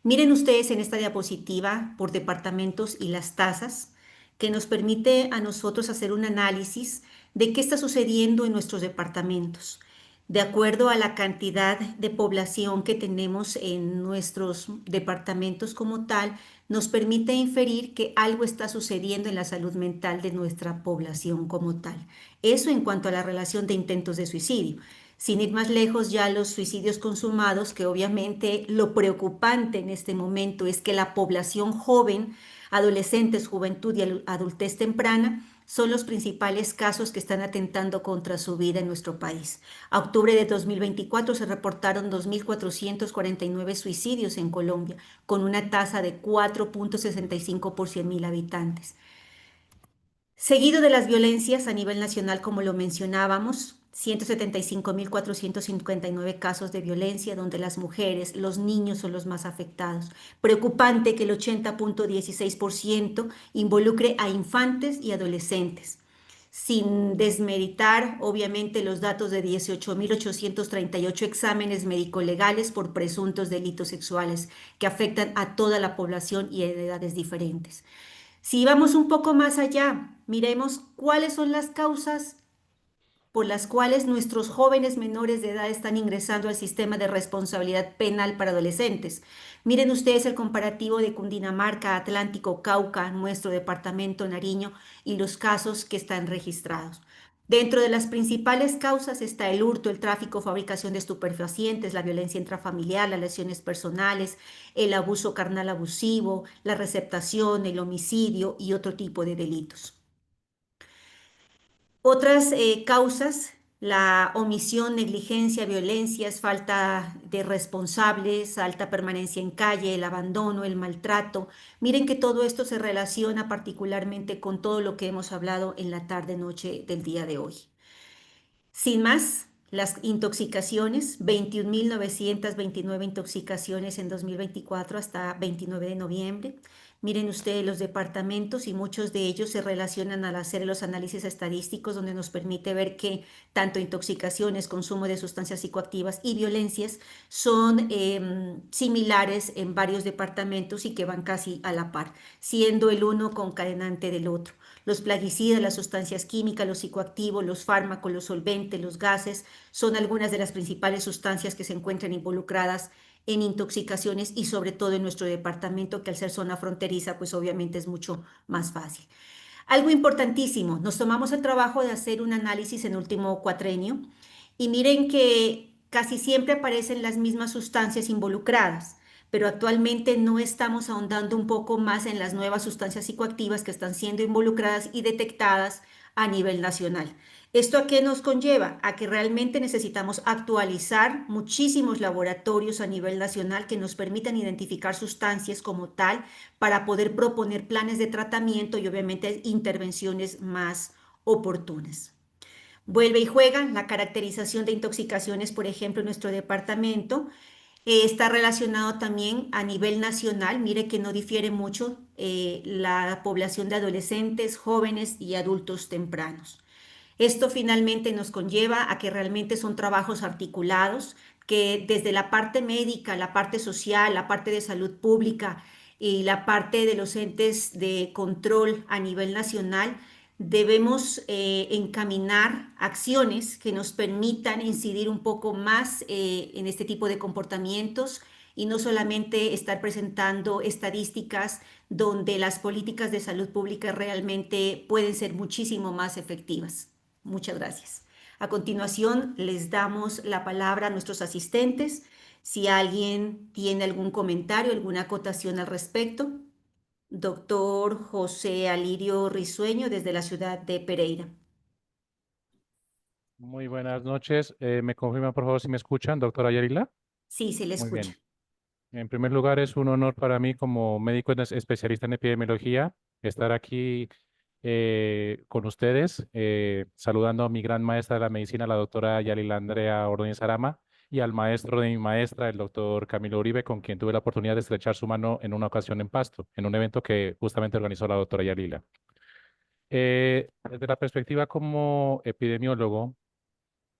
[SPEAKER 2] Miren ustedes en esta diapositiva por departamentos y las tasas, que nos permite a nosotros hacer un análisis de qué está sucediendo en nuestros departamentos. De acuerdo a la cantidad de población que tenemos en nuestros departamentos como tal, nos permite inferir que algo está sucediendo en la salud mental de nuestra población como tal. Eso en cuanto a la relación de intentos de suicidio. Sin ir más lejos, ya los suicidios consumados, que obviamente lo preocupante en este momento es que la población joven, adolescentes, juventud y adultez temprana, son los principales casos que están atentando contra su vida en nuestro país. A octubre de 2024 se reportaron 2.449 suicidios en Colombia, con una tasa de 4,65 por 100.000 habitantes. Seguido de las violencias a nivel nacional, como lo mencionábamos, 175.459 casos de violencia donde las mujeres, los niños son los más afectados. Preocupante que el 80,16% involucre a infantes y adolescentes. Sin desmeritar, obviamente, los datos de 18.838 exámenes médico-legales por presuntos delitos sexuales que afectan a toda la población y en edades diferentes. Si vamos un poco más allá, miremos cuáles son las causas por las cuales nuestros jóvenes menores de edad están ingresando al sistema de responsabilidad penal para adolescentes. Miren ustedes el comparativo de Cundinamarca, Atlántico, Cauca, nuestro departamento Nariño y los casos que están registrados. Dentro de las principales causas está el hurto, el tráfico, fabricación de estupefacientes, la violencia intrafamiliar, las lesiones personales, el abuso carnal abusivo, la receptación, el homicidio y otro tipo de delitos. Otras causas, la omisión, negligencia, violencias, falta de responsables, alta permanencia en calle, el abandono, el maltrato. Miren que todo esto se relaciona particularmente con todo lo que hemos hablado en la tarde-noche del día de hoy. Sin más, las intoxicaciones, 21.929 intoxicaciones en 2024 hasta 29 de noviembre. Miren ustedes los departamentos y muchos de ellos se relacionan al hacer los análisis estadísticos donde nos permite ver que tanto intoxicaciones, consumo de sustancias psicoactivas y violencias son similares en varios departamentos y que van casi a la par, siendo el uno concadenante del otro. Los plaguicidas, las sustancias químicas, los psicoactivos, los fármacos, los solventes, los gases, son algunas de las principales sustancias que se encuentran involucradas en intoxicaciones y sobre todo en nuestro departamento, que al ser zona fronteriza, pues obviamente es mucho más fácil. Algo importantísimo, nos tomamos el trabajo de hacer un análisis en último cuatrenio y miren que casi siempre aparecen las mismas sustancias involucradas, pero actualmente no estamos ahondando un poco más en las nuevas sustancias psicoactivas que están siendo involucradas y detectadas a nivel nacional. ¿Esto a qué nos conlleva? A que realmente necesitamos actualizar muchísimos laboratorios a nivel nacional que nos permitan identificar sustancias como tal para poder proponer planes de tratamiento y obviamente intervenciones más oportunas. Vuelve y juega la caracterización de intoxicaciones, por ejemplo, en nuestro departamento. Está relacionado también a nivel nacional. Mire que no difiere mucho la población de adolescentes, jóvenes y adultos tempranos. Esto finalmente nos conlleva a que realmente son trabajos articulados, que desde la parte médica, la parte social, la parte de salud pública y la parte de los entes de control a nivel nacional, debemos encaminar acciones que nos permitan incidir un poco más en este tipo de comportamientos y no solamente estar presentando estadísticas donde las políticas de salud pública realmente pueden ser muchísimo más efectivas. Muchas gracias. A continuación, les damos la palabra a nuestros asistentes. Si alguien tiene algún comentario, alguna acotación al respecto. Doctor José Alirio Risueño, desde la ciudad de Pereira.
[SPEAKER 4] Muy buenas noches. ¿Me confirma, por favor, si me escuchan, doctora Yarila?
[SPEAKER 2] Sí, se le
[SPEAKER 4] Muy
[SPEAKER 2] escucha.
[SPEAKER 4] bien. En primer lugar, es un honor para mí como médico especialista en epidemiología estar aquí con ustedes, saludando a mi gran maestra de la medicina, la doctora Yarila Andrea Ordóñez Arama, y al maestro de mi maestra, el doctor Camilo Uribe, con quien tuve la oportunidad de estrechar su mano en una ocasión en Pasto, en un evento que justamente organizó la doctora Yarila. Desde la perspectiva como epidemiólogo,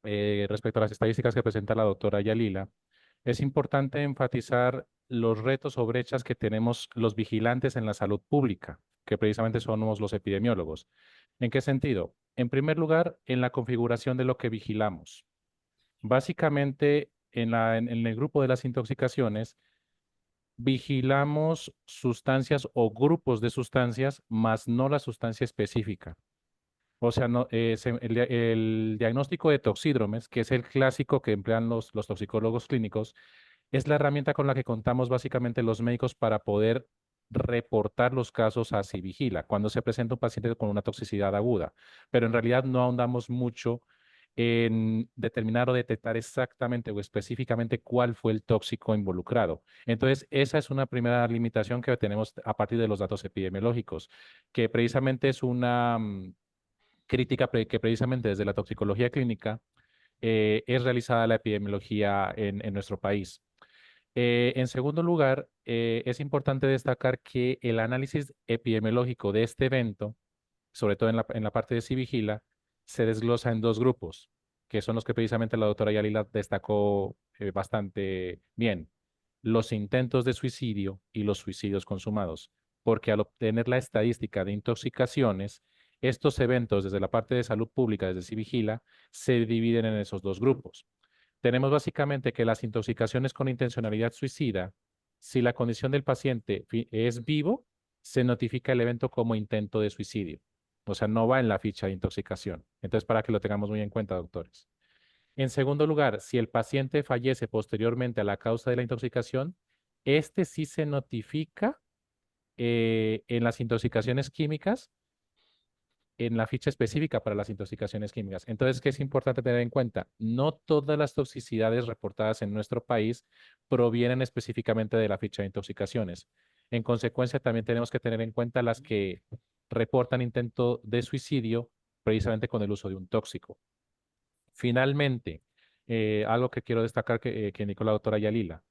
[SPEAKER 4] respecto a las estadísticas que presenta la doctora Yalila, es importante enfatizar los retos o brechas que tenemos los vigilantes en la salud pública, que precisamente somos los epidemiólogos. ¿En qué sentido? En primer lugar, en la configuración de lo que vigilamos. Básicamente, en el grupo de las intoxicaciones, vigilamos sustancias o grupos de sustancias, más no la sustancia específica. O sea, no, el diagnóstico de toxídromes, que es el clásico que emplean los toxicólogos clínicos, es la herramienta con la que contamos básicamente los médicos para poder reportar los casos a Civigila cuando se presenta un paciente con una toxicidad aguda. Pero en realidad no ahondamos mucho en determinar o detectar exactamente o específicamente cuál fue el tóxico involucrado. Entonces, esa es una primera limitación que tenemos a partir de los datos epidemiológicos, que precisamente es una crítica que precisamente desde la toxicología clínica es realizada la epidemiología en nuestro país. En segundo lugar, es importante destacar que el análisis epidemiológico de este evento, sobre todo en la parte de Civigila, se desglosa en dos grupos, que son los que precisamente la doctora Yalila destacó bastante bien: los intentos de suicidio y los suicidios consumados, porque al obtener la estadística de intoxicaciones, estos eventos desde la parte de salud pública, desde Civigila, se dividen en esos dos grupos. Tenemos básicamente que las intoxicaciones con intencionalidad suicida, si la condición del paciente es vivo, se notifica el evento como intento de suicidio. O sea, no va en la ficha de intoxicación. Entonces, para que lo tengamos muy en cuenta, doctores. En segundo lugar, si el paciente fallece posteriormente a la causa de la intoxicación, este sí se notifica en las intoxicaciones químicas, en la ficha específica para las intoxicaciones químicas. Entonces, ¿qué es importante tener en cuenta? No todas las toxicidades reportadas en nuestro país provienen específicamente de la ficha de intoxicaciones. En consecuencia, también tenemos que tener en cuenta las que reportan intento de suicidio precisamente con el uso de un tóxico. Finalmente, algo que quiero destacar que indicó la doctora Yalila.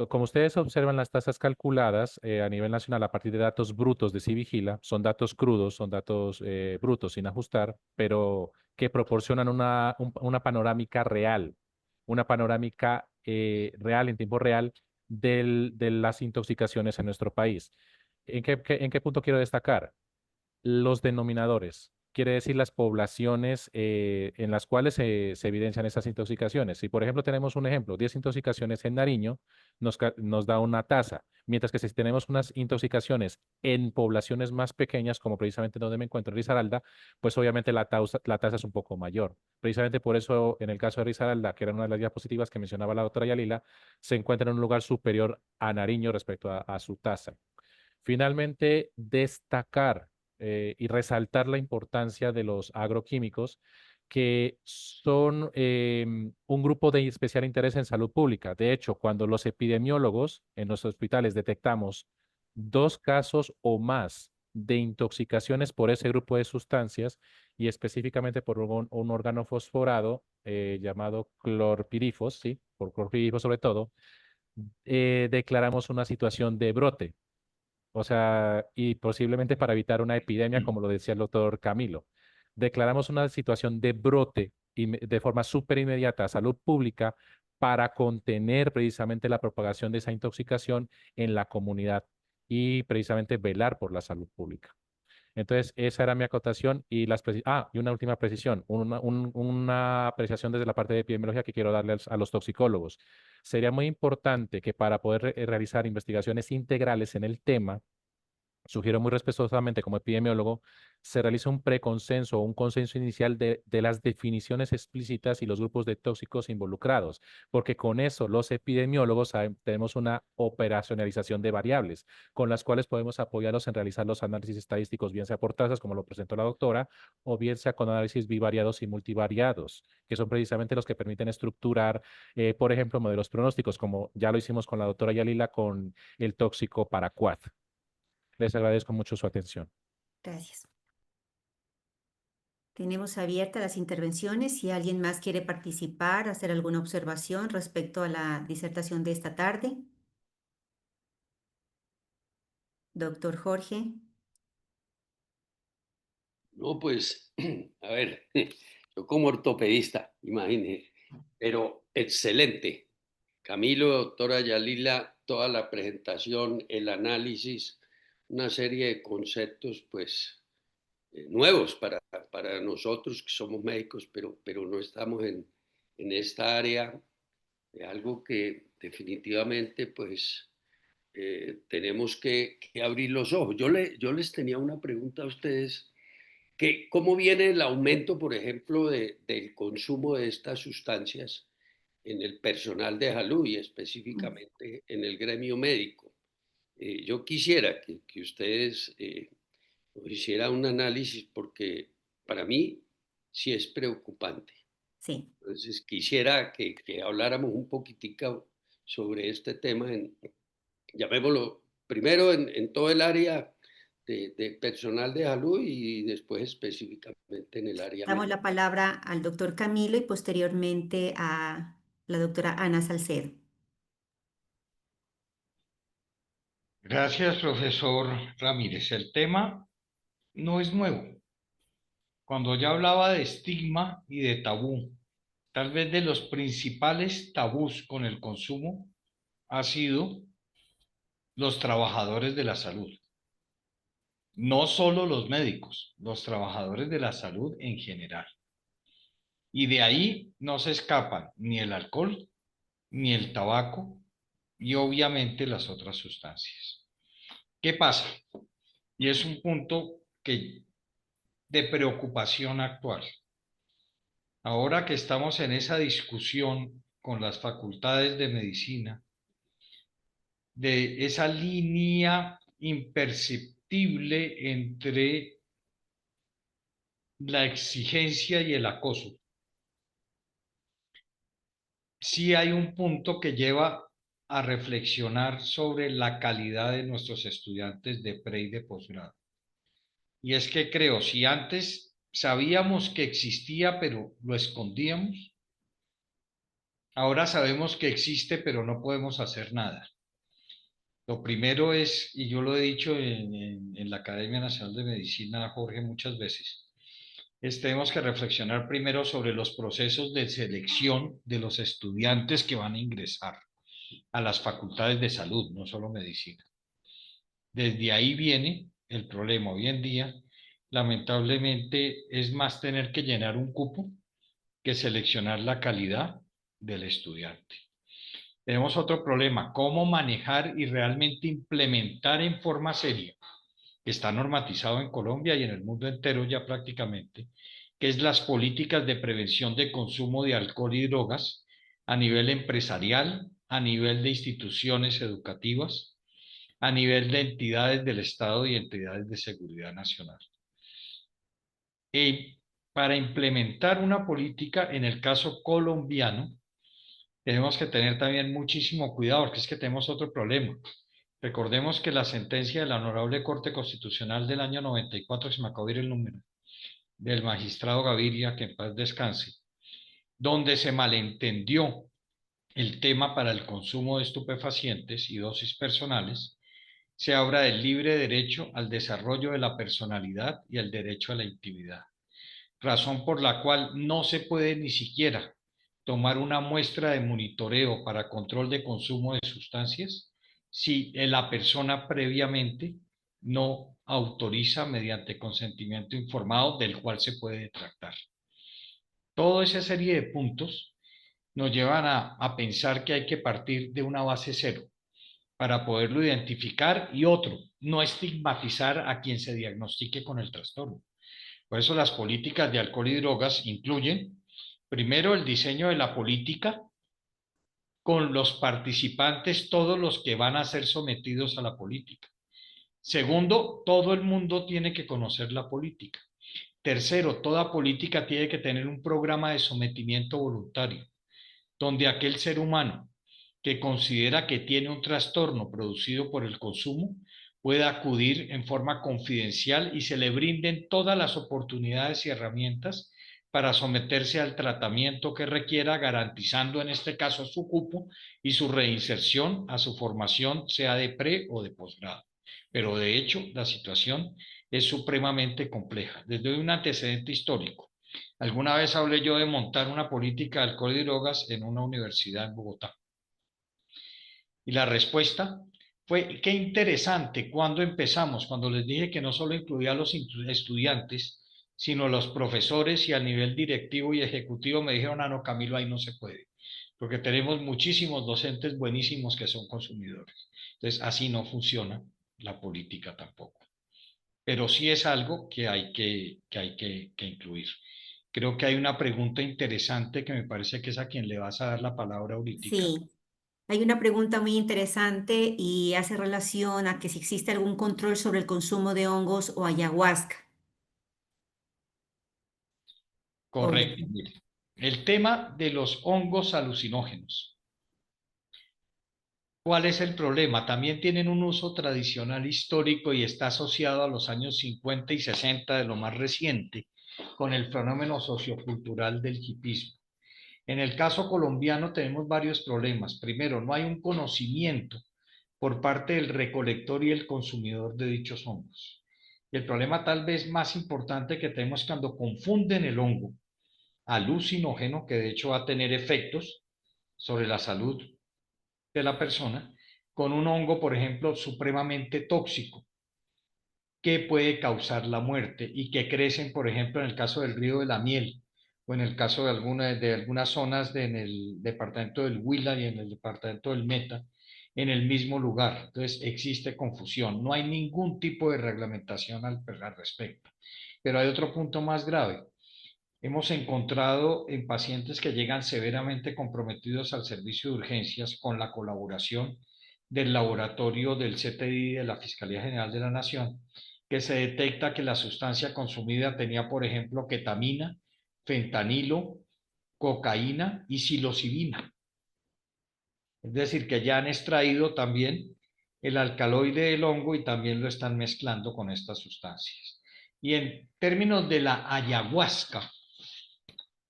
[SPEAKER 4] Como ustedes observan, las tasas calculadas a nivel nacional a partir de datos brutos de Civigila son datos crudos, son datos brutos sin ajustar, pero que proporcionan una panorámica real, una panorámica real, en tiempo real, de las intoxicaciones en nuestro país. En qué punto quiero destacar? Los denominadores, quiere decir las poblaciones en las cuales se evidencian esas intoxicaciones. Si, por ejemplo, tenemos un ejemplo, 10 intoxicaciones en Nariño, nos da una tasa, mientras que si tenemos unas intoxicaciones en poblaciones más pequeñas, como precisamente donde me encuentro en Risaralda, pues obviamente la tasa es un poco mayor. Precisamente por eso, en el caso de Risaralda, que era una de las diapositivas que mencionaba la doctora Yalila, se encuentra en un lugar superior a Nariño respecto a su tasa. Finalmente, destacar y resaltar la importancia de los agroquímicos, que son un grupo de especial interés en salud pública. De hecho, cuando los epidemiólogos en los hospitales detectamos 2 casos o más de intoxicaciones por ese grupo de sustancias, y específicamente por un órgano fosforado llamado clorpirifos, ¿sí? Por clorpirifos sobre todo, declaramos una situación de brote. O sea, y posiblemente para evitar una epidemia, como lo decía el doctor Camilo. Declaramos una situación de brote de forma súper inmediata a salud pública para contener precisamente la propagación de esa intoxicación en la comunidad y precisamente velar por la salud pública. Entonces, esa era mi acotación y y una última precisión, una apreciación desde la parte de epidemiología que quiero darle a los toxicólogos. Sería muy importante que para poder realizar investigaciones integrales en el tema, sugiero muy respetuosamente como epidemiólogo, se realiza un preconsenso o un consenso inicial de las definiciones explícitas y los grupos de tóxicos involucrados, porque con eso los epidemiólogos tenemos una operacionalización de variables con las cuales podemos apoyarlos en realizar los análisis estadísticos, bien sea por tasas, como lo presentó la doctora, o bien sea con análisis bivariados y multivariados, que son precisamente los que permiten estructurar, por ejemplo, modelos pronósticos, como ya lo hicimos con la doctora Yalila con el tóxico paraquat. Les agradezco mucho su atención.
[SPEAKER 2] Gracias. Tenemos abiertas las intervenciones. Si alguien más quiere participar, hacer alguna observación respecto a la disertación de esta tarde. Doctor Jorge.
[SPEAKER 1] No, pues, a ver, yo como ortopedista, imagínese, pero excelente. Camilo, doctora Yalila, toda la presentación, el análisis, una serie de conceptos, pues, nuevos para nosotros que somos médicos, pero no estamos en esta área, algo que definitivamente, pues, tenemos que abrir los ojos. Yo les tenía una pregunta a ustedes, que cómo viene el aumento, por ejemplo, del consumo de estas sustancias en el personal de salud y específicamente en el gremio médico. Yo quisiera que ustedes hicieran un análisis porque para mí sí es preocupante.
[SPEAKER 2] Sí.
[SPEAKER 1] Entonces quisiera que habláramos un poquitico sobre este tema, llamémoslo, primero en todo el área de personal de salud y después específicamente en el área
[SPEAKER 2] Damos
[SPEAKER 1] médica.
[SPEAKER 2] la palabra al doctor Camilo y posteriormente a la doctora Ana Salcedo.
[SPEAKER 3] Gracias, profesor Ramírez. El tema no es nuevo. Cuando ya hablaba de estigma y de tabú, tal vez de los principales tabús con el consumo ha sido los trabajadores de la salud. No solo los médicos, los trabajadores de la salud en general. Y de ahí no se escapan ni el alcohol, ni el tabaco y obviamente las otras sustancias. ¿Qué pasa? Y es un punto de preocupación actual. Ahora que estamos en esa discusión con las facultades de medicina, de esa línea imperceptible entre la exigencia y el acoso, sí hay un punto que lleva a reflexionar sobre la calidad de nuestros estudiantes de pre y de posgrado. Y es que creo, si antes sabíamos que existía, pero lo escondíamos, ahora sabemos que existe, pero no podemos hacer nada. Lo primero es, y yo lo he dicho en la Academia Nacional de Medicina, Jorge, muchas veces, tenemos que reflexionar primero sobre los procesos de selección de los estudiantes que van a ingresar a las facultades de salud, no solo medicina. Desde ahí viene el problema. Hoy en día, lamentablemente, es más tener que llenar un cupo que seleccionar la calidad del estudiante. Tenemos otro problema, cómo manejar y realmente implementar en forma seria, que está normatizado en Colombia y en el mundo entero ya prácticamente, que es las políticas de prevención de consumo de alcohol y drogas a nivel empresarial, a nivel de instituciones educativas, a nivel de entidades del Estado y entidades de seguridad nacional. Y para implementar una política, en el caso colombiano, tenemos que tener también muchísimo cuidado, porque es que tenemos otro problema. Recordemos que la sentencia de la Honorable Corte Constitucional del año 94, se me acabó de ir el número, del magistrado Gaviria, que en paz descanse, donde se malentendió el tema para el consumo de estupefacientes y dosis personales, se habla del libre derecho al desarrollo de la personalidad y al derecho a la intimidad, razón por la cual no se puede ni siquiera tomar una muestra de monitoreo para control de consumo de sustancias si la persona previamente no autoriza mediante consentimiento informado del cual se puede tratar. Toda esa serie de puntos nos llevan a pensar que hay que partir de una base cero para poderlo identificar, y otro, no estigmatizar a quien se diagnostique con el trastorno. Por eso las políticas de alcohol y drogas incluyen, primero, el diseño de la política con los participantes, todos los que van a ser sometidos a la política. Segundo, todo el mundo tiene que conocer la política. Tercero, toda política tiene que tener un programa de sometimiento voluntario, donde aquel ser humano que considera que tiene un trastorno producido por el consumo pueda acudir en forma confidencial y se le brinden todas las oportunidades y herramientas para someterse al tratamiento que requiera, garantizando en este caso su cupo y su reinserción a su formación, sea de pre o de posgrado. Pero de hecho, la situación es supremamente compleja. Les doy un antecedente histórico. Alguna vez hablé yo de montar una política de alcohol y drogas en una universidad en Bogotá. Y la respuesta fue: qué interesante. Cuando empezamos, cuando les dije que no solo incluía a los estudiantes, sino los profesores, y a nivel directivo y ejecutivo me dijeron: ah, no, Camilo, ahí no se puede, porque tenemos muchísimos docentes buenísimos que son consumidores. Entonces, así no funciona la política tampoco. Pero sí es algo que hay que incluir. Creo que hay una pregunta interesante que me parece que es a quien le vas a dar la palabra ahorita.
[SPEAKER 2] Sí, hay una pregunta muy interesante y hace relación a que si existe algún control sobre el consumo de hongos o ayahuasca.
[SPEAKER 3] Correcto. Mire, el tema de los hongos alucinógenos. ¿Cuál es el problema? También tienen un uso tradicional histórico y está asociado a los años 50 y 60 de lo más reciente con el fenómeno sociocultural del hipismo. En el caso colombiano tenemos varios problemas. Primero, no hay un conocimiento por parte del recolector y el consumidor de dichos hongos. Y el problema tal vez más importante que tenemos es cuando confunden el hongo alucinógeno, que de hecho va a tener efectos sobre la salud de la persona, con un hongo, por ejemplo, supremamente tóxico, que puede causar la muerte y que crecen, por ejemplo, en el caso del río de la Miel, o en el caso de algunas zonas en el departamento del Huila y en el departamento del Meta, en el mismo lugar. Entonces existe confusión, no hay ningún tipo de reglamentación al respecto. Pero hay otro punto más grave. Hemos encontrado en pacientes que llegan severamente comprometidos al servicio de urgencias, con la colaboración del laboratorio del CTI de la Fiscalía General de la Nación, que se detecta que la sustancia consumida tenía, por ejemplo, ketamina, fentanilo, cocaína y psilocibina. Es decir, que ya han extraído también el alcaloide del hongo y también lo están mezclando con estas sustancias. Y en términos de la ayahuasca,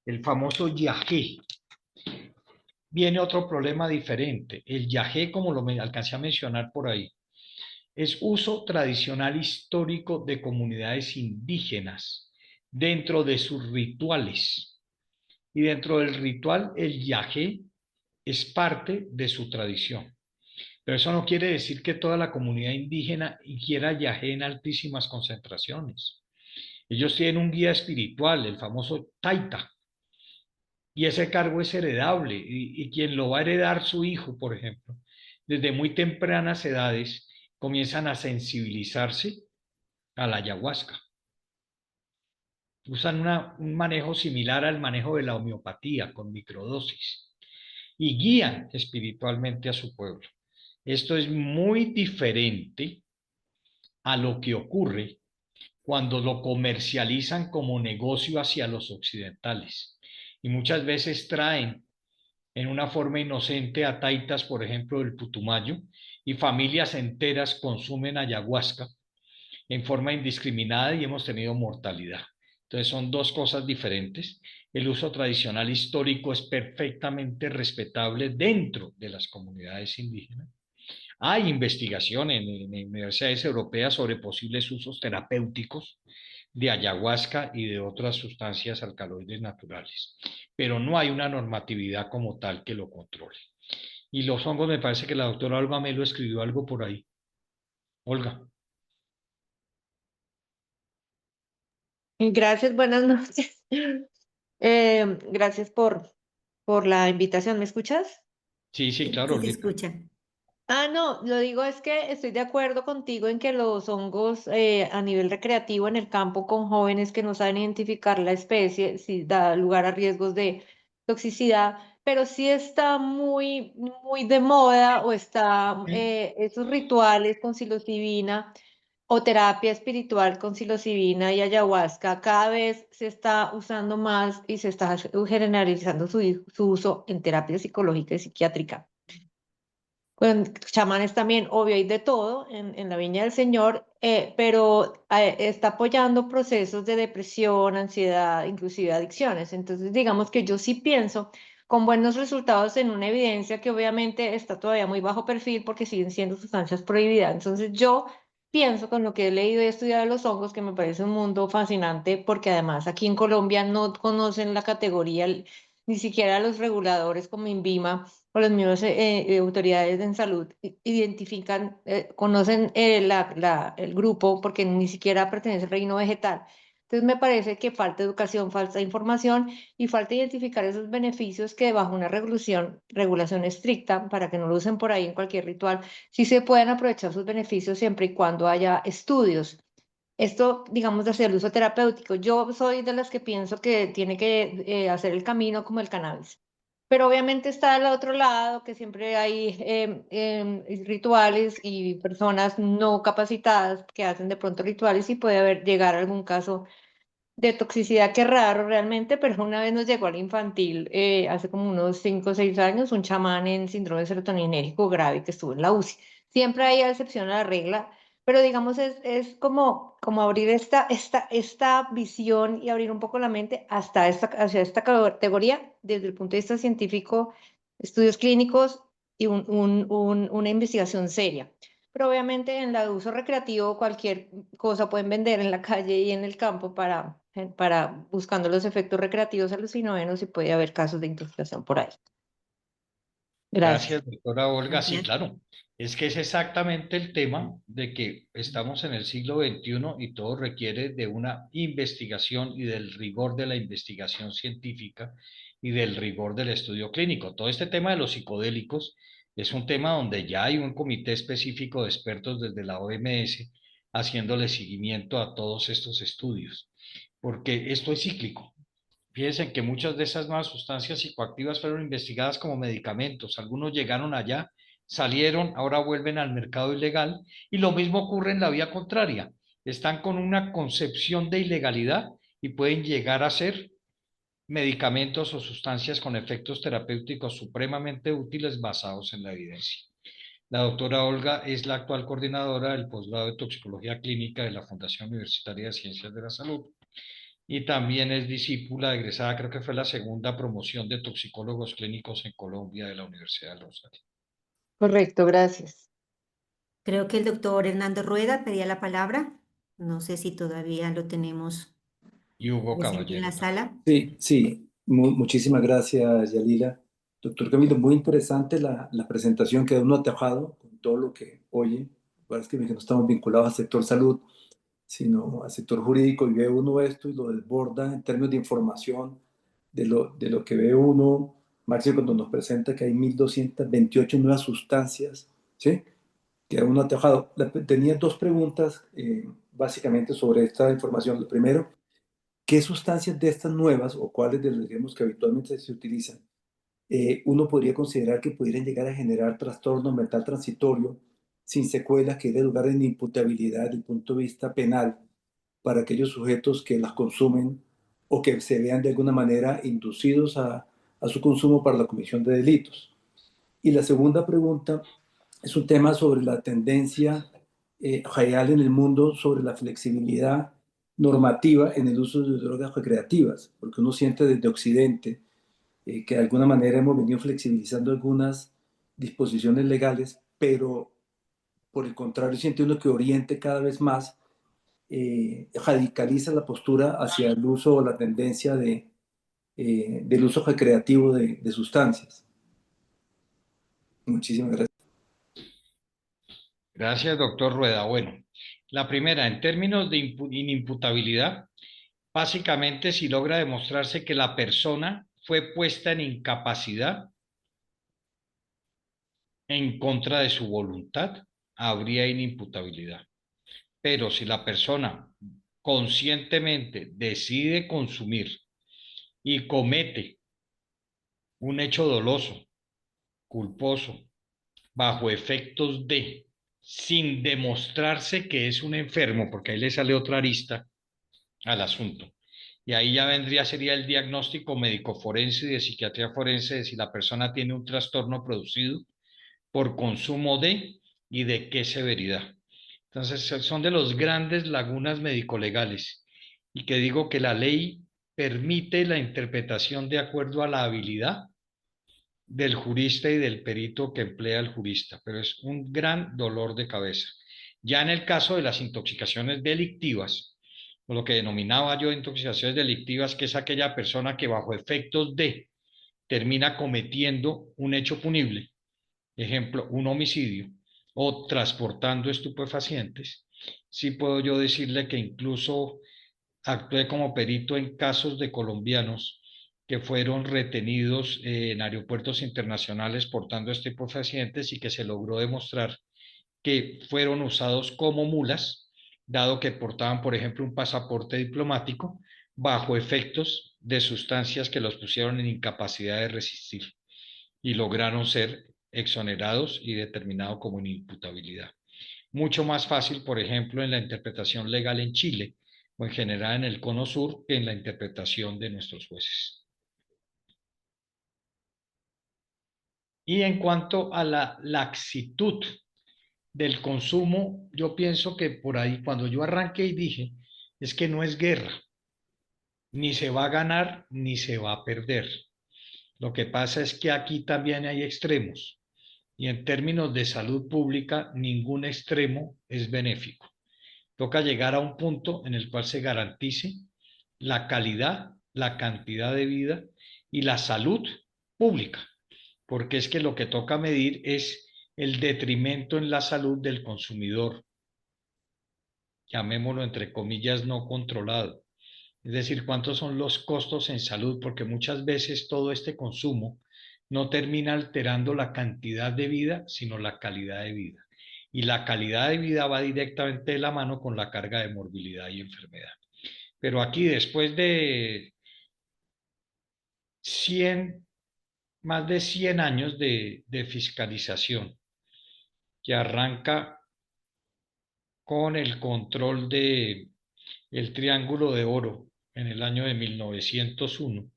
[SPEAKER 3] el famoso yagé, viene otro problema diferente. El yagé, como lo alcancé a mencionar por ahí, es uso tradicional histórico de comunidades indígenas dentro de sus rituales. Y dentro del ritual, el yagé es parte de su tradición. Pero eso no quiere decir que toda la comunidad indígena quiera yagé en altísimas concentraciones. Ellos tienen un guía espiritual, el famoso taita, y ese cargo es heredable, y quien lo va a heredar, su hijo, por ejemplo, desde muy tempranas edades comienzan a sensibilizarse a la ayahuasca. Usan un manejo similar al manejo de la homeopatía, con microdosis, y guían espiritualmente a su pueblo. Esto es muy diferente a lo que ocurre cuando lo comercializan como negocio hacia los occidentales. Y muchas veces traen en una forma inocente a taitas, por ejemplo, del Putumayo, y familias enteras consumen ayahuasca en forma indiscriminada y hemos tenido mortalidad. Entonces son dos cosas diferentes. El uso tradicional histórico es perfectamente respetable dentro de las comunidades indígenas. Hay investigación en universidades europeas sobre posibles usos terapéuticos de ayahuasca y de otras sustancias alcaloides naturales, pero no hay una normatividad como tal que lo controle. Y los hongos, me parece que la doctora Olga Melo escribió algo por ahí. Olga.
[SPEAKER 5] Gracias, buenas noches. Gracias por la invitación. ¿Me escuchas?
[SPEAKER 3] Sí, sí,
[SPEAKER 2] Sí,
[SPEAKER 3] claro,
[SPEAKER 2] sí se
[SPEAKER 3] Olguita.
[SPEAKER 2] escucha.
[SPEAKER 5] No, lo digo es que estoy de acuerdo contigo en que los hongos a nivel recreativo en el campo con jóvenes que no saben identificar la especie, sí da lugar a riesgos de toxicidad, pero sí está muy de moda o está esos rituales con psilocibina o terapia espiritual con psilocibina y ayahuasca, cada vez se está usando más y se está generalizando su uso en terapia psicológica y psiquiátrica. Con chamanes también, obvio, hay de todo en la Viña del Señor, pero está apoyando procesos de depresión, ansiedad, inclusive adicciones. Entonces, digamos que yo sí pienso con buenos resultados en una evidencia que obviamente está todavía muy bajo perfil porque siguen siendo sustancias prohibidas. Entonces, yo pienso con lo que he leído y estudiado de los hongos, que me parece un mundo fascinante porque además aquí en Colombia no conocen la categoría, ni siquiera los reguladores como INVIMA o las mismas autoridades en salud identifican, conocen el grupo porque ni siquiera pertenece al reino vegetal. Entonces me parece que falta educación, falta información y falta identificar esos beneficios que bajo una regulación estricta, para que no lo usen por ahí en cualquier ritual, sí se pueden aprovechar sus beneficios siempre y cuando haya estudios. Esto, digamos, de hacer el uso terapéutico. Yo soy de las que pienso que tiene que hacer el camino como el cannabis. Pero obviamente está al otro lado, que siempre hay rituales y personas no capacitadas que hacen de pronto rituales y puede llegar a algún caso de toxicidad, que es raro realmente, pero una vez nos llegó al infantil, hace como unos 5 o 6 años, un chamán en síndrome serotoninérgico grave que estuvo en la UCI. Siempre hay excepción a la regla, pero digamos es como abrir esta visión y abrir un poco la mente hacia esta categoría desde el punto de vista científico, estudios clínicos y una investigación seria. Pero obviamente en la de uso recreativo cualquier cosa pueden vender en la calle y en el campo para buscando los efectos recreativos alucinógenos y puede haber casos de intoxicación por ahí. Gracias.
[SPEAKER 3] Gracias, doctora Olga. Sí,
[SPEAKER 2] Gracias.
[SPEAKER 3] claro. Es que es exactamente el tema de que estamos en el siglo XXI y todo requiere de una investigación y del rigor de la investigación científica y del rigor del estudio clínico. Todo este tema de los psicodélicos es un tema donde ya hay un comité específico de expertos desde la OMS haciéndole seguimiento a todos estos estudios, porque esto es cíclico. Fíjense que muchas de esas nuevas sustancias psicoactivas fueron investigadas como medicamentos. Algunos llegaron allá, salieron, ahora vuelven al mercado ilegal y lo mismo ocurre en la vía contraria. Están con una concepción de ilegalidad y pueden llegar a ser medicamentos o sustancias con efectos terapéuticos supremamente útiles basados en la evidencia. La doctora Olga es la actual coordinadora del posgrado de toxicología clínica de la Fundación Universitaria de Ciencias de la Salud y también es discípula egresada, creo que fue la segunda promoción de toxicólogos clínicos en Colombia de la Universidad del Rosario.
[SPEAKER 5] Correcto, gracias.
[SPEAKER 2] Creo que el doctor Hernando Rueda pedía la palabra. No sé si todavía lo tenemos
[SPEAKER 3] Y Hugo
[SPEAKER 2] presente en la
[SPEAKER 3] Caballero también.
[SPEAKER 2] sala.
[SPEAKER 6] Sí, sí, muchísimas gracias, Yalila. Doctor Camilo, muy interesante la presentación, queda uno atajado con todo lo que oye. Parece que no estamos vinculados al sector salud, sino al sector jurídico, y ve uno esto y lo desborda en términos de información de lo que ve uno. Maxi, cuando nos presenta que hay 1.228 nuevas sustancias, ¿sí? Queda uno atajado. Tenía dos preguntas básicamente sobre esta información. Lo primero, ¿qué sustancias de estas nuevas o cuáles de los, digamos, que habitualmente se utilizan uno podría considerar que pudieran llegar a generar trastorno mental transitorio sin secuelas que dé lugar en imputabilidad desde el punto de vista penal para aquellos sujetos que las consumen o que se vean de alguna manera inducidos a su consumo para la comisión de delitos. Y la segunda pregunta es un tema sobre la tendencia real en el mundo sobre la flexibilidad normativa en el uso de drogas recreativas, porque uno siente desde Occidente que de alguna manera hemos venido flexibilizando algunas disposiciones legales, pero por el contrario siente uno que Oriente cada vez más radicaliza la postura hacia el uso o la tendencia del uso recreativo de sustancias. Muchísimas gracias.
[SPEAKER 3] Gracias, doctor Rueda. Bueno, la primera, en términos de inimputabilidad, básicamente si logra demostrarse que la persona fue puesta en incapacidad en contra de su voluntad, habría inimputabilidad. Pero si la persona conscientemente decide consumir y comete un hecho doloso, culposo, bajo efectos de, sin demostrarse que es un enfermo, porque ahí le sale otra arista al asunto. Y ahí ya sería el diagnóstico médico forense y de psiquiatría forense de si la persona tiene un trastorno producido por consumo de y de qué severidad. Entonces, son de los grandes lagunas médico-legales y que digo que la ley permite la interpretación de acuerdo a la habilidad del jurista y del perito que emplea el jurista, pero es un gran dolor de cabeza. Ya en el caso de las intoxicaciones delictivas, o lo que denominaba yo intoxicaciones delictivas, que es aquella persona que bajo efectos de termina cometiendo un hecho punible, ejemplo, un homicidio, o transportando estupefacientes, sí puedo yo decirle que incluso actué como perito en casos de colombianos que fueron retenidos en aeropuertos internacionales portando estupefacientes y que se logró demostrar que fueron usados como mulas, dado que portaban, por ejemplo, un pasaporte diplomático bajo efectos de sustancias que los pusieron en incapacidad de resistir y lograron ser exonerados y determinados como inimputabilidad. Mucho más fácil, por ejemplo, en la interpretación legal en Chile o en general en el Cono Sur que en la interpretación de nuestros jueces. Y en cuanto a la laxitud del consumo, yo pienso que por ahí, cuando yo arranqué y dije, es que no es guerra, ni se va a ganar, ni se va a perder. Lo que pasa es que aquí también hay extremos. Y en términos de salud pública, ningún extremo es benéfico. Toca llegar a un punto en el cual se garantice la calidad, la cantidad de vida y la salud pública, porque es que lo que toca medir es el detrimento en la salud del consumidor, llamémoslo entre comillas no controlado. Es decir, cuántos son los costos en salud, porque muchas veces todo este consumo no termina alterando la cantidad de vida, sino la calidad de vida. Y la calidad de vida va directamente de la mano con la carga de morbilidad y enfermedad. Pero aquí, después de 100, más de 100 años de fiscalización, que arranca con el control de el Triángulo de Oro en el año de 1901,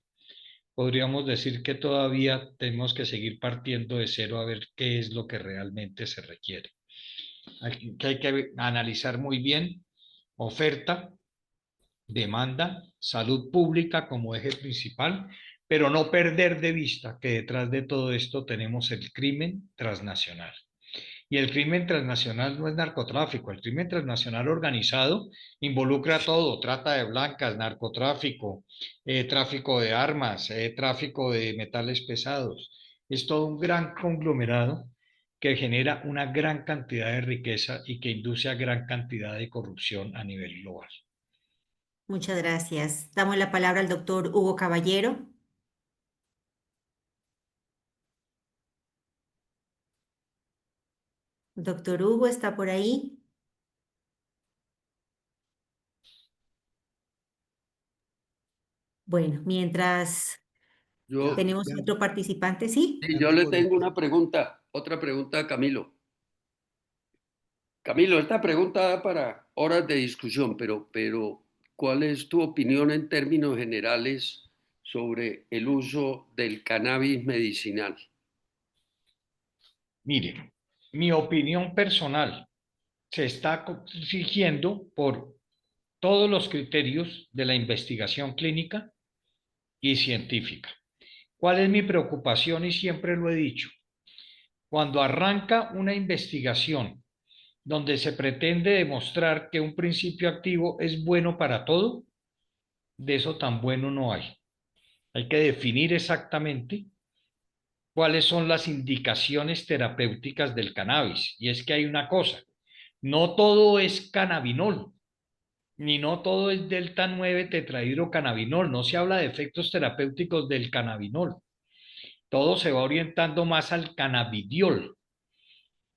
[SPEAKER 3] podríamos decir que todavía tenemos que seguir partiendo de cero a ver qué es lo que realmente se requiere. Aquí hay que analizar muy bien oferta, demanda, salud pública como eje principal, pero no perder de vista que detrás de todo esto tenemos el crimen transnacional. Y el crimen transnacional no es narcotráfico, el crimen transnacional organizado involucra todo, trata de blancas, narcotráfico, tráfico de armas, tráfico de metales pesados. Es todo un gran conglomerado que genera una gran cantidad de riqueza y que induce a gran cantidad de corrupción a nivel global.
[SPEAKER 2] Muchas gracias. Damos la palabra al doctor Hugo Caballero. Doctor Hugo, ¿está por ahí? Bueno, mientras
[SPEAKER 1] Yo,
[SPEAKER 2] ¿Tenemos otro participante? Sí.
[SPEAKER 1] sí, yo le tengo una pregunta, otra pregunta a Camilo. Camilo, esta pregunta da para horas de discusión, pero ¿cuál es tu opinión en términos generales sobre el uso del cannabis medicinal?
[SPEAKER 3] Mire, mi opinión personal se está rigiendo por todos los criterios de la investigación clínica y científica. ¿Cuál es mi preocupación? Y siempre lo he dicho. Cuando arranca una investigación donde se pretende demostrar que un principio activo es bueno para todo, de eso tan bueno no hay. Hay que definir exactamente cuáles son las indicaciones terapéuticas del cannabis. Y es que hay una cosa, no todo es cannabinol, ni no todo es delta 9 tetrahidrocannabinol, no se habla de efectos terapéuticos del cannabinol. Todo se va orientando más al cannabidiol.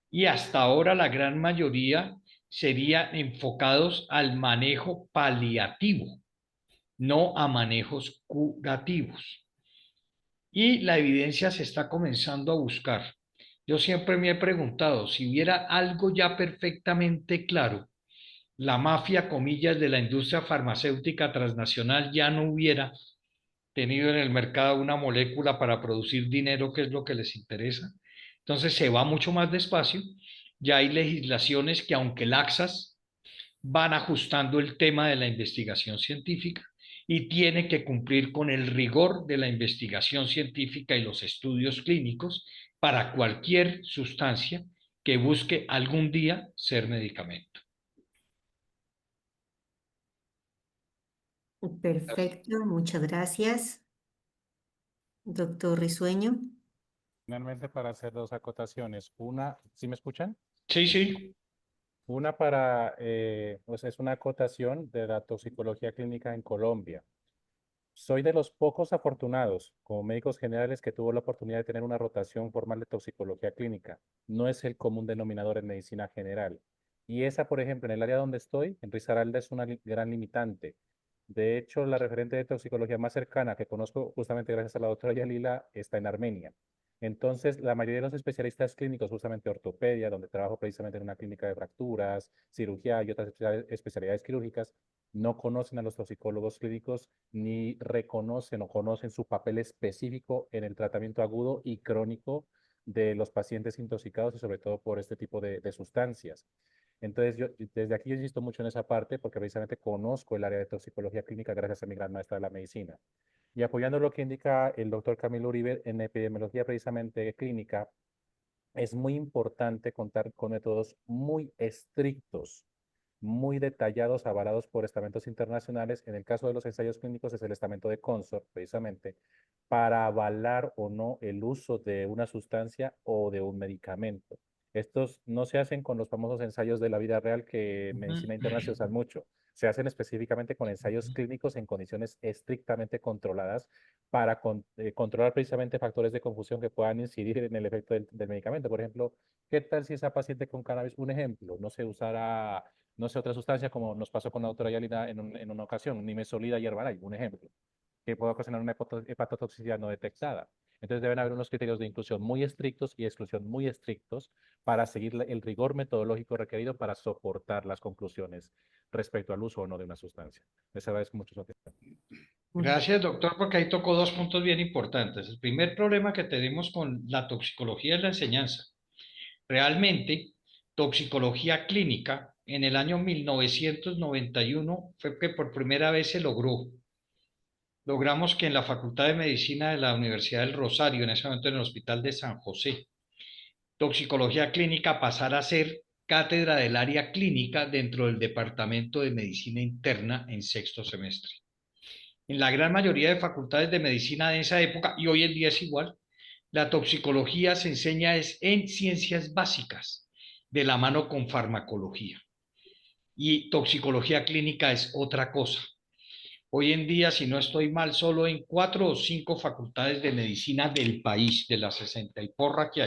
[SPEAKER 3] Y hasta ahora la gran mayoría serían enfocados al manejo paliativo, no a manejos curativos. Y la evidencia se está comenzando a buscar. Yo siempre me he preguntado, si hubiera algo ya perfectamente claro, la mafia, comillas, de la industria farmacéutica transnacional ya no hubiera tenido en el mercado una molécula para producir dinero, que es lo que les interesa. Entonces se va mucho más despacio. Ya hay legislaciones que, aunque laxas, van ajustando el tema de la investigación científica y tiene que cumplir con el rigor de la investigación científica y los estudios clínicos para cualquier sustancia que busque algún día ser medicamento.
[SPEAKER 2] Perfecto, muchas gracias. Doctor Risueño.
[SPEAKER 4] Finalmente, para hacer dos acotaciones. Una, ¿sí me escuchan?
[SPEAKER 3] Sí, sí.
[SPEAKER 4] Una para, pues es una acotación de la toxicología clínica en Colombia. Soy de los pocos afortunados como médicos generales que tuvo la oportunidad de tener una rotación formal de toxicología clínica. No es el común denominador en medicina general. Y esa, por ejemplo, en el área donde estoy, en Risaralda, es una gran limitante. De hecho, la referente de toxicología más cercana que conozco, justamente gracias a la doctora Yalila, está en Armenia. Entonces, la mayoría de los especialistas clínicos, justamente ortopedia, donde trabajo precisamente en una clínica de fracturas, cirugía y otras especialidades quirúrgicas, no conocen a los toxicólogos clínicos ni reconocen o conocen su papel específico en el tratamiento agudo y crónico de los pacientes intoxicados y sobre todo por este tipo de sustancias. Entonces, desde aquí yo insisto mucho en esa parte porque precisamente conozco el área de toxicología clínica gracias a mi gran maestra de la medicina. Y apoyando lo que indica el doctor Camilo Uribe en epidemiología precisamente clínica, es muy importante contar con métodos muy estrictos, muy detallados, avalados por estamentos internacionales. En el caso de los ensayos clínicos es el estamento de Consort, precisamente, para avalar o no el uso de una sustancia o de un medicamento. Estos no se hacen con los famosos ensayos de la vida real que en medicina interna se usan mucho. Se hacen específicamente con ensayos clínicos en condiciones estrictamente controladas para controlar precisamente factores de confusión que puedan incidir en el efecto del medicamento. Por ejemplo, ¿qué tal si esa paciente con cannabis, un ejemplo, no se usara, no sé, otra sustancia como nos pasó con la doctora Yalina en una ocasión, nimesolida y herbalain, un ejemplo, que puede ocasionar una hepatotoxicidad no detectada? Entonces deben haber unos criterios de inclusión muy estrictos y exclusión muy estrictos para seguir el rigor metodológico requerido para soportar las conclusiones respecto al uso o no de una sustancia. Les agradezco mucho su atención.
[SPEAKER 3] Gracias, doctor, porque ahí tocó dos puntos bien importantes. El primer problema que tenemos con la toxicología es la enseñanza. Realmente, toxicología clínica en el año 1991 fue que por primera vez se logró. Logramos que en la Facultad de Medicina de la Universidad del Rosario, en ese momento en el Hospital de San José, toxicología clínica pasara a ser cátedra del área clínica dentro del Departamento de Medicina Interna en sexto semestre. En la gran mayoría de facultades de medicina de esa época, y hoy en día es igual, la toxicología se enseña es en ciencias básicas, de la mano con farmacología. Y toxicología clínica es otra cosa. Hoy en día, si no estoy mal, solo en 4 o 5 facultades de medicina del país, de las 60 y porra que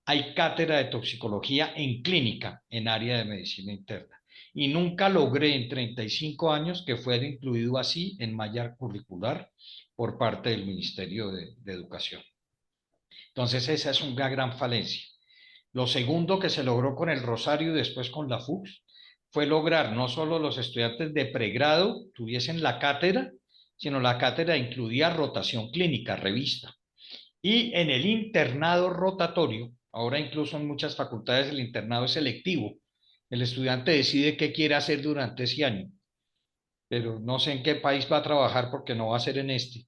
[SPEAKER 3] hay cátedra de toxicología en clínica, en área de medicina interna. y nunca logré en 35 años que fuera incluido así en malla curricular por parte del Ministerio de Educación. Entonces esa es una gran falencia. Lo segundo que se logró con el Rosario y después con la FUCS fue lograr no solo los estudiantes de pregrado tuviesen la cátedra, sino la cátedra incluía rotación clínica, revista. Y en el internado rotatorio, ahora incluso en muchas facultades el internado es selectivo, el estudiante decide qué quiere hacer durante ese año, pero no sé en qué país va a trabajar porque no va a ser en este.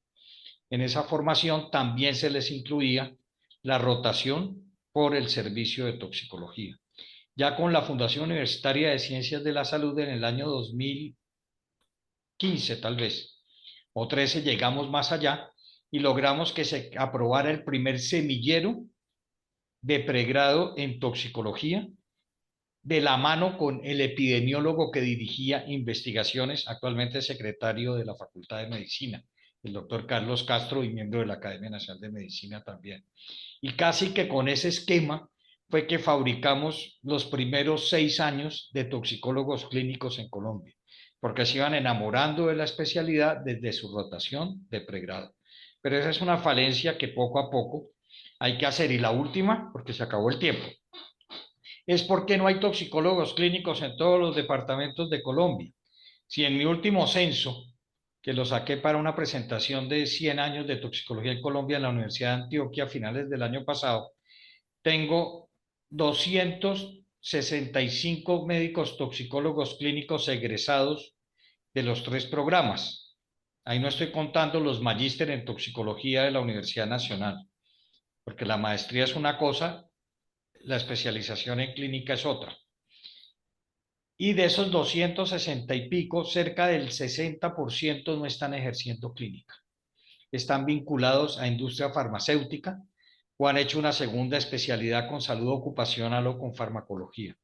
[SPEAKER 3] En esa formación también se les incluía la rotación por el servicio de toxicología. Ya con la Fundación Universitaria de Ciencias de la Salud en el año 2015 tal vez, o 13, llegamos más allá y logramos que se aprobara el primer semillero de pregrado en toxicología, de la mano con el epidemiólogo que dirigía investigaciones, actualmente secretario de la Facultad de Medicina, el doctor Carlos Castro, y miembro de la Academia Nacional de Medicina también. Y casi que con ese esquema fue que fabricamos los primeros 6 años de toxicólogos clínicos en Colombia, porque se iban enamorando de la especialidad desde su rotación de pregrado. Pero esa es una falencia que poco a poco hay que hacer. Y la última, porque se acabó el tiempo, es porque no hay toxicólogos clínicos en todos los departamentos de Colombia. Si en mi último censo, que lo saqué para una presentación de 100 años de toxicología en Colombia en la Universidad de Antioquia a finales del año pasado, tengo 265 médicos toxicólogos clínicos egresados de los 3 programas. Ahí no estoy contando los magíster en toxicología de la Universidad Nacional, porque la maestría es una cosa, la especialización en clínica es otra. Y de esos 260 y pico, cerca del 60% no están ejerciendo clínica. Están vinculados a industria farmacéutica o han hecho una segunda especialidad con salud ocupacional o con farmacología.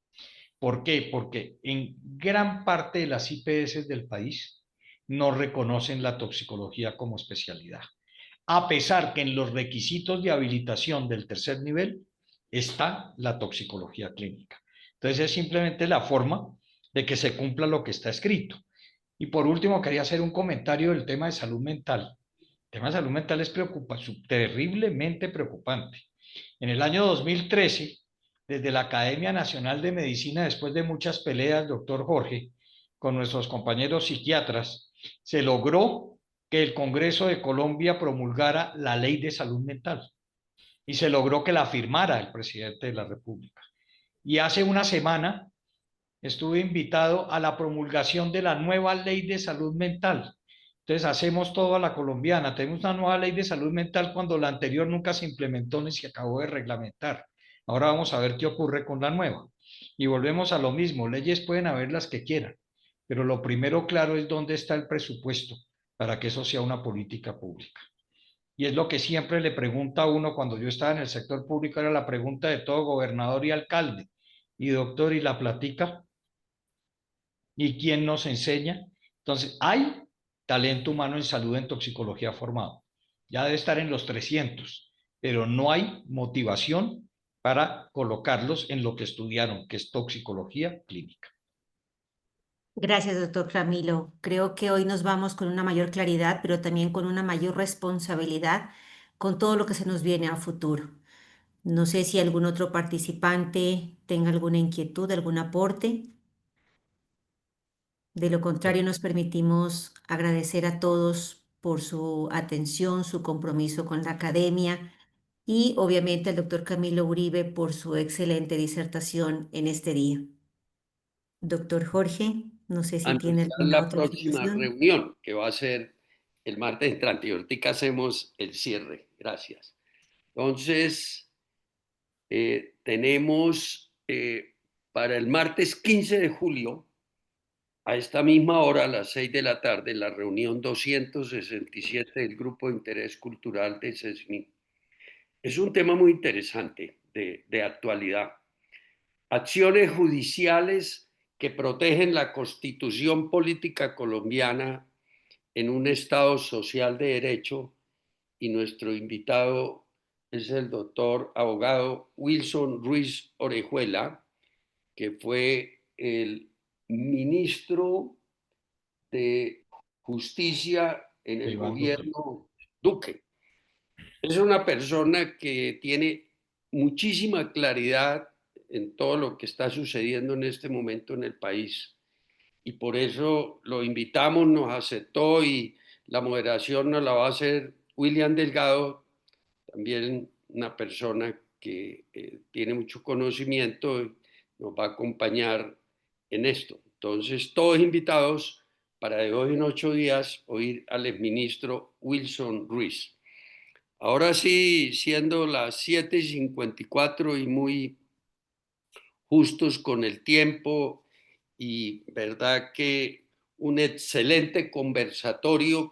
[SPEAKER 3] ¿Por qué? Porque en gran parte de las IPS del país no reconocen la toxicología como especialidad, a pesar que en los requisitos de habilitación del tercer nivel está la toxicología clínica. Entonces es simplemente la forma de que se cumpla lo que está escrito. Y por último, quería hacer un comentario del tema de salud mental. El tema de salud mental es terriblemente preocupante. En el año 2013, desde la Academia Nacional de Medicina, después de muchas peleas, doctor Jorge, con nuestros compañeros psiquiatras, se logró que el Congreso de Colombia promulgara la Ley de Salud Mental y se logró que la firmara el presidente de la República. Y hace una semana estuve invitado a la promulgación de la nueva Ley de Salud Mental. Entonces hacemos todo a la colombiana. Tenemos una nueva Ley de Salud Mental cuando la anterior nunca se implementó ni se acabó de reglamentar. Ahora vamos a ver qué ocurre con la nueva. Y volvemos a lo mismo. Leyes pueden haber las que quieran, pero lo primero claro es dónde está el presupuesto para que eso sea una política pública. Y es lo que siempre le pregunta a uno cuando yo estaba en el sector público, era la pregunta de todo gobernador y alcalde. Y doctor, ¿y la platica? ¿Y quién nos enseña? Entonces, hay talento humano en salud en toxicología formado. Ya debe estar en los 300, pero no hay motivación para colocarlos en lo que estudiaron, que es toxicología clínica.
[SPEAKER 2] Gracias, doctor Ramilo. Creo que hoy nos vamos con una mayor claridad, pero también con una mayor responsabilidad con todo lo que se nos viene a futuro. No sé si algún otro participante tenga alguna inquietud, algún aporte. De lo contrario, nos permitimos agradecer a todos por su atención, su compromiso con la academia y obviamente al doctor Camilo Uribe por su excelente disertación en este día. Doctor Jorge, no sé si tiene
[SPEAKER 1] Anunciar
[SPEAKER 2] alguna
[SPEAKER 1] la
[SPEAKER 2] otra
[SPEAKER 1] próxima
[SPEAKER 2] afirmación.
[SPEAKER 1] reunión, que va a ser el martes entrante. Y ahorita hacemos el cierre. Gracias. Entonces, tenemos para el martes 15 de julio, a esta misma hora, a las 6 de la tarde, la reunión 267 del Grupo de Interés Cultural de SESMI. Es un tema muy interesante de actualidad. Acciones judiciales que protegen la constitución política colombiana en un Estado social de derecho, y nuestro invitado es el doctor abogado Wilson Ruiz Orejuela, que fue el ministro de Justicia en el
[SPEAKER 3] Iván Duque.
[SPEAKER 1] gobierno Duque. Es una persona que tiene muchísima claridad en todo lo que está sucediendo en este momento en el país. Y por eso lo invitamos, nos aceptó y la moderación nos la va a hacer William Delgado, también una persona que tiene mucho conocimiento y nos va a acompañar en esto. Entonces, todos invitados para de hoy en 8 días oír al exministro Wilson Ruiz. Ahora sí, siendo las 7:54 y muy justos con el tiempo, y verdad que un excelente conversatorio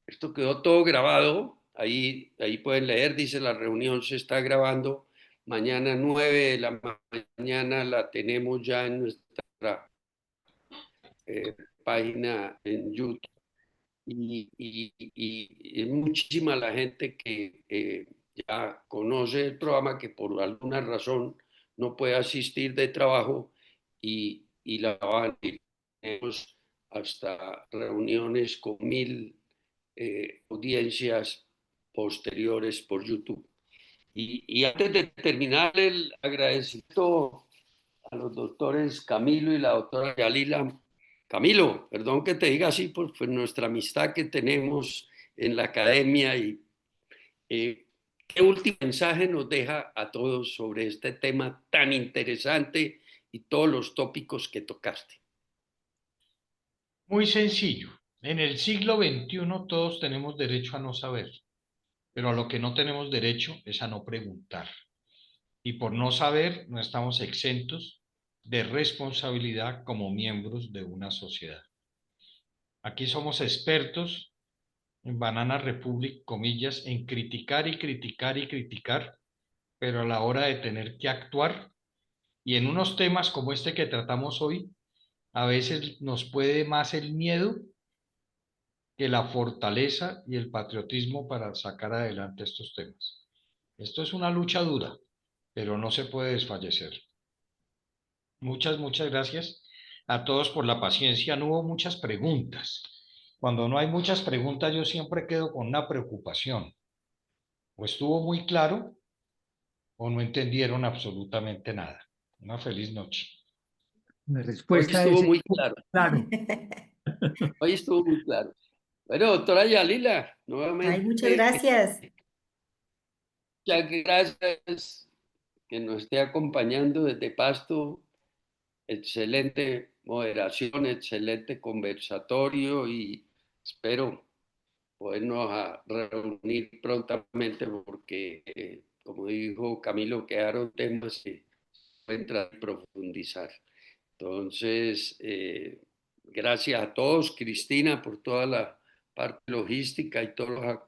[SPEAKER 1] esto quedó todo grabado, ahí pueden leer, dice la reunión se está grabando, mañana 9 de la mañana la tenemos ya en nuestra página en YouTube. Y es muchísima la gente que ya conoce el programa, que por alguna razón no puede asistir de trabajo y la van. Tenemos hasta reuniones con 1000 audiencias posteriores por YouTube. Y antes de terminar, el agradecimiento a los doctores Camilo y la doctora Yalila. Camilo, perdón que te diga así por nuestra amistad que tenemos en la academia. Y ¿qué último mensaje nos deja a todos sobre este tema tan interesante y todos los tópicos que tocaste?
[SPEAKER 3] Muy sencillo. En el siglo XXI todos tenemos derecho a no saber, pero a lo que no tenemos derecho es a no preguntar. Y por no saber no estamos exentos de responsabilidad como miembros de una sociedad. Aquí somos expertos en Banana Republic, comillas, en criticar y criticar y criticar, pero a la hora de tener que actuar, y en unos temas como este que tratamos hoy, a veces nos puede más el miedo que la fortaleza y el patriotismo para sacar adelante estos temas. Esto es una lucha dura, pero no se puede desfallecer. Muchas gracias a todos por la paciencia. No hubo muchas preguntas. Cuando no hay muchas preguntas, yo siempre quedo con una preocupación. O estuvo muy claro o no entendieron absolutamente nada. Una feliz noche.
[SPEAKER 7] La
[SPEAKER 1] Hoy
[SPEAKER 7] respuesta
[SPEAKER 1] estuvo
[SPEAKER 7] es
[SPEAKER 1] muy claro.
[SPEAKER 7] claro.
[SPEAKER 1] Hoy estuvo muy claro. Bueno, doctora Yalila,
[SPEAKER 2] Ay,
[SPEAKER 1] nuevamente,
[SPEAKER 2] muchas gracias.
[SPEAKER 1] muchas gracias que nos esté acompañando desde Pasto. Excelente moderación, excelente conversatorio y espero podernos reunir prontamente porque, como dijo Camilo, quedaron temas que pueden entrar y profundizar. Entonces, gracias a todos, Cristina, por toda la parte logística y todos los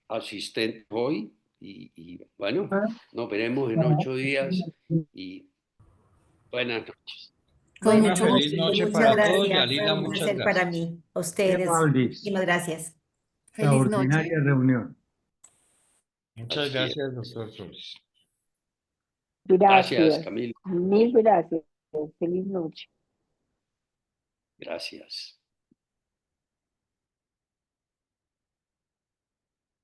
[SPEAKER 1] asistentes hoy. Y bueno, nos veremos en 8 días y buenas noches.
[SPEAKER 2] Con
[SPEAKER 3] Una
[SPEAKER 2] mucho
[SPEAKER 3] feliz
[SPEAKER 2] gusto y
[SPEAKER 3] noche
[SPEAKER 2] muchas
[SPEAKER 3] para todos.
[SPEAKER 2] gracias. Fue
[SPEAKER 3] Yalila,
[SPEAKER 2] un
[SPEAKER 3] muchas
[SPEAKER 2] placer para
[SPEAKER 3] gracias.
[SPEAKER 2] mí. A
[SPEAKER 7] Muy
[SPEAKER 2] ustedes,
[SPEAKER 7] amables.
[SPEAKER 2] muchísimas gracias.
[SPEAKER 7] La
[SPEAKER 5] Feliz
[SPEAKER 7] ordinaria
[SPEAKER 5] noche.
[SPEAKER 7] reunión.
[SPEAKER 3] Muchas
[SPEAKER 1] Así es.
[SPEAKER 3] gracias, doctor Flores.
[SPEAKER 1] Gracias,
[SPEAKER 8] Gracias,
[SPEAKER 1] Camilo.
[SPEAKER 8] mil gracias. Feliz noche.
[SPEAKER 1] Gracias.